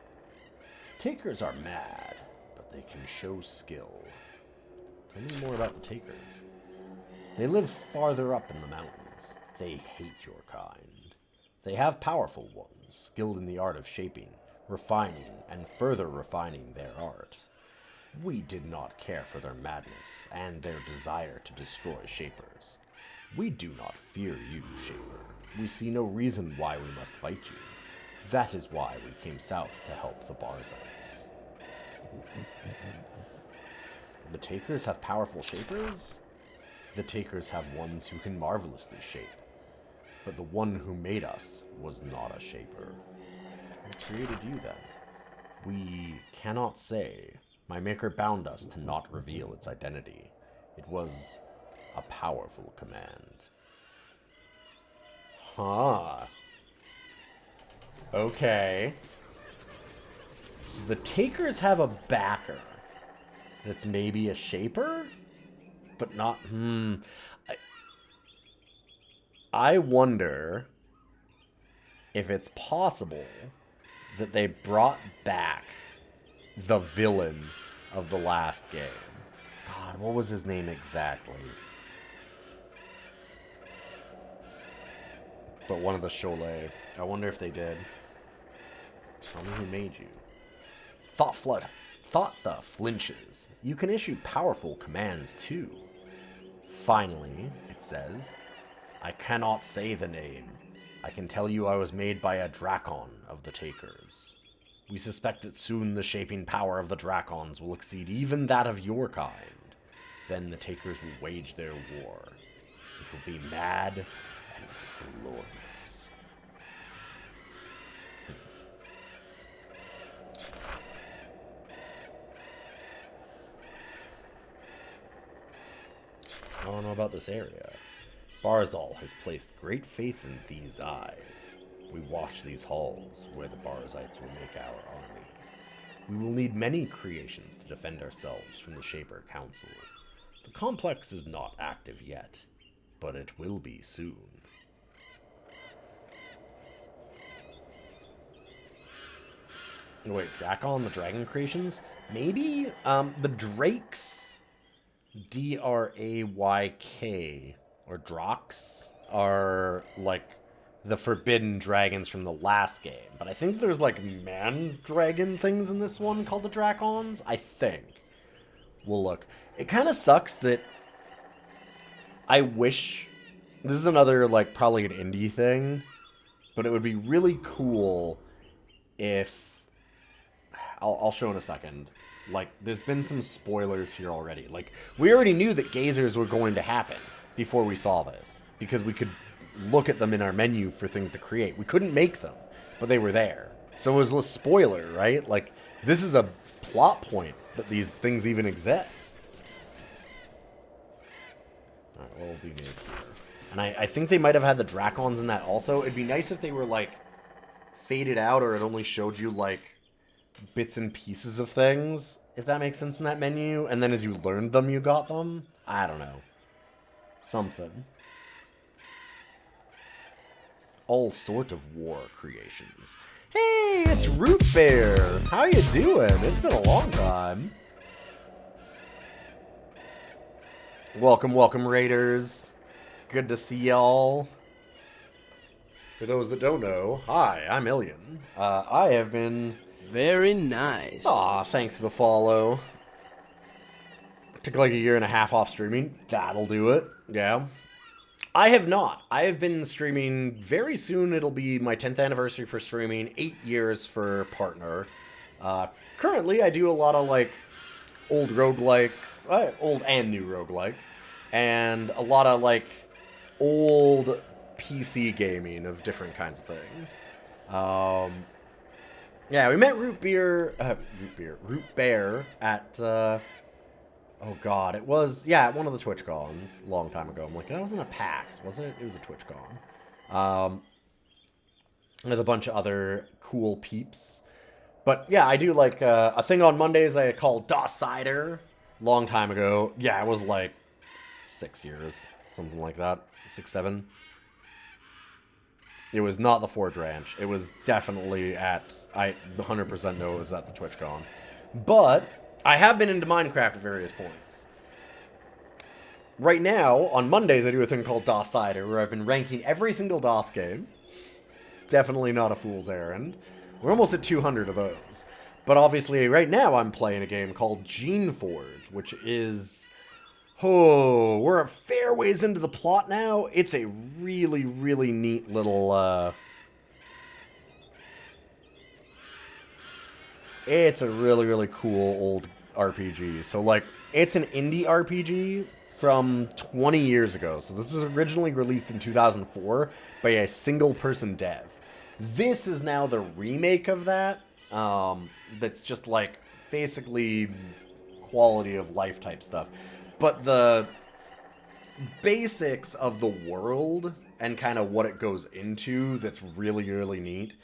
Takers are mad, but they can show skill. Tell me more about the Takers. They live farther up in the mountains. They hate your kind. They have powerful ones, skilled in the art of shaping, refining, and further refining their art. We did not care for their madness and their desire to destroy Shapers. We do not fear you, Shaper. We see no reason why we must fight you. That is why we came south to help the Barzites. The Takers have powerful Shapers? The Takers have ones who can marvelously shape. But the one who made us was not a Shaper. Who created you, then? We cannot say. My maker bound us to not reveal its identity. It was a powerful command. Huh. Okay. So the Takers have a backer that's maybe a Shaper? But not... I wonder if it's possible that they brought back the villain of the last game. God, what was his name exactly? But one of the Cholet. I wonder if they did. Tell me who made you. Thoughtfa flinches. You can issue powerful commands too. Finally, it says, I cannot say the name. I can tell you I was made by a Drakon of the Takers. We suspect that soon the shaping power of the Drakons will exceed even that of your kind. Then the Takers will wage their war. It will be mad and glorious. I don't know about this area. Barzal has placed great faith in these eyes. We watch these halls, where the Barzites will make our army. We will need many creations to defend ourselves from the Shaper Council. The complex is not active yet, but it will be soon. Wait, Drakon, the dragon creations? Maybe? The Drakes, D-R-A-Y-K, or Drox, are, like, the forbidden dragons from the last game. But I think there's, like, man-dragon things in this one called the Drakons, I think. Well, look, it kind of sucks that I wish... This is another, like, probably an indie thing, but it would be really cool if... I'll show in a second. Like, there's been some spoilers here already. Like, we already knew that gazers were going to happen before we saw this, because we could look at them in our menu for things to create. We couldn't make them, but they were there. So it was a spoiler, right? Like, this is a plot point that these things even exist. Alright, what will be made here? And I think they might have had the Drakons in that also. It'd be nice if they were, like, faded out, or it only showed you, like, bits and pieces of things, if that makes sense, in that menu, and then as you learned them, you got them. I don't know. Something. all sort of war creations. Hey, it's Root Bear! How you doing? It's been a long time. Welcome, welcome, Raiders. Good to see y'all. For those that don't know, hi, I'm Ilian. I have been... Very nice. Aw, thanks for the follow. Took like a year and a half off streaming. That'll do it. Yeah. I have not. I have been streaming very soon. It'll be my 10th anniversary for streaming. 8 years for partner. Currently, I do a lot of like old roguelikes, old and new roguelikes, and a lot of like old PC gaming of different kinds of things. Yeah, we met Root Bear at, oh god, it was, yeah, at one of the TwitchCons a long time ago. I'm like, that wasn't a PAX, wasn't it? It was a TwitchCon. With a bunch of other cool peeps. But yeah, I do like a thing on Mondays I call DOS Cider. Long time ago. Yeah, it was like 6 years, something like that. 6, 7. It was not the Forge Ranch. It was definitely at, I 100% know it was at the TwitchCon. But I have been into Minecraft at various points. Right now, on Mondays, I do a thing called DOS Cider, where I've been ranking every single DOS game. Definitely not a fool's errand. We're almost at 200 of those. But obviously, right now, I'm playing a game called Geneforge, which is... Oh, we're a fair ways into the plot now. It's a really, really neat little, It's a really, really cool old RPG. So, like, it's an indie RPG from 20 years ago. So this was originally released in 2004 by a single-person dev. This is now the remake of that. That's just, like, basically quality of life type stuff. But the basics of the world and kind of what it goes into that's really, really neat.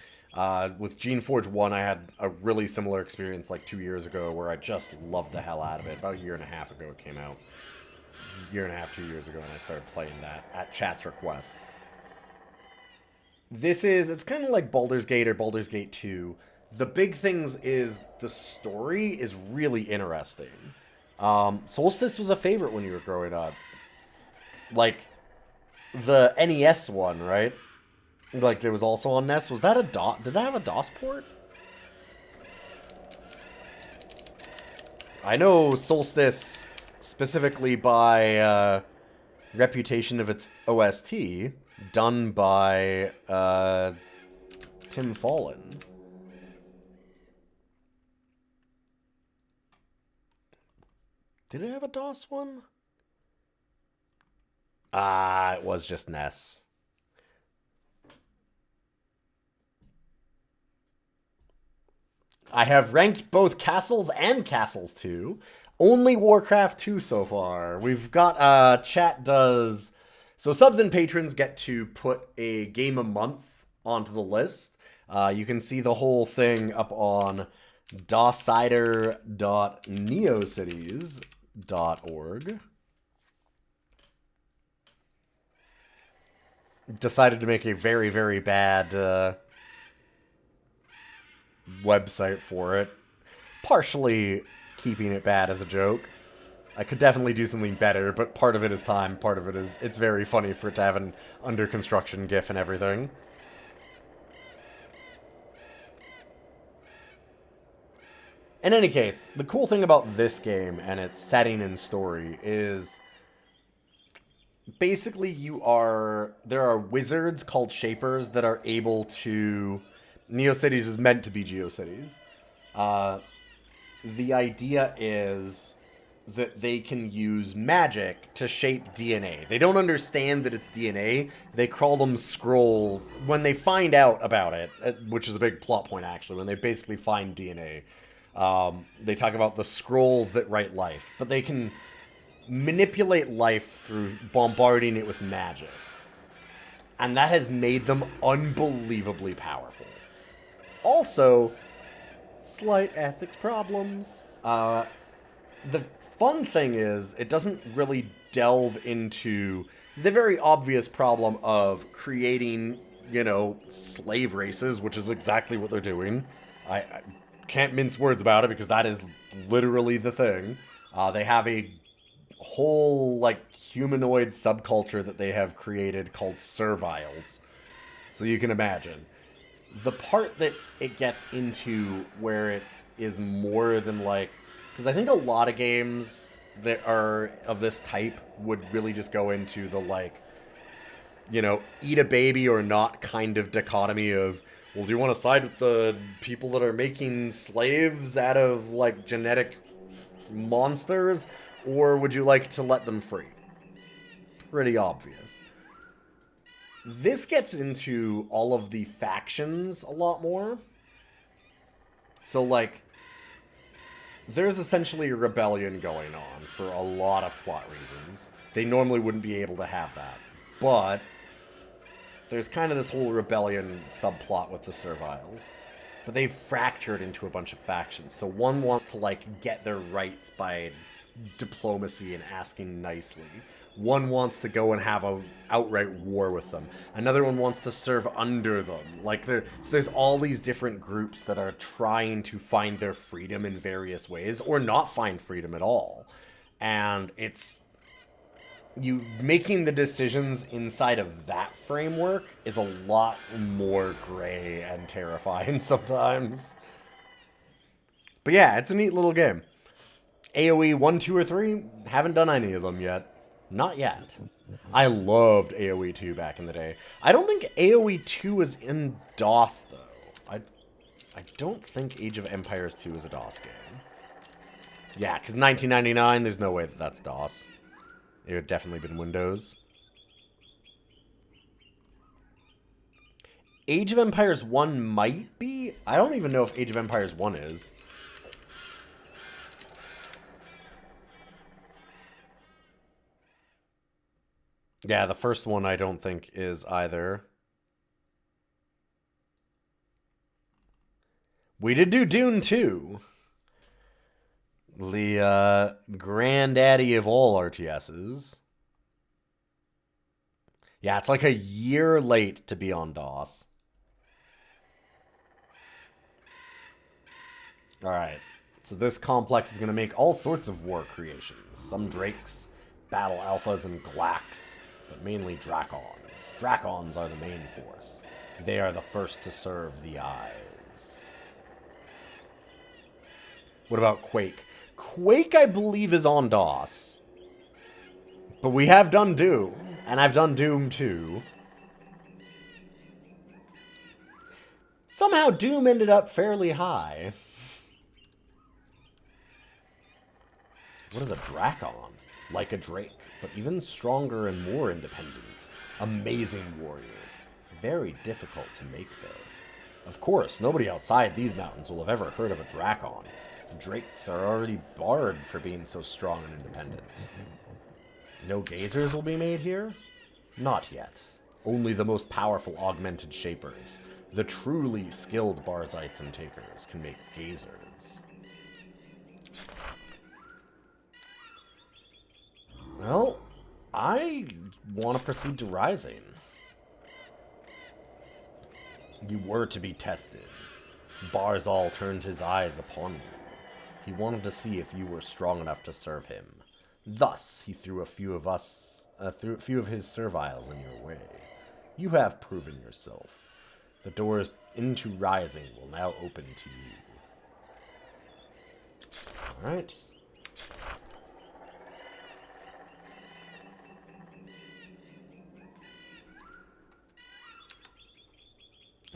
With Geneforge 1, I had a really similar experience like 2 years ago where I just loved the hell out of it. About a year and a half ago it came out. A year and a half, 2 years ago, and I started playing that at chat's request. It's kind of like Baldur's Gate or Baldur's Gate 2. The big things is the story is really interesting. Solstice was a favorite when you were growing up. Like, the NES one, right? Like, it was also on NES. Was that a DOS? Did that have a DOS port? I know Solstice specifically by reputation of its OST, done by Tim Fallon. Did it have a DOS one? It was just NES. I have ranked both Castles and Castles 2. Only Warcraft 2 so far. We've got, chat does... So subs and patrons get to put a game a month onto the list. You can see the whole thing up on doscider.neocities.org. Decided to make a very, very bad website for it. Partially keeping it bad as a joke. I could definitely do something better, but part of it is time, part of it is it's very funny for it to have an under construction GIF and everything. In any case, the cool thing about this game and its setting and story is basically there are wizards called Shapers that are able to... NeoCities is meant to be GeoCities. The idea is that they can use magic to shape DNA. They don't understand that it's DNA. They call them scrolls. When they find out about it, which is a big plot point actually, when they basically find DNA, they talk about the scrolls that write life. But they can manipulate life through bombarding it with magic. And that has made them unbelievably powerful. Also, slight ethics problems. The fun thing is, it doesn't really delve into the very obvious problem of creating slave races, which is exactly what they're doing. I can't mince words about it because that is literally the thing. They have a whole, like, humanoid subculture that they have created called serviles. So you can imagine. The part that it gets into where it is more than, like... Because I think a lot of games that are of this type would really just go into the, like, eat a baby or not kind of dichotomy of, well, do you want to side with the people that are making slaves out of, like, genetic monsters, or would you like to let them free? Pretty obvious. This gets into all of the factions a lot more. So, like, there's essentially a rebellion going on for a lot of plot reasons. They normally wouldn't be able to have that. But there's kind of this whole rebellion subplot with the Serviles. But they've fractured into a bunch of factions. So one wants to, like, get their rights by diplomacy and asking nicely. One wants to go and have a outright war with them. Another one wants to serve under them. Like, so there's all these different groups that are trying to find their freedom in various ways, or not find freedom at all. And it's... you making the decisions inside of that framework is a lot more gray and terrifying sometimes. But yeah, it's a neat little game. AoE 1, 2, or 3, haven't done any of them yet. Not yet. I loved AoE 2 back in the day. I don't think AoE 2 is in DOS, though. I don't think Age of Empires 2 is a DOS game. Yeah, because 1999, there's no way that that's DOS. It would definitely been Windows. Age of Empires 1 might be? I don't even know if Age of Empires 1 is. Yeah, the first one I don't think is either. We did do Dune 2. The granddaddy of all RTSs. Yeah, it's like a year late to be on DOS. Alright, so this complex is going to make all sorts of war creations. Some Drakes, Battle Alphas, and Glax, but mainly Drakons. Drakons are the main force. They are the first to serve the eyes. What about Quake? Quake, I believe, is on DOS. But we have done Doom, and I've done Doom 2. Somehow Doom ended up fairly high. What is a Drakon? Like a Drake, but even stronger and more independent. Amazing warriors. Very difficult to make, though. Of course, nobody outside these mountains will have ever heard of a Drakon. Drakes are already barred for being so strong and independent. No gazers will be made here? Not yet. Only the most powerful augmented shapers, the truly skilled Barzites and Takers, can make gazers. Well, I want to proceed to Rising. You were to be tested. Barzal turned his eyes upon you. He wanted to see if you were strong enough to serve him. Thus, he threw a few of his serviles in your way. You have proven yourself. The doors into Rising will now open to you. Alright.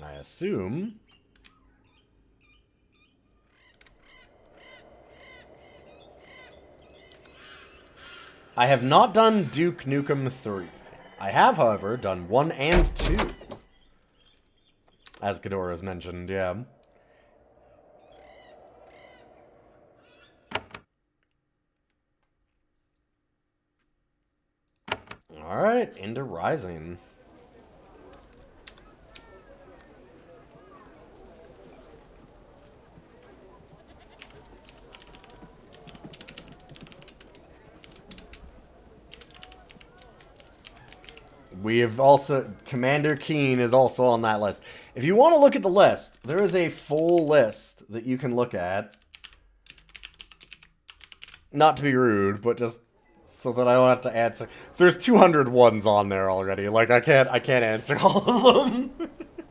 I assume... I have not done Duke Nukem 3. I have, however, done 1 and 2. As Ghidorah's mentioned, yeah. Alright, into Rising. We have also... Commander Keen is also on that list. If you want to look at the list, there is a full list that you can look at. Not to be rude, but just so that I don't have to answer. There's 200 ones on there already. Like, I can't answer all of them.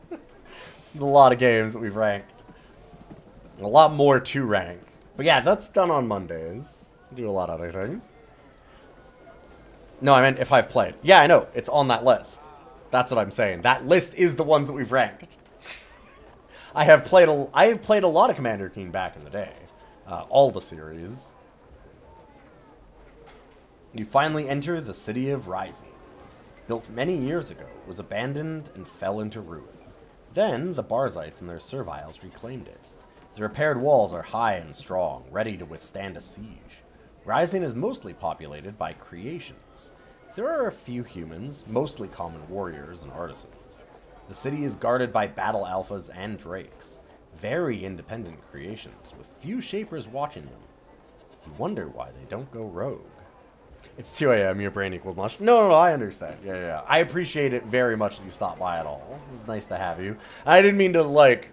There's a lot of games that we've ranked. A lot more to rank. But yeah, that's done on Mondays. We do a lot of other things. No, I meant if I've played. Yeah, I know. It's on that list. That's what I'm saying. That list is the ones that we've ranked. I have played a lot of Commander Keen back in the day. All the series. You finally enter the city of Rising. Built many years ago, it was abandoned and fell into ruin. Then, the Barzites and their serviles reclaimed it. The repaired walls are high and strong, ready to withstand a siege. Rising is mostly populated by creations. There are a few humans, mostly common warriors and artisans. The city is guarded by battle alphas and drakes, very independent creations, with few shapers watching them. You wonder why they don't go rogue. It's 2 a.m., your brain equals much. No, I understand. Yeah. I appreciate it very much that you stopped by at all. It was nice to have you. I didn't mean to, like,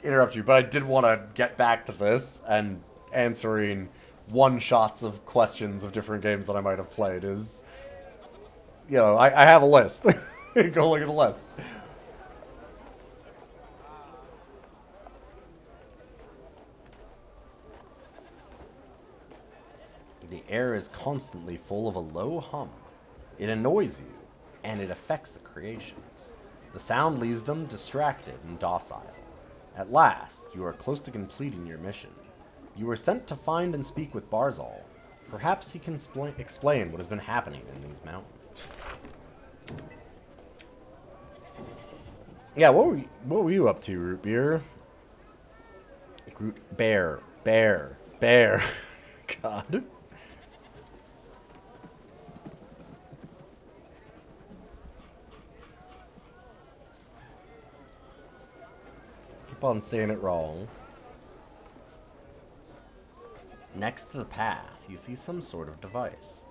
interrupt you, but I did want to get back to this, and answering one-shots of questions of different games that I might have played is... You know, I have a list. Go look at the list. The air is constantly full of a low hum. It annoys you, and it affects the creations. The sound leaves them distracted and docile. At last, you are close to completing your mission. You were sent to find and speak with Barzal. Perhaps he can explain what has been happening in these mountains. Yeah, what were you up to, Root Beer? Bear. God. Keep on saying it wrong. Next to the path, you see some sort of device.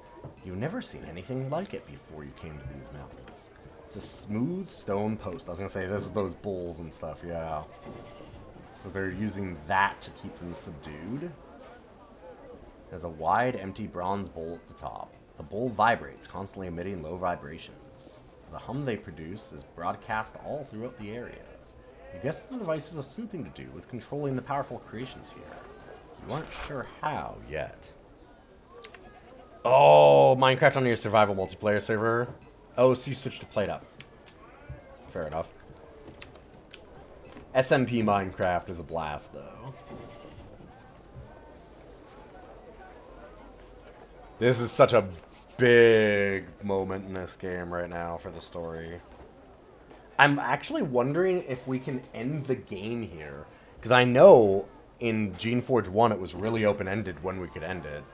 You've never seen anything like it before you came to these mountains. It's a smooth stone post. I was gonna say, this is those bulls and stuff, yeah. So they're using that to keep them subdued. There's a wide, empty bronze bowl at the top. The bowl vibrates, constantly emitting low vibrations. The hum they produce is broadcast all throughout the area. You guess the devices have something to do with controlling the powerful creations here. You aren't sure how yet. Oh, Minecraft on your survival multiplayer server. Oh, so you switched to played up. Fair enough. SMP Minecraft is a blast, though. This is such a big moment in this game right now for the story. I'm actually wondering if we can end the game here. Because I know in Geneforge 1 it was really open-ended when we could end it.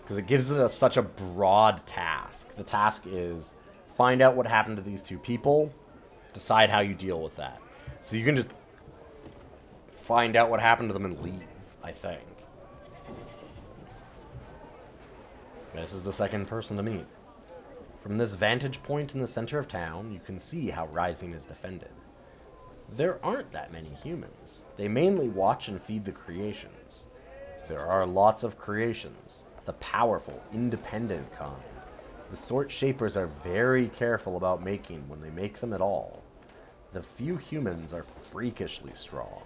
Because it gives us such a broad task. The task is find out what happened to these two people, decide how you deal with that. So you can just find out what happened to them and leave, I think. This is the second person to meet. From this vantage point in the center of town, you can see how Rising is defended. There aren't that many humans. They mainly watch and feed the creations. There are lots of creations, the powerful, independent kind. The sort shapers are very careful about making when they make them at all. The few humans are freakishly strong.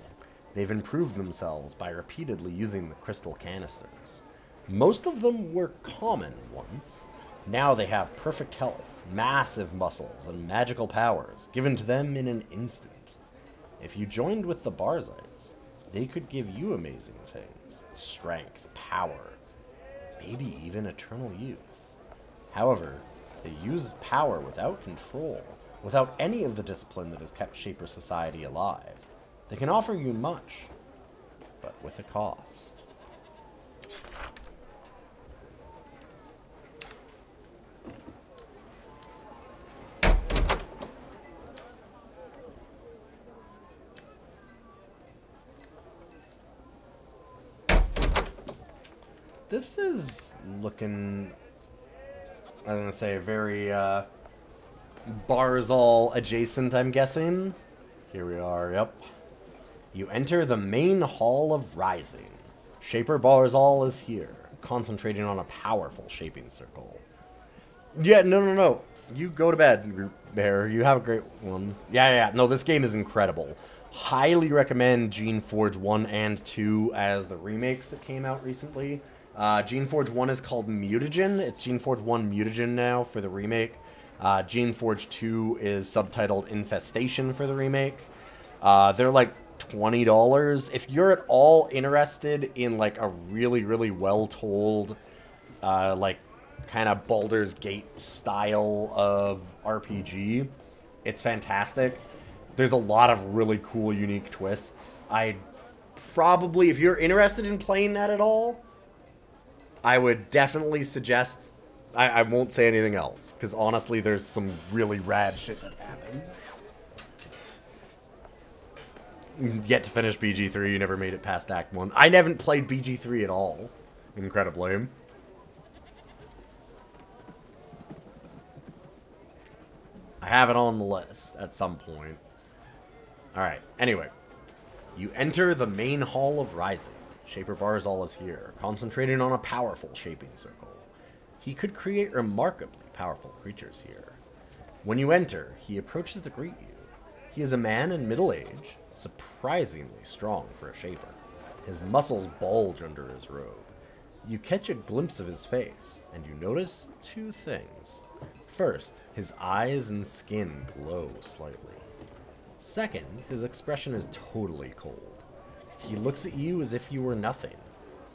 They've improved themselves by repeatedly using the crystal canisters. Most of them were common once. Now they have perfect health, massive muscles, and magical powers given to them in an instant. If you joined with the Barzites, they could give you amazing things. Strength, power, maybe even eternal youth. However, they use power without control, without any of the discipline that has kept Shaper society alive. They can offer you much, but with a cost. This is looking, I'm going to say, very Barzal adjacent, I'm guessing. Here we are, yep. You enter the main hall of Rising. Shaper Barzal is here, concentrating on a powerful shaping circle. Yeah, no. You go to bed, Group Bear. You have a great one. Yeah. No, this game is incredible. Highly recommend Geneforge 1 and 2 as the remakes that came out recently. Geneforge 1 is called Mutagen. It's Geneforge 1 Mutagen now for the remake. Geneforge 2 is subtitled Infestation for the remake. They're like $20. If you're at all interested in like a really, really well-told, like kind of Baldur's Gate style of RPG, it's fantastic. There's a lot of really cool, unique twists. I probably, if you're interested in playing that at all, I would definitely suggest... I won't say anything else, because honestly, there's some really rad shit that happens. Yet to finish BG3, you never made it past Act 1. I haven't played BG3 at all, incredibly. I have it on the list at some point. Alright, anyway. You enter the main hall of Rising. Shaper Barzal is here, concentrating on a powerful shaping circle. He could create remarkably powerful creatures here. When you enter, he approaches to greet you. He is a man in middle age, surprisingly strong for a shaper. His muscles bulge under his robe. You catch a glimpse of his face, and you notice two things. First, his eyes and skin glow slightly. Second, his expression is totally cold. He looks at you as if you were nothing,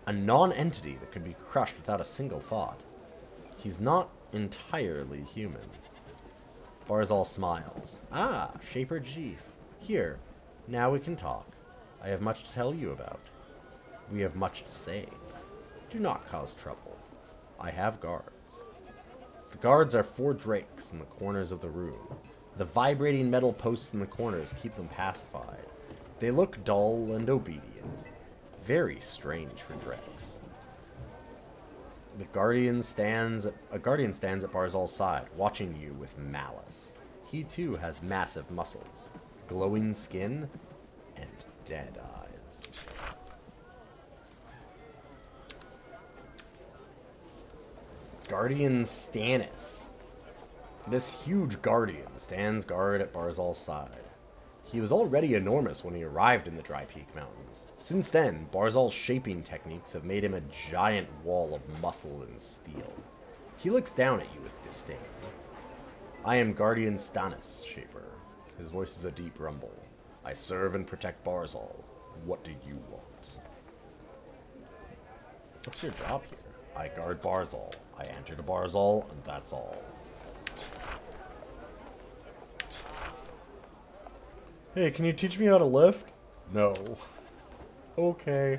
a non-entity that could be crushed without a single thought. He's not entirely human. Barzal smiles. Ah, Shaper Jeef. Here, now we can talk. I have much to tell you about. We have much to say. Do not cause trouble. I have guards. The guards are 4 drakes in the corners of the room. The vibrating metal posts in the corners keep them pacified. They look dull and obedient. Very strange for drakes. A guardian stands at Barzal's side, watching you with malice. He too has massive muscles, glowing skin, and dead eyes. Guardian Stannis. This huge guardian stands guard at Barzal's side. He was already enormous when he arrived in the Dry Peak Mountains. Since then, Barzal's shaping techniques have made him a giant wall of muscle and steel. He looks down at you with disdain. I am Guardian Stannis, Shaper. His voice is a deep rumble. I serve and protect Barzal. What do you want? What's your job here? I guard Barzal. I answer to Barzal, and that's all. Hey, can you teach me how to lift? No. Okay.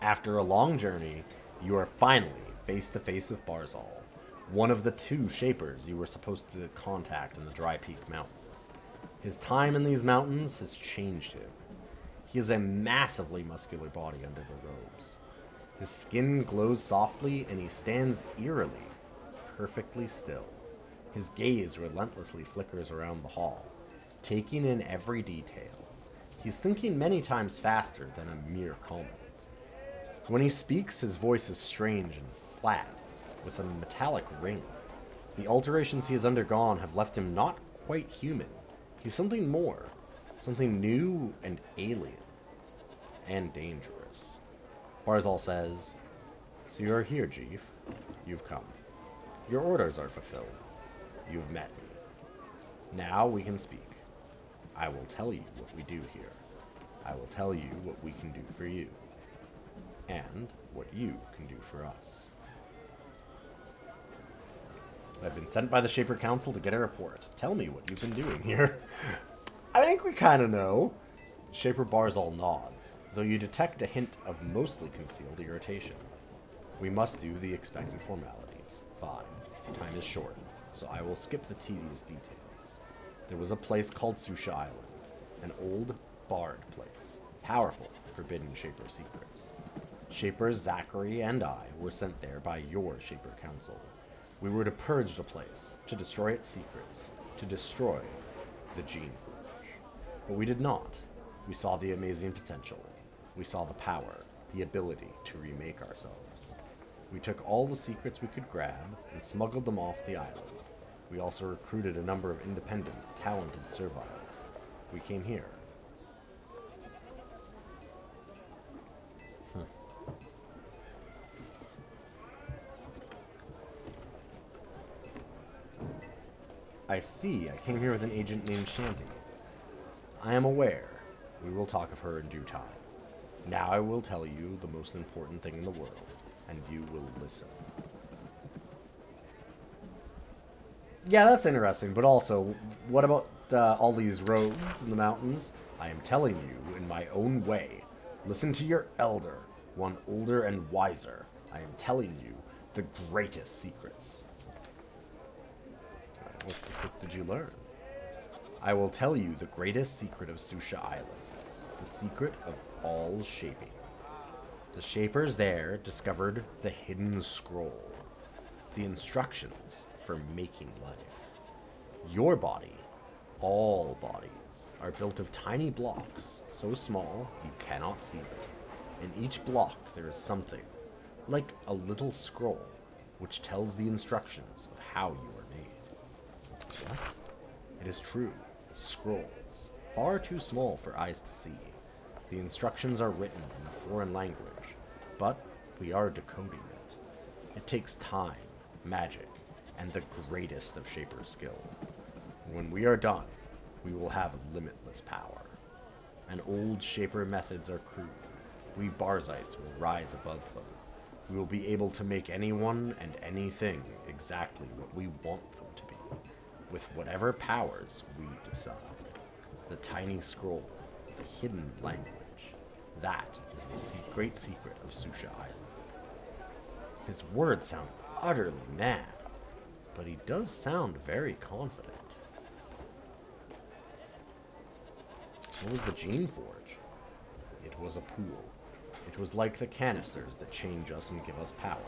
After a long journey, you are finally face to face with Barzal, one of the 2 Shapers you were supposed to contact in the Dry Peak Mountains. His time in these mountains has changed him. He has a massively muscular body under the robes. His skin glows softly, and he stands eerily, perfectly still. His gaze relentlessly flickers around the hall, taking in every detail. He's thinking many times faster than a mere common. When he speaks, his voice is strange and flat, with a metallic ring. The alterations he has undergone have left him not quite human. He's something more, something new and alien, and dangerous. Barzal says, "So you are here, Jeef. You've come. Your orders are fulfilled. You've met me. Now we can speak. I will tell you what we do here. I will tell you what we can do for you. And what you can do for us. I've been sent by the Shaper Council to get a report. Tell me what you've been doing here." I think we kind of know. Shaper Barzal nods, though you detect a hint of mostly concealed irritation. We must do the expected formalities. Fine. Time is short, so I will skip the tedious details. There was a place called Susha Island, an old, barred place. Powerful, forbidden Shaper secrets. Shaper Zachary and I were sent there by your Shaper Council. We were to purge the place, to destroy its secrets, to destroy the Geneforge. But we did not. We saw the amazing potential. We saw the power, the ability to remake ourselves. We took all the secrets we could grab and smuggled them off the island. We also recruited a number of independent, talented serviles. We came here. I see. I came here with an agent named Shanty. I am aware. We will talk of her in due time. Now I will tell you the most important thing in the world, and you will listen. Yeah, that's interesting, but also, what about all these roads in the mountains? I am telling you in my own way. Listen to your elder, one older and wiser. I am telling you the greatest secrets. What secrets did you learn? I will tell you the greatest secret of Susha Island. The secret of all shaping. The Shapers there discovered the hidden scroll. The instructions for making life. Your body, all bodies, are built of tiny blocks, so small you cannot see them. In each block there is something, like a little scroll, which tells the instructions of how you are made. What? It is true. Scrolls. Far too small for eyes to see. The instructions are written in a foreign language, but we are decoding it. It takes time, magic, and the greatest of Shaper skill. When we are done, we will have limitless power. And old Shaper methods are crude. We Barzites will rise above them. We will be able to make anyone and anything exactly what we want them to be, with whatever powers we decide. The tiny scroll, the hidden language, that is the great secret of Susha Island. His words sound utterly mad, but he does sound very confident. What was the Geneforge? It was a pool. It was like the canisters that change us and give us power,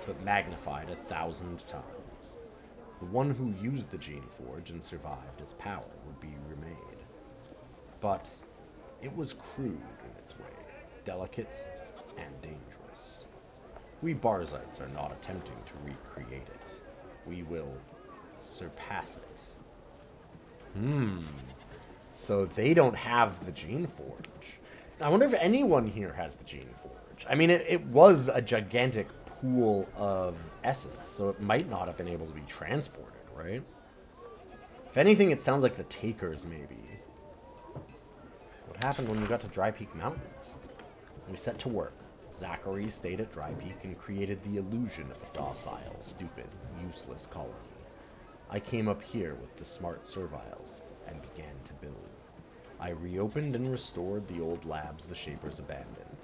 but magnified 1,000 times. The one who used the Geneforge and survived its power would be remade. But it was crude in its way, delicate and dangerous. We Barzites are not attempting to recreate it. We will surpass it. So they don't have the Geneforge. I wonder if anyone here has the Geneforge. I mean, it was a gigantic pool of essence, so it might not have been able to be transported, right? If anything, it sounds like the Takers, maybe. What happened when we got to Dry Peak Mountains? We set to work. Zachary stayed at Dry Peak and created the illusion of a docile, stupid, useless colony. I came up here with the smart serviles and began to build. I reopened and restored the old labs the Shapers abandoned.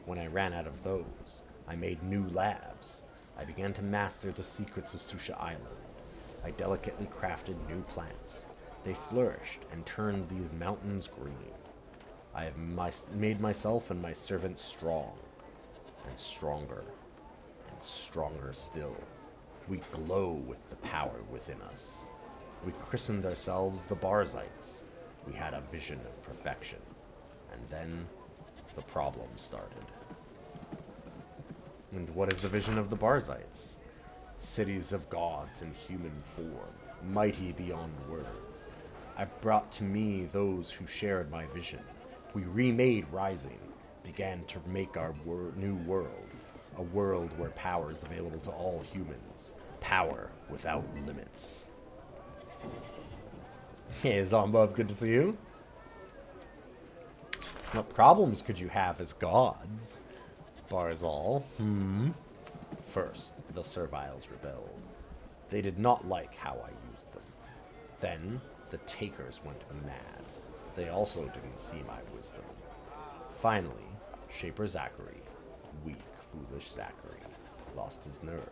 When I ran out of those, I made new labs. I began to master the secrets of Susha Island. I delicately crafted new plants. They flourished and turned these mountains green. I have made myself and my servants strong, and stronger still. We glow with the power within us. We christened ourselves the Barzites. We had a vision of perfection. And then the problem started. And what is the vision of the Barzites? Cities of gods in human form, mighty beyond words. I brought to me those who shared my vision. We remade Rising, began to make our new world, a world where power is available to all humans, power without limits. Hey, Zombub, good to see you. What problems could you have as gods? Barzal. First, the Serviles rebelled. They did not like how I used them. Then, the Takers went mad. They also didn't see my wisdom. Finally, Shaper Zachary, weak, foolish Zachary, lost his nerve.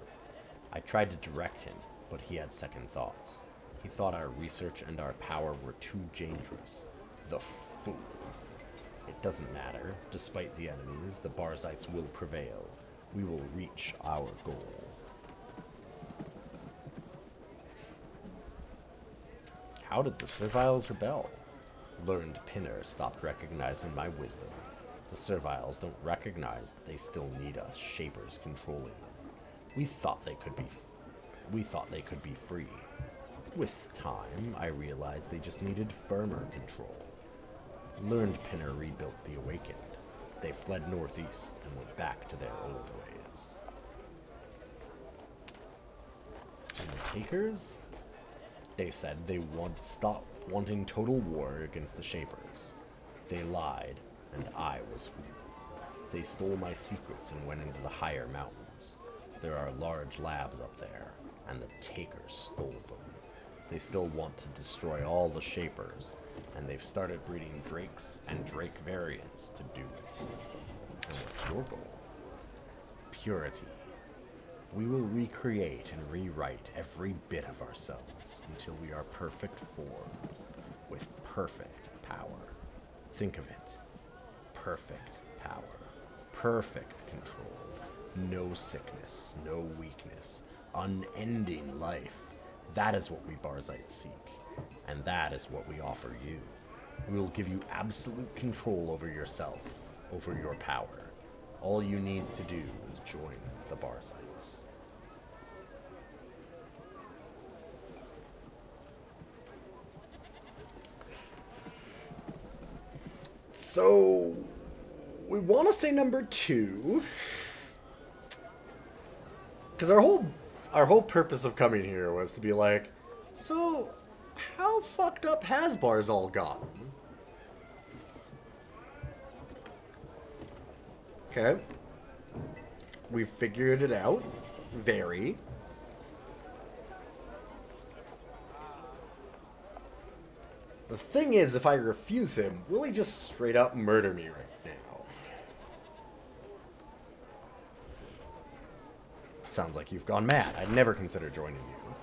I tried to direct him, but he had second thoughts. He thought our research and our power were too dangerous. The fool. It doesn't matter. Despite the enemies, the Barzites will prevail. We will reach our goal. How did the Serviles rebel? Learned Pinner stopped recognizing my wisdom. The Serviles don't recognize that they still need us Shapers controlling them. We thought they could be free. With time, I realized they just needed firmer control. Learned Pinner rebuilt the Awakened. They fled northeast and went back to their old ways. And the Takers? They said they want to stop wanting total war against the Shapers. They lied, and I was fooled. They stole my secrets and went into the higher mountains. There are large labs up there, and the Takers stole them. They still want to destroy all the Shapers, and they've started breeding Drakes and Drake variants to do it. And what's your goal? Purity. We will recreate and rewrite every bit of ourselves until we are perfect forms with perfect power. Think of it. Perfect power. Perfect control. No sickness, no weakness. Unending life. That is what we Barzites seek. And that is what we offer you. We will give you absolute control over yourself, over your power. All you need to do is join the Barzites. So, we want to say number 2. Because our whole purpose of coming here was to be like, so, how fucked up has Barzal gotten? Okay. We figured it out. Very. The thing is, if I refuse him, will he just straight up murder me right now? Sounds like you've gone mad. I'd never consider joining you.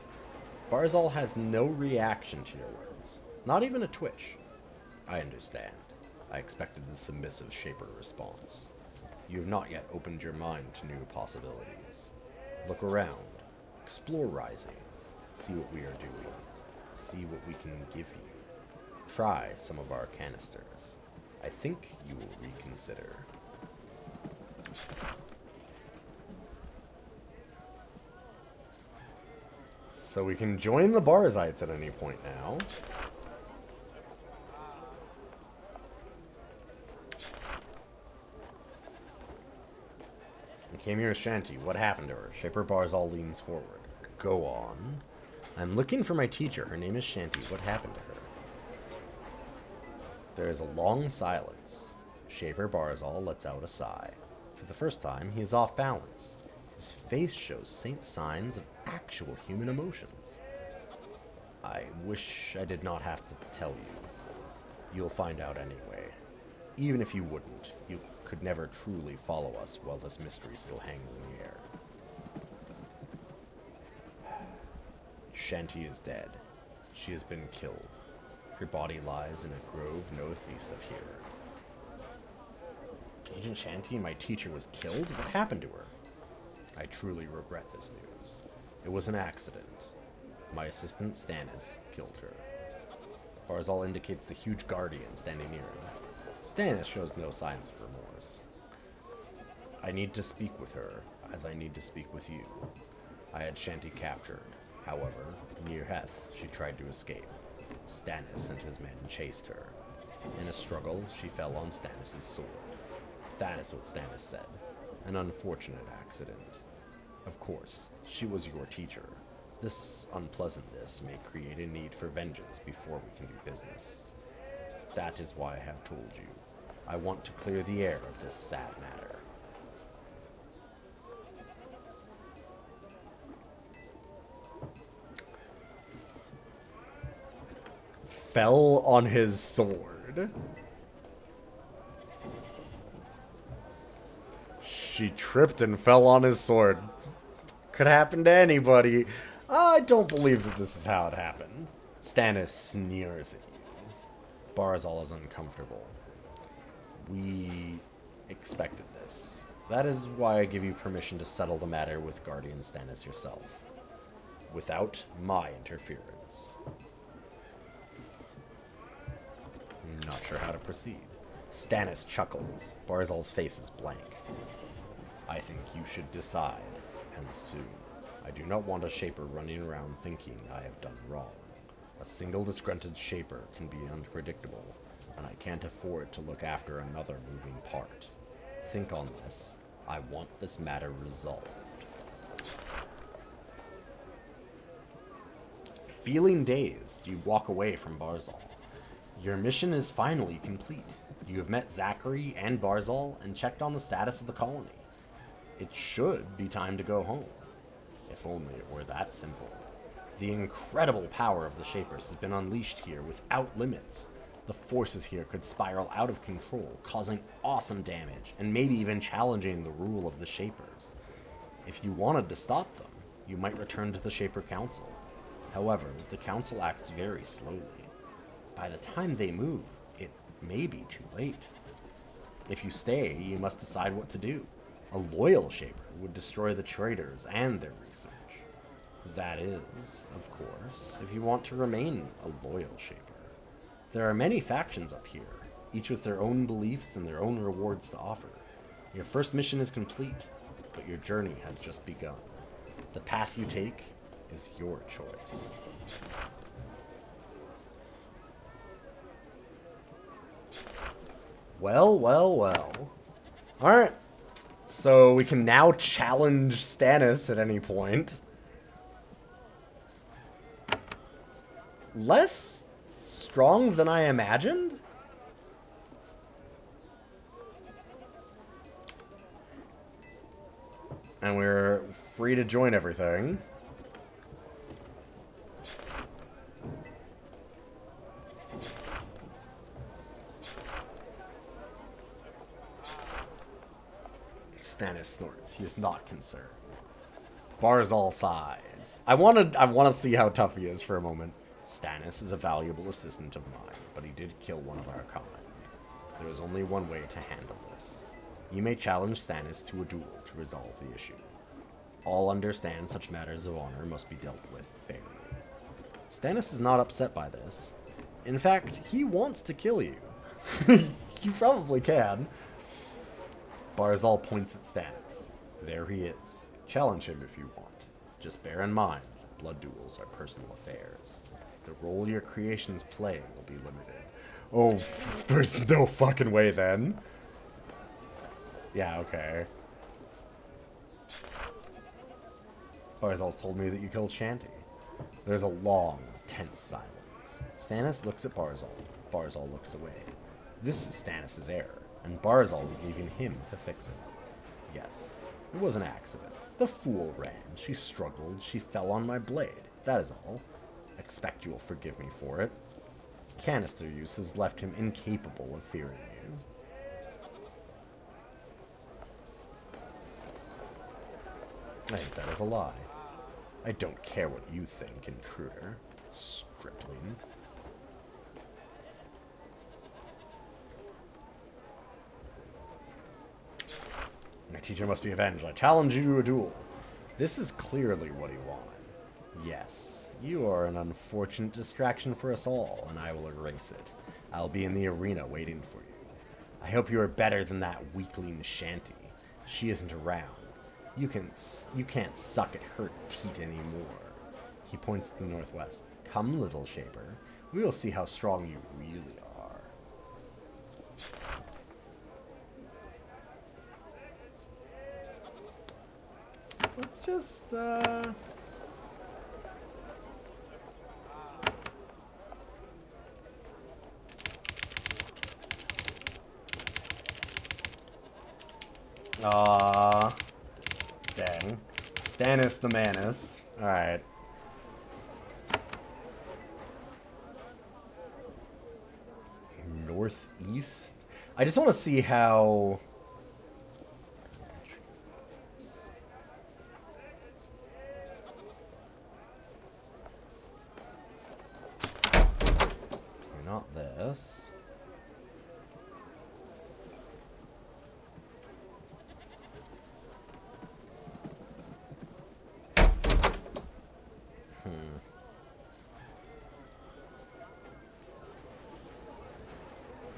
Barzal has no reaction to your words. Not even a twitch. I understand. I expected the submissive Shaper response. You have not yet opened your mind to new possibilities. Look around. Explore Rising. See what we are doing. See what we can give you. Try some of our canisters. I think you will reconsider. So we can join the Barzites at any point now. I came here as Shanti. What happened to her? Shaper Barzal leans forward. Go on. I'm looking for my teacher. Her name is Shanti. What happened to her? There is a long silence. Shaper Barzal lets out a sigh. For the first time, he is off balance. His face shows faint signs of actual human emotions. I wish I did not have to tell you. You'll find out anyway. Even if you wouldn't, you could never truly follow us while this mystery still hangs in the air. Shanti is dead. She has been killed. Her body lies in a grove northeast of here. Agent Shanti, my teacher, was killed? What happened to her? I truly regret this news. It was an accident. My assistant, Stannis, killed her. Barzal indicates the huge guardian standing near him. Stannis shows no signs of remorse. I need to speak with her, as I need to speak with you. I had Shanti captured. However, near Heth, she tried to escape. Stannis and his men chased her. In a struggle, she fell on Stannis' sword. That is what Stannis said. An unfortunate accident. Of course, she was your teacher. This unpleasantness may create a need for vengeance before we can do business. That is why I have told you. I want to clear the air of this sad matter. Fell on his sword. She tripped and fell on his sword. Could happen to anybody. I don't believe that this is how it happened. Stannis sneers at you. Barzal is uncomfortable. We expected this. That is why I give you permission to settle the matter with Guardian Stannis yourself, without my interference. I'm not sure how to proceed. Stannis chuckles. Barzal's face is blank. I think you should decide, and soon. I do not want a Shaper running around thinking I have done wrong. A single disgruntled Shaper can be unpredictable, and I can't afford to look after another moving part. Think on this. I want this matter resolved. Feeling dazed, you walk away from Barzal. Your mission is finally complete. You have met Zachary and Barzal and checked on the status of the colony. It should be time to go home. If only it were that simple. The incredible power of the Shapers has been unleashed here without limits. The forces here could spiral out of control, causing awesome damage, and maybe even challenging the rule of the Shapers. If you wanted to stop them, you might return to the Shaper Council. However, the Council acts very slowly. By the time they move, it may be too late. If you stay, you must decide what to do. A loyal Shaper would destroy the traitors and their research. That is, of course, if you want to remain a loyal Shaper. There are many factions up here, each with their own beliefs and their own rewards to offer. Your first mission is complete, but your journey has just begun. The path you take is your choice. Well, well, well. Alright. So we can now challenge Stannis at any point. Less strong than I imagined? And we're free to join everything. Stannis snorts. He is not concerned. Barzal sighs. I want to see how tough he is for a moment. Stannis is a valuable assistant of mine, but he did kill one of our kind. There is only one way to handle this. You may challenge Stannis to a duel to resolve the issue. All understand such matters of honor must be dealt with fairly. Stannis is not upset by this. In fact, he wants to kill you. You probably can. Barzal points at Stannis. There he is. Challenge him if you want. Just bear in mind that blood duels are personal affairs. The role your creations play will be limited. Oh, there's no fucking way then. Yeah, okay. Barzal's told me that you killed Shanty. There's a long, tense silence. Stannis looks at Barzal. Barzal looks away. This is Stannis' error, and Barzal is leaving him to fix it. Yes, it was an accident. The fool ran. She struggled. She fell on my blade. That is all. Expect you will forgive me for it. Canister use has left him incapable of fearing you. I think that is a lie. I don't care what you think, intruder. Stripling. My teacher must be avenged. I challenge you to a duel. This is clearly what he wanted. Yes, you are an unfortunate distraction for us all, and I will erase it. I'll be in the arena waiting for you. I hope you are better than that weakling Shanty. She isn't around. You can't suck at her teat anymore. He points to the northwest. Come, little Shaper. We will see how strong you really are. Let's just, dang. Stannis the Manus. Alright. Northeast? I just want to see how... Not this.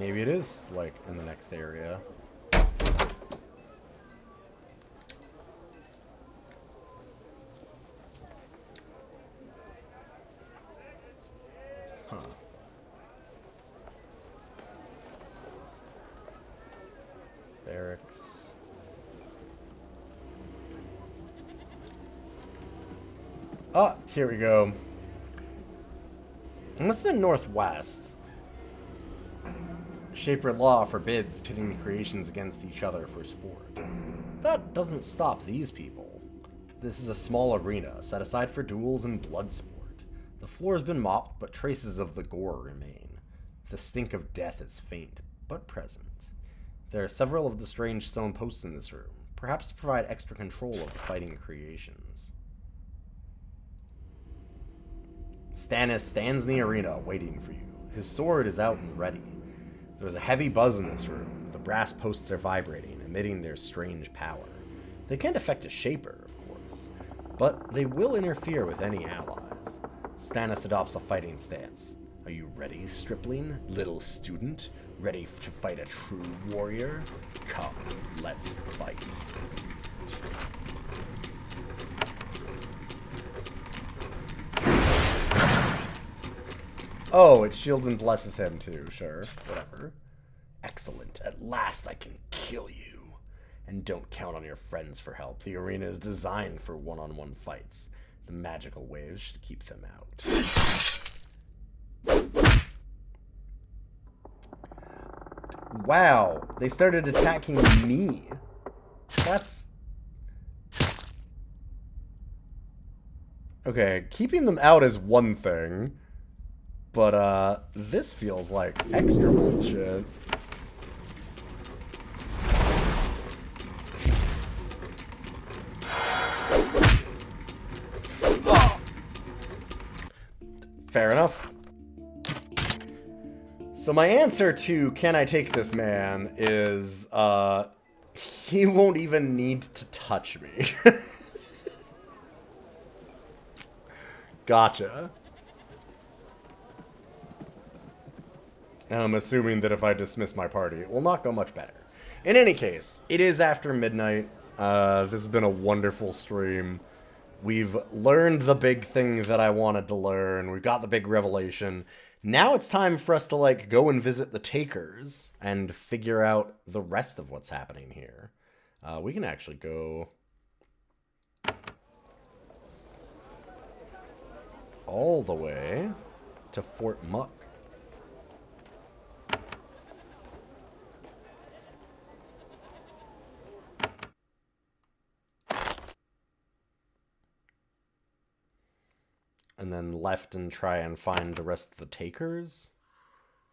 Maybe it is, like, in the next area. Huh. Barracks. Oh, here we go. It must have been northwest. Shaper law forbids pitting creations against each other for sport. That doesn't stop these people. This is a small arena set aside for duels and blood sport. The floor has been mopped, but traces of the gore remain. The stink of death is faint, but present. There are several of the strange stone posts in this room, perhaps to provide extra control of the fighting creations. Stannis stands in the arena, waiting for you. His sword is out and ready. There is a heavy buzz in this room. The brass posts are vibrating, emitting their strange power. They can't affect a Shaper, of course, but they will interfere with any allies. Stannis adopts a fighting stance. Are you ready, stripling? Little student? Ready to fight a true warrior? Come, let's fight. Oh, it shields and blesses him too, sure. Whatever. Excellent. At last I can kill you. And don't count on your friends for help. The arena is designed for one-on-one fights. The magical waves should keep them out. Wow, they started attacking me. That's... Okay, keeping them out is one thing. But, this feels like extra bullshit. Fair enough. So my answer to can I take this man is, he won't even need to touch me. Gotcha. And I'm assuming that if I dismiss my party, it will not go much better. In any case, it is after midnight. This has been a wonderful stream. We've learned the big thing that I wanted to learn. We've got the big revelation. Now it's time for us to, like, go and visit the Takers and figure out the rest of what's happening here. We can actually go all the way to Fort Muck. And then left and try and find the rest of the Takers.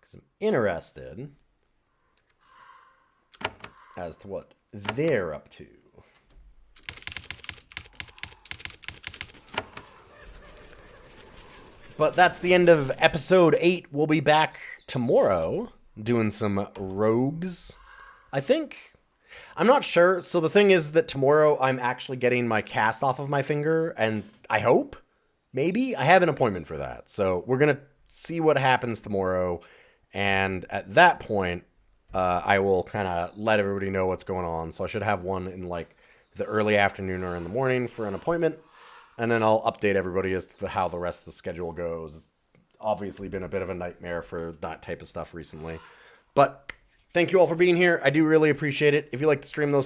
Because I'm interested as to what they're up to. But that's the end of episode 8. We'll be back tomorrow doing some rogues, I think. I'm not sure. So the thing is that tomorrow I'm actually getting my cast off of my finger, and I hope... Maybe? I have an appointment for that. So we're going to see what happens tomorrow. And at that point, I will kind of let everybody know what's going on. So I should have one in like the early afternoon or in the morning for an appointment. And then I'll update everybody as to how the rest of the schedule goes. It's obviously been a bit of a nightmare for that type of stuff recently. But thank you all for being here. I do really appreciate it. If you like to stream those